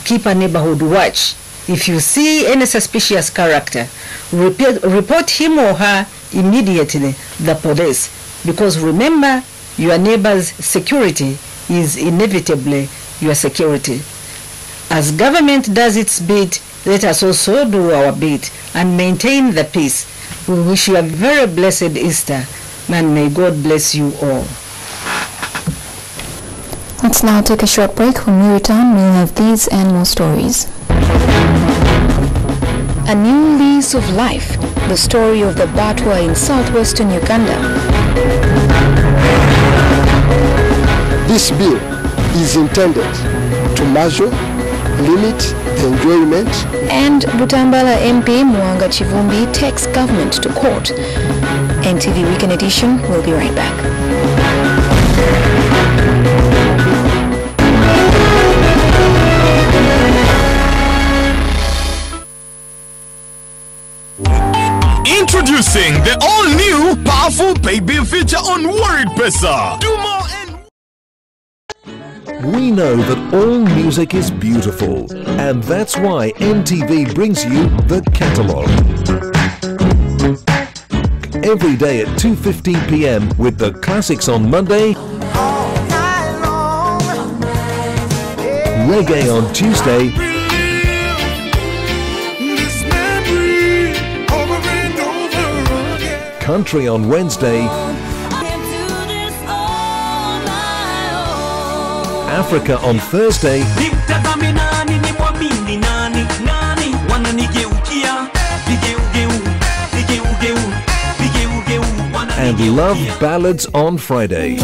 Keep a neighborhood watch. If you see any suspicious character, report him or her immediately to the police, because remember, your neighbor's security is inevitably your security. As government does its bit, let us also do our bit and maintain the peace. We wish you a very blessed Easter, and may God bless you all. Let's now take a short break. When we return, we'll have these and more stories. A new lease of life, the story of the Batwa in southwestern Uganda. This bill is intended to measure, limit the enjoyment. And Butambala MP Mwanga Chivumbi takes government to court. NTV Weekend Edition will be right back. Introducing the all-new powerful pay-bill feature on Worried Pesa. Do more and... We know that all music is beautiful, and that's why NTV brings you the catalogue. Every day at 2:15 p.m. with the classics on Monday, reggae on Tuesday, country on Wednesday, Africa on Thursday, and love ballads on Friday.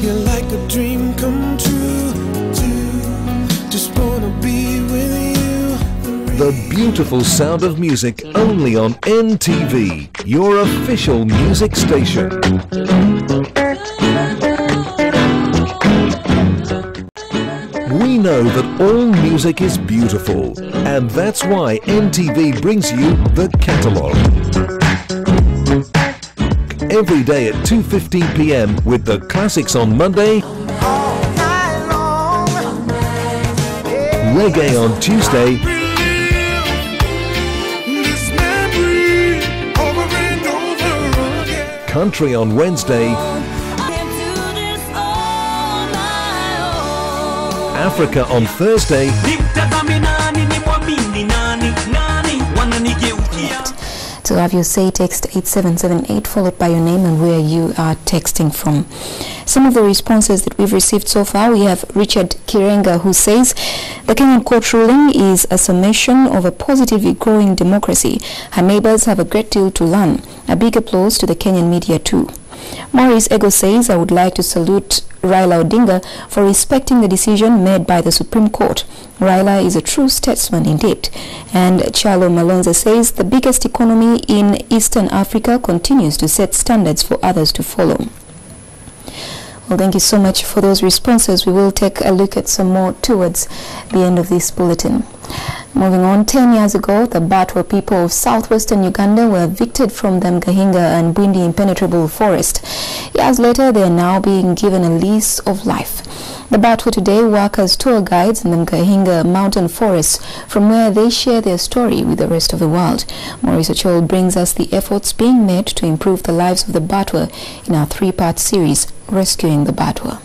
You're like a dream come true. Just wanna be with you. The beautiful sound of music only on NTV, your official music station. We know that all music is beautiful, and that's why NTV brings you the catalogue. Every day at 2:15 p.m. with the classics on Monday, reggae on Tuesday, country on Wednesday, Africa on Thursday, To have your say, text 8778 followed by your name and where you are texting from. Some of the responses that we've received so far, we have Richard Kirenga, who says the Kenyan court ruling is a summation of a positively growing democracy. Her neighbors have a great deal to learn. A big applause to the Kenyan media too. Maurice Ego says, I would like to salute Raila Odinga for respecting the decision made by the Supreme Court. Raila is a true statesman indeed. And Chalo Malonza says, the biggest economy in Eastern Africa continues to set standards for others to follow. Well, thank you so much for those responses. We will take a look at some more towards the end of this bulletin. Moving on, 10 years ago, the Batwa people of southwestern Uganda were evicted from the Mgahinga and Bwindi impenetrable forest. Years later, they are now being given a lease of life. The Batwa today work as tour guides in the Mgahinga mountain forests, from where they share their story with the rest of the world. Maurice Ochol brings us the efforts being made to improve the lives of the Batwa in our three-part series, Rescuing the Batwa.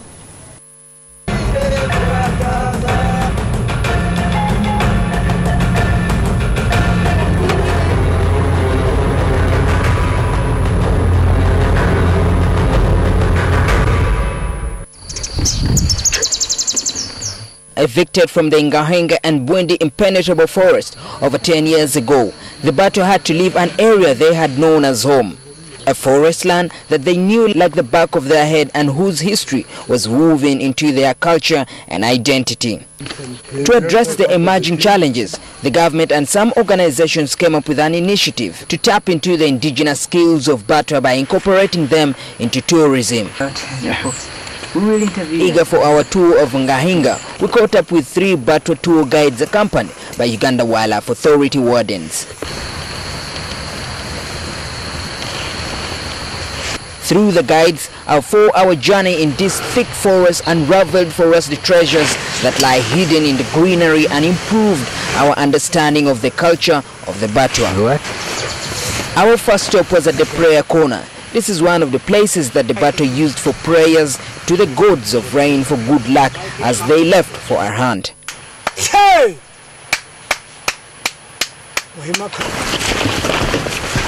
Evicted from the Ngahenga and Bwendi impenetrable forest over 10 years ago, the Batwa had to leave an area they had known as home. A forest land that they knew like the back of their head and whose history was woven into their culture and identity. To address the emerging challenges, the government and some organizations came up with an initiative to tap into the indigenous skills of Batwa by incorporating them into tourism. Eager for our tour of Ngahinga, we caught up with 3 Batwa tour guides accompanied by Uganda Wildlife Authority wardens. Through the guides, our 4-hour journey in this thick forest unraveled for us the treasures that lie hidden in the greenery and improved our understanding of the culture of the Batwa. Our first stop was at the prayer corner. This is one of the places that the Batwa used for prayers to the gods of rain for good luck as they left for a hunt.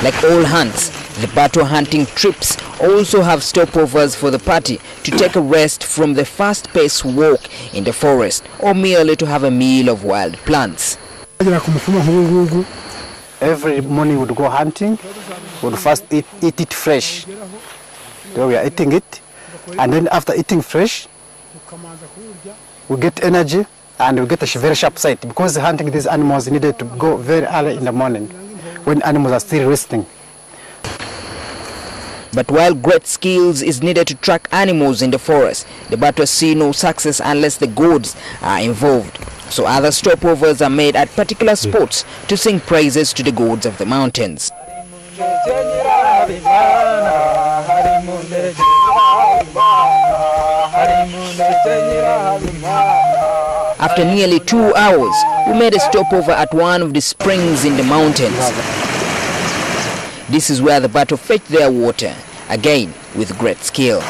Like all hunts, the Batwa hunting trips also have stopovers for the party to take a rest from the fast-paced walk in the forest or merely to have a meal of wild plants. Every morning we would go hunting, we would first eat it fresh. Then we are eating it, and then after eating fresh, we get energy and we get a very sharp sight because hunting these animals needed to go very early in the morning when animals are still resting. But while great skills is needed to track animals in the forest, the Batwa see no success unless the gods are involved. So other stopovers are made at particular spots to sing praises to the gods of the mountains. After nearly 2 hours, we made a stopover at one of the springs in the mountains. This is where the Batwa fetch their water, again with great skill.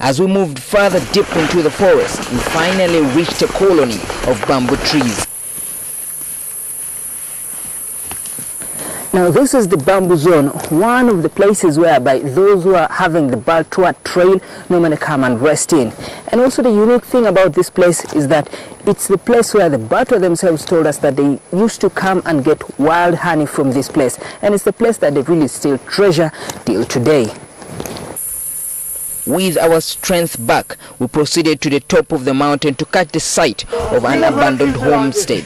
As we moved further deep into the forest, we finally reached a colony of bamboo trees. Now this is the bamboo zone, one of the places whereby those who are having the Batwa trail normally come and rest in. And also the unique thing about this place is that it's the place where the Batwa themselves told us that they used to come and get wild honey from this place. And it's the place that they really still treasure till today. With our strength back, we proceeded to the top of the mountain to catch the sight of an abandoned homestead.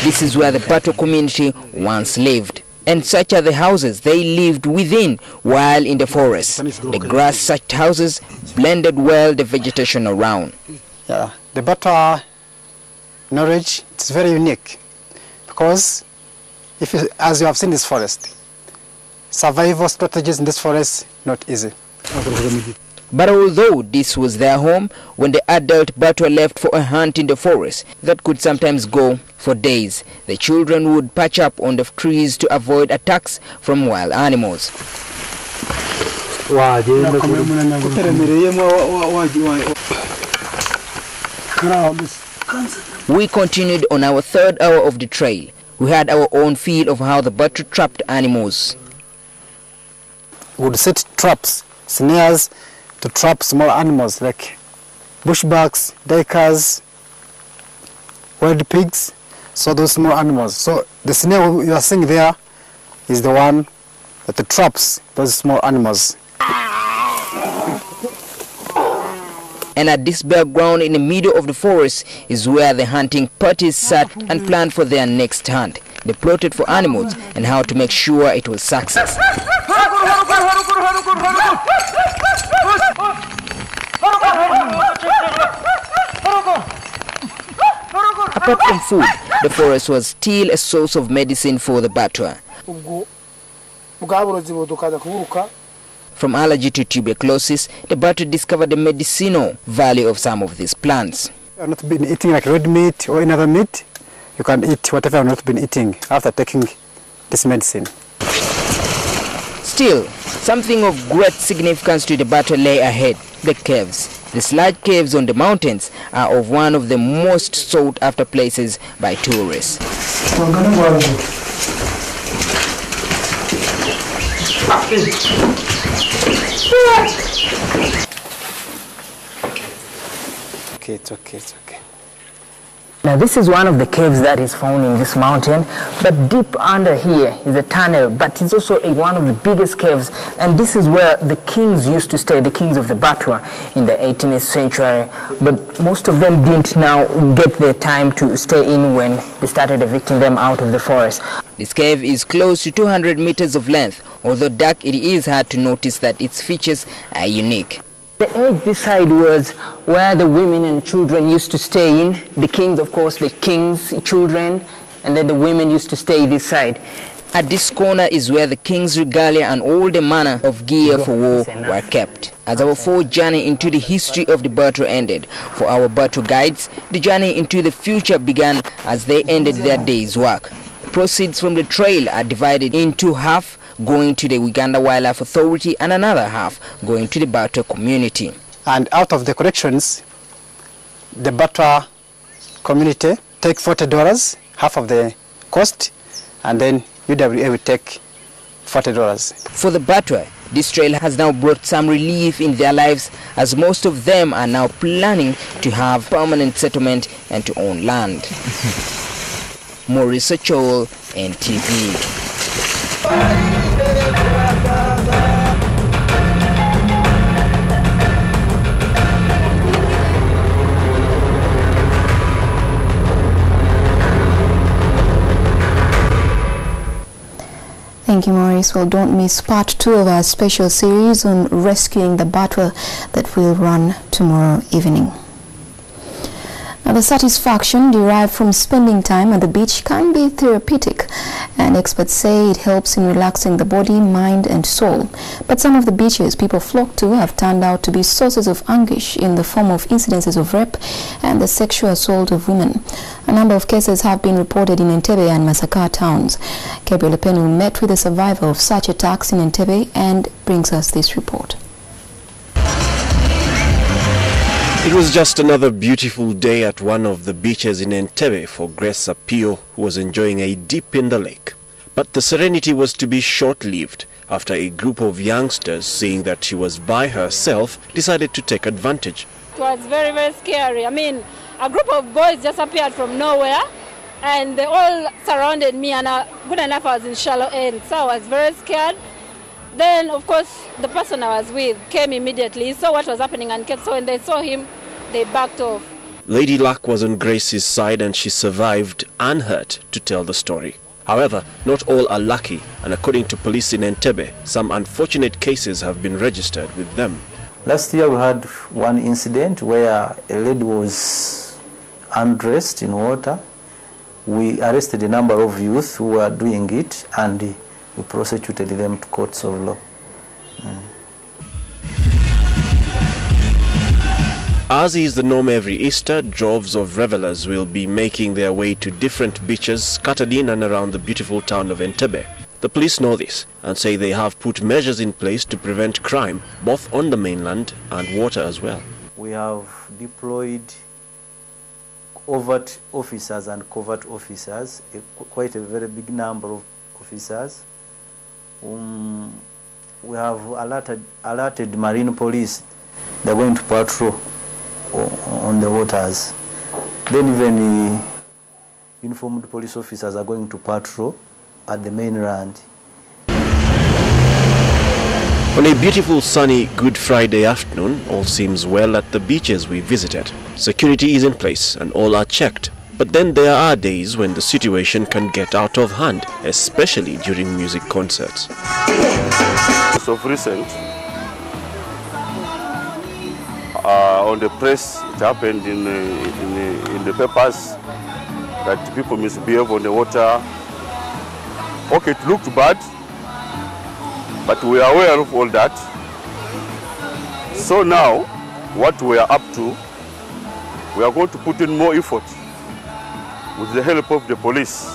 This is where the Batwa community once lived, and such are the houses they lived within while in the forest. The grass-thatched houses blended well the vegetation around. Yeah, the Batwa knowledge is very unique because as you have seen this forest, survival strategies in this forest not easy. But although this was their home, when the adult Batwa left for a hunt in the forest that could sometimes go for days, the children would patch up on the trees to avoid attacks from wild animals. We continued on our 3rd hour of the trail. We had our own feel of how the Batwa trapped animals. We would set traps, snares, to trap small animals like bushbucks, duikers, wild pigs, so those small animals. So the snare you are seeing there is the one that traps those small animals. And at this bare ground in the middle of the forest is where the hunting parties sat and planned for their next hunt. They plotted for animals and how to make sure it was success. Apart from food, the forest was still a source of medicine for the Batwa. From allergy to tuberculosis, the Batwa discovered the medicinal value of some of these plants. You have not been eating like red meat or any other meat. You can eat whatever you have not been eating after taking this medicine. Still, something of great significance to the Batwa lay ahead, the caves. These large caves on the mountains are of one of the most sought after places by tourists. Okay, it's okay, it's okay. Now this is one of the caves that is found in this mountain, but deep under here is a tunnel, but it's also one of the biggest caves, and this is where the kings used to stay, the kings of the Batwa in the 18th century, but most of them didn't now get their time to stay in when they started evicting them out of the forest. This cave is close to 200 meters of length. Although dark, it is hard to notice that its features are unique. The edge this side was where the women and children used to stay in. The kings, of course, the kings' children, and then the women used to stay this side. At this corner is where the king's regalia and all the manner of gear for war were kept. As our forward journey into the history of the Batwa ended, for our Batwa guides, the journey into the future began as they ended their day's work. Proceeds from the trail are divided into half going to the Uganda Wildlife Authority and another half going to the Batwa community. And out of the collections, the Batwa community take $40, half of the cost, and then UWA will take $40. For the Batwa, this trail has now brought some relief in their lives, as most of them are now planning to have permanent settlement and to own land. Maurice Chol, NTV. Thank you, Maurice. Well, don't miss part 2 of our special series on rescuing the Batwa that will run tomorrow evening. Now, the satisfaction derived from spending time at the beach can be therapeutic, and experts say it helps in relaxing the body, mind and soul. But some of the beaches people flock to have turned out to be sources of anguish in the form of incidences of rape and the sexual assault of women. A number of cases have been reported in Entebbe and Masaka towns. Gabriel Epenu met with a survivor of such attacks in Entebbe and brings us this report. It was just another beautiful day at one of the beaches in Entebbe for Grace Apio, who was enjoying a dip in the lake. But the serenity was to be short-lived after a group of youngsters, seeing that she was by herself, decided to take advantage. It was very, very scary. I mean, a group of boys just appeared from nowhere and they all surrounded me, and good enough I was in shallow end, so I was very scared. Then, of course, the person I was with came immediately. He saw what was happening and kept, so when they saw him, they backed off. Lady Luck was on Grace's side and she survived unhurt to tell the story. However, not all are lucky, and according to police in Entebbe, some unfortunate cases have been registered with them. Last year we had one incident where a lady was undressed in water. We arrested a number of youth who were doing it, and we prosecuted them to courts of law. As is the norm every Easter, droves of revelers will be making their way to different beaches scattered in and around the beautiful town of Entebbe. The police know this and say they have put measures in place to prevent crime, both on the mainland and water as well. We have deployed overt officers and covert officers, quite a very big number of officers. We have alerted marine police. They're going to patrol on the waters. Then even uniformed police officers are going to patrol at the mainland. On a beautiful sunny Good Friday afternoon, all seems well at the beaches we visited. Security is in place and all are checked. But then there are days when the situation can get out of hand, especially during music concerts. Of recent, on the press, it happened in the papers that people misbehave on the water. Okay, it looked bad, but we are aware of all that. So now, what we are up to, we are going to put in more effort with the help of the police.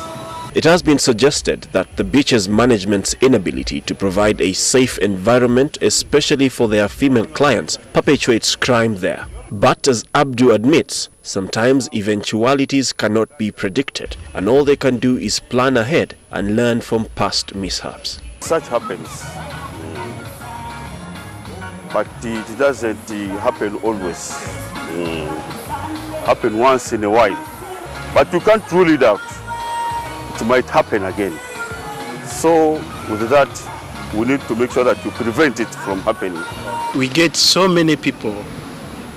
It has been suggested that the beach's management's inability to provide a safe environment, especially for their female clients, perpetuates crime there. But as Abdu admits, sometimes eventualities cannot be predicted, and all they can do is plan ahead and learn from past mishaps. Such happens, but it doesn't happen always. Happen once in a while, but you can't rule it out. It might happen again. So with that, we need to make sure that you prevent it from happening. We get so many people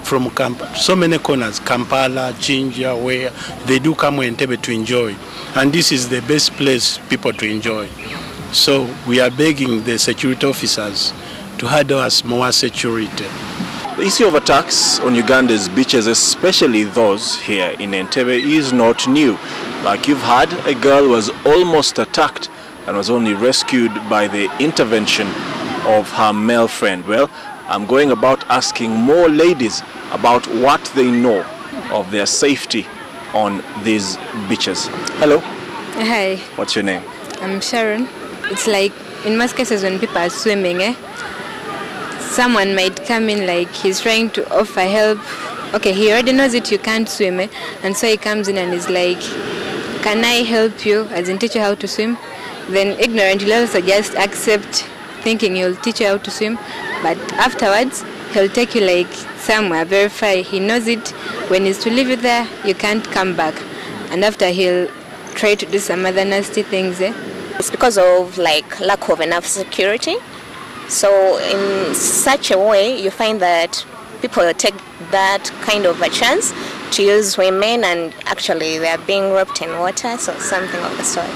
from so many corners, Kampala, Jinja, where they do come to Entebbe to enjoy. And this is the best place people to enjoy. So we are begging the security officers to handle us more security. The issue of attacks on Uganda's beaches, especially those here in Entebbe, is not new. Like you've heard, a girl was almost attacked and was only rescued by the intervention of her male friend. Well, I'm going about asking more ladies about what they know of their safety on these beaches. Hello. Hi. What's your name? I'm Sharon. It's like in most cases when people are swimming, someone might come in like he's trying to offer help. Okay, he already knows that you can't swim, and so he comes in and is like, can I help you, as in teach you how to swim? Then ignorant will also just accept, thinking he'll teach you how to swim, but afterwards he'll take you like somewhere, verify he knows it. When he's to leave you there, you can't come back, and after he'll try to do some other nasty things. It's because of like lack of enough security. So in such a way, you find that people take that kind of a chance to use women, and actually they are being roped in water, so something of the sort.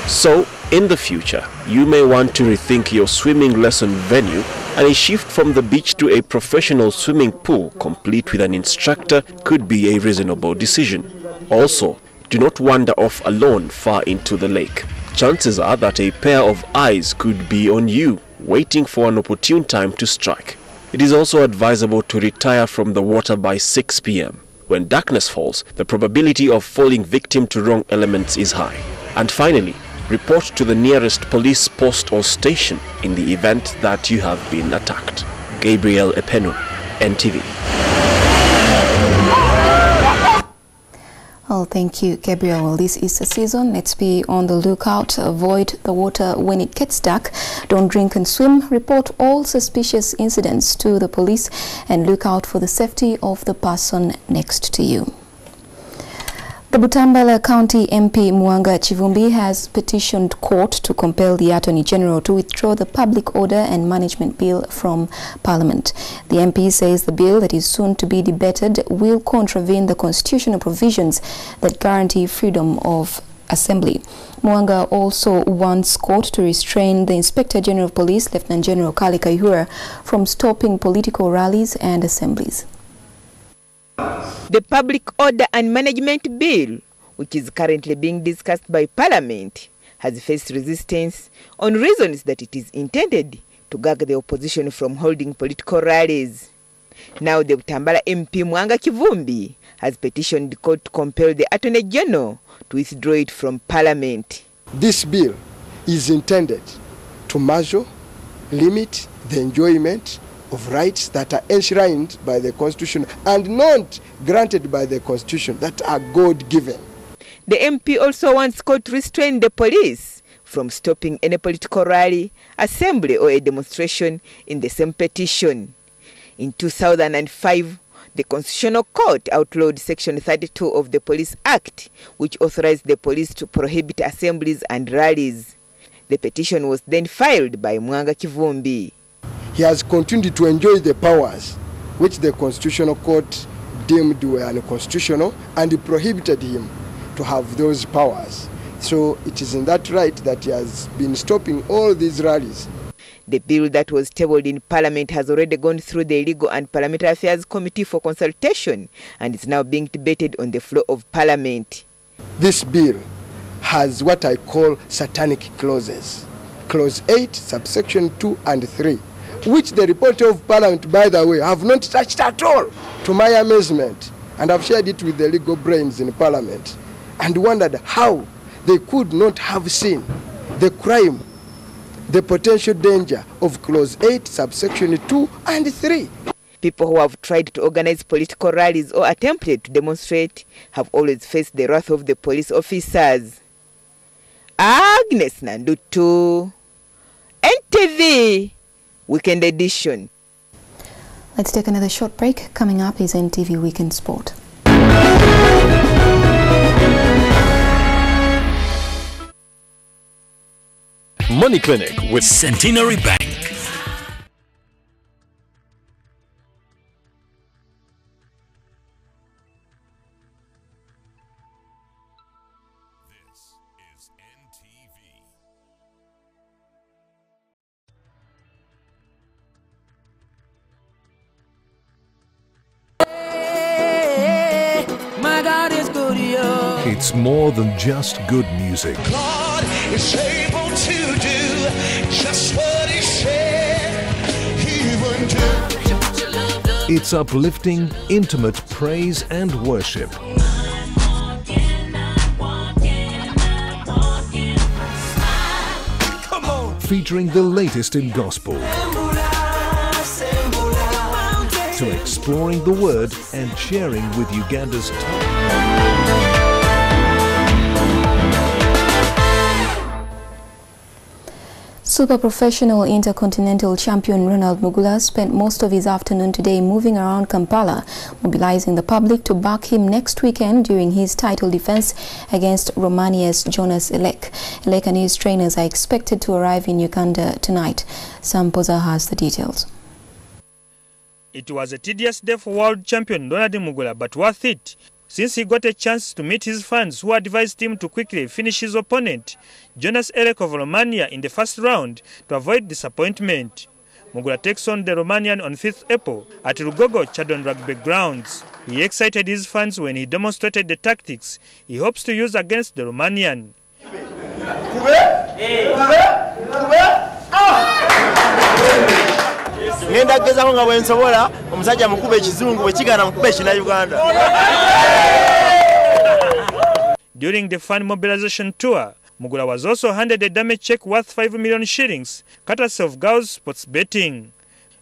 So, in the future, you may want to rethink your swimming lesson venue, and a shift from the beach to a professional swimming pool complete with an instructor could be a reasonable decision. Also, do not wander off alone far into the lake. Chances are that a pair of eyes could be on you, waiting for an opportune time to strike. It is also advisable to retire from the water by 6 p.m. When darkness falls, the probability of falling victim to wrong elements is high. And finally, report to the nearest police post or station in the event that you have been attacked. Gabriel Epenu, NTV. Well, thank you, Gabriel. Well, this is the season. Let's be on the lookout. Avoid the water when it gets dark. Don't drink and swim. Report all suspicious incidents to the police and look out for the safety of the person next to you. The Butambala County MP Mwanga Chivumbi has petitioned court to compel the Attorney General to withdraw the Public Order and Management Bill from Parliament. The MP says the bill that is soon to be debated will contravene the constitutional provisions that guarantee freedom of assembly. Mwanga also wants court to restrain the Inspector General of Police, Lieutenant General Kale Kaihura, from stopping political rallies and assemblies. The Public Order and Management Bill, which is currently being discussed by Parliament, has faced resistance on reasons that it is intended to gag the opposition from holding political rallies. Now the Butambala MP Mwanga Chivumbi has petitioned the court to compel the Attorney General to withdraw it from Parliament. This bill is intended to measure, limit the enjoyment of rights that are enshrined by the Constitution and not granted by the Constitution, that are God-given. The MP also wants court to restrain the police from stopping any political rally, assembly or a demonstration in the same petition. In 2005, the Constitutional Court outlawed Section 32 of the Police Act, which authorized the police to prohibit assemblies and rallies. The petition was then filed by Mwanga Chivumbi. He has continued to enjoy the powers which the Constitutional Court deemed were unconstitutional, and prohibited him to have those powers. So it is in that right that he has been stopping all these rallies. The bill that was tabled in Parliament has already gone through the Legal and Parliamentary Affairs Committee for consultation and is now being debated on the floor of Parliament. This bill has what I call satanic clauses. Clause 8, subsection 2 and 3. Which the Reporter of Parliament, by the way, have not touched at all, to my amazement. And I've shared it with the legal brains in Parliament and wondered how they could not have seen the crime, the potential danger of Clause 8, subsection 2 and 3. People who have tried to organize political rallies or attempted to demonstrate have always faced the wrath of the police officers. Agnes Nandutu, NTV Weekend Edition. Let's take another short break. Coming up is NTV Weekend Sport. Money Clinic with Centenary Bank. It's more than just good music. God is able to do just what he said he would do. It's uplifting, intimate praise and worship. Come on. Featuring the latest in gospel. To exploring the word and sharing with Uganda's top. Super professional intercontinental champion Ronald Mugula spent most of his afternoon today moving around Kampala, mobilizing the public to back him next weekend during his title defense against Romania's Jonas Elek. Elek and his trainers are expected to arrive in Uganda tonight. Sam Poza has the details. It was a tedious day for world champion Ronald Mugula, but worth it, since he got a chance to meet his fans who advised him to quickly finish his opponent, Jonas Elek of Romania, in the first round to avoid disappointment. Mugula takes on the Romanian on 5th April at Rugogo Chadon Rugby Grounds. He excited his fans when he demonstrated the tactics he hopes to use against the Romanian. Ngenda gezaho nga bwensobola omusajja mukube ekizungu bwe kigana mukube ekina Uganda. During the fan mobilization tour, Mugula was also handed a damage check worth 5 million shillings, courtesy of Girls Sports Betting.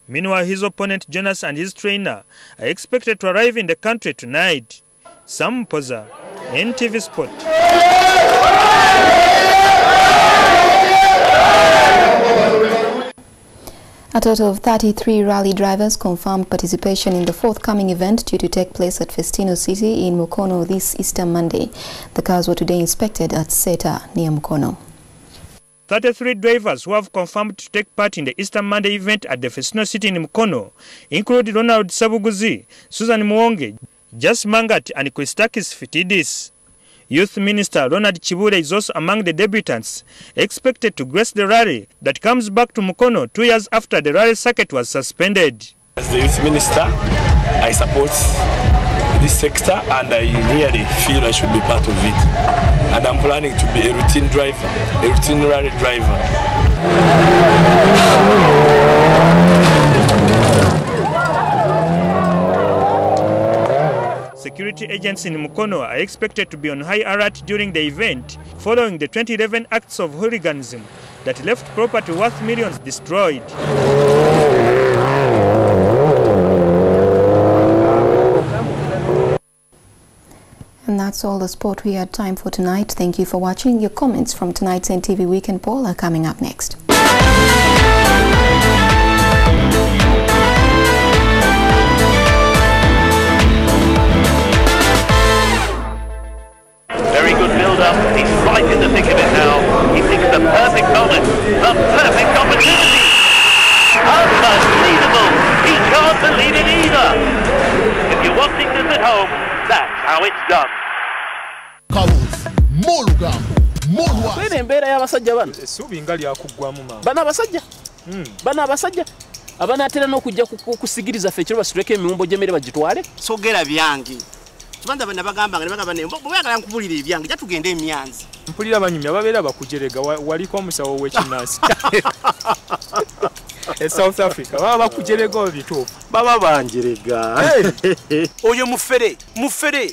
Meanwhile, his opponent Jonas and his trainer are expected to arrive in the country tonight. Sam Poza, NTV Sport. A total of 33 rally drivers confirmed participation in the forthcoming event due to take place at Festino City in Mukono this Easter Monday. The cars were today inspected at Seta near Mukono. 33 drivers who have confirmed to take part in the Easter Monday event at the Festino City in Mukono include Ronald Sabuguzi, Susan Muonge, Jas Mangat and Christakis Fitidis. Youth Minister Ronald Chibure is also among the debutants expected to grace the rally that comes back to Mukono 2 years after the rally circuit was suspended. As the Youth Minister, I support this sector and I really feel I should be part of it. And I'm planning to be a routine driver, a routine rally driver. Security agents in Mukono are expected to be on high alert during the event, following the 2011 acts of hooliganism that left property worth millions destroyed. And that's all the sport we had time for tonight. Thank you for watching. Your comments from tonight's NTV Weekend Poll are coming up next. Very good build-up. He's right in the thick of it now. He picks the perfect moment, the perfect opportunity. Unbelievable. He can't believe it either. If you're watching this at home, that's how it's done. Kwene embeera y'abasajja bano essuubi nga lyakuggwamu maama bano abasajja abanaatera n'okujja kusigiriza ffe ekiro basituleko emiwumbo gy'emmere bagitwale Sogera byange kibanda bana bagamba nga bagamba ne bweyagala nkubulira ebyange jja tugende emyanzi mpulira abanyumya babeera bakujerega waliko omusawo w'ekinnaasi e South Africa baba bakujerega obituufu baba banjerega oyo mufere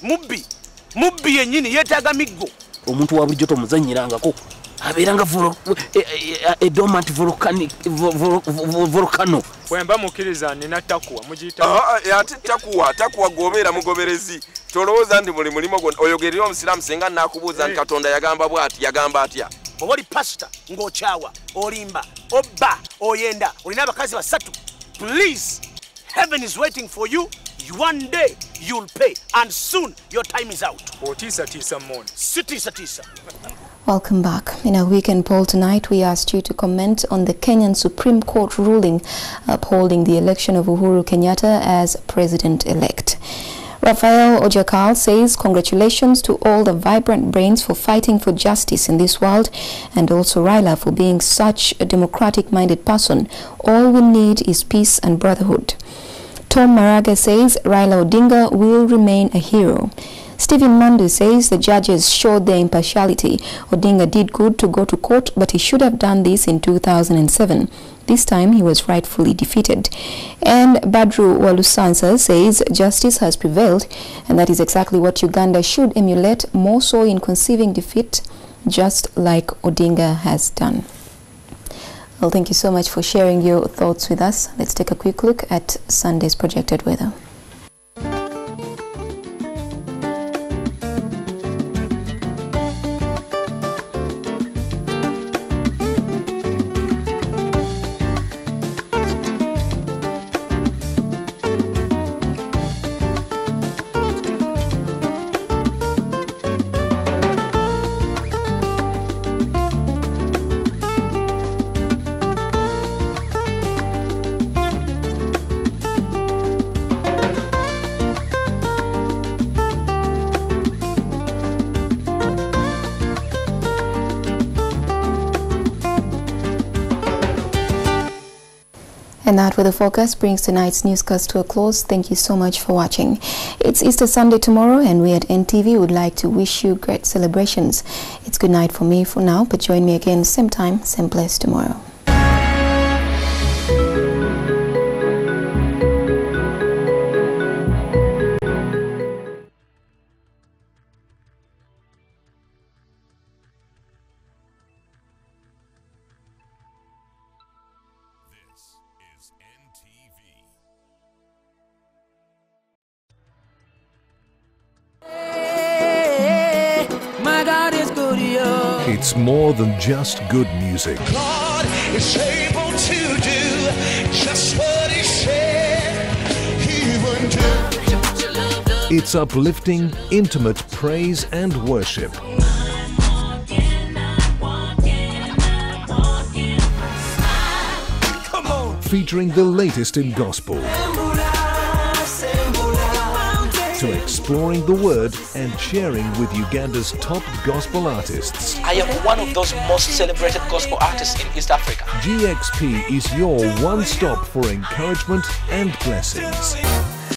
mubbi yennyini yeetaaga miggo omuntu wa bulijjo tomuzannyirangako abeeranga dormant volcano bwemba mukkiriza nina takuwa mugiyita ate takuwa gobeera mugoberezi tolowooza nti muli mulimo oyogerera omusiraamu singa naakubuuza nti Katonda yagamba bw'ati yagamba atya bw'oba oli pastor ng'okyawa olimba obba oyenda olina abakazi basatu. Please, heaven is waiting for you. One day you'll pay, and soon your time is out. Welcome back. In our weekend poll tonight, we asked you to comment on the Kenyan Supreme Court ruling upholding the election of Uhuru Kenyatta as president-elect. Raphael Ojakal says congratulations to all the vibrant brains for fighting for justice in this world, and also Raila for being such a democratic-minded person. All we need is peace and brotherhood. Tom Maraga says Raila Odinga will remain a hero. Stephen Mandu says the judges showed their impartiality. Odinga did good to go to court, but he should have done this in 2007. This time he was rightfully defeated. And Badru Walusansa says justice has prevailed, and that is exactly what Uganda should emulate, more so in conceiving defeat, just like Odinga has done. Well, thank you so much for sharing your thoughts with us. Let's take a quick look at Sunday's projected weather. And that weather forecast brings tonight's newscast to a close. Thank you so much for watching. It's Easter Sunday tomorrow, and we at NTV would like to wish you great celebrations. It's good night for me for now, but join me again same time, same place tomorrow. It's more than just good music. God is able to do just what he said he would do. It's uplifting, intimate praise and worship. Featuring the latest in gospel. To exploring the word and sharing with Uganda's top gospel artists. I am one of those most celebrated gospel artists in East Africa. GXP is your one stop for encouragement and blessings.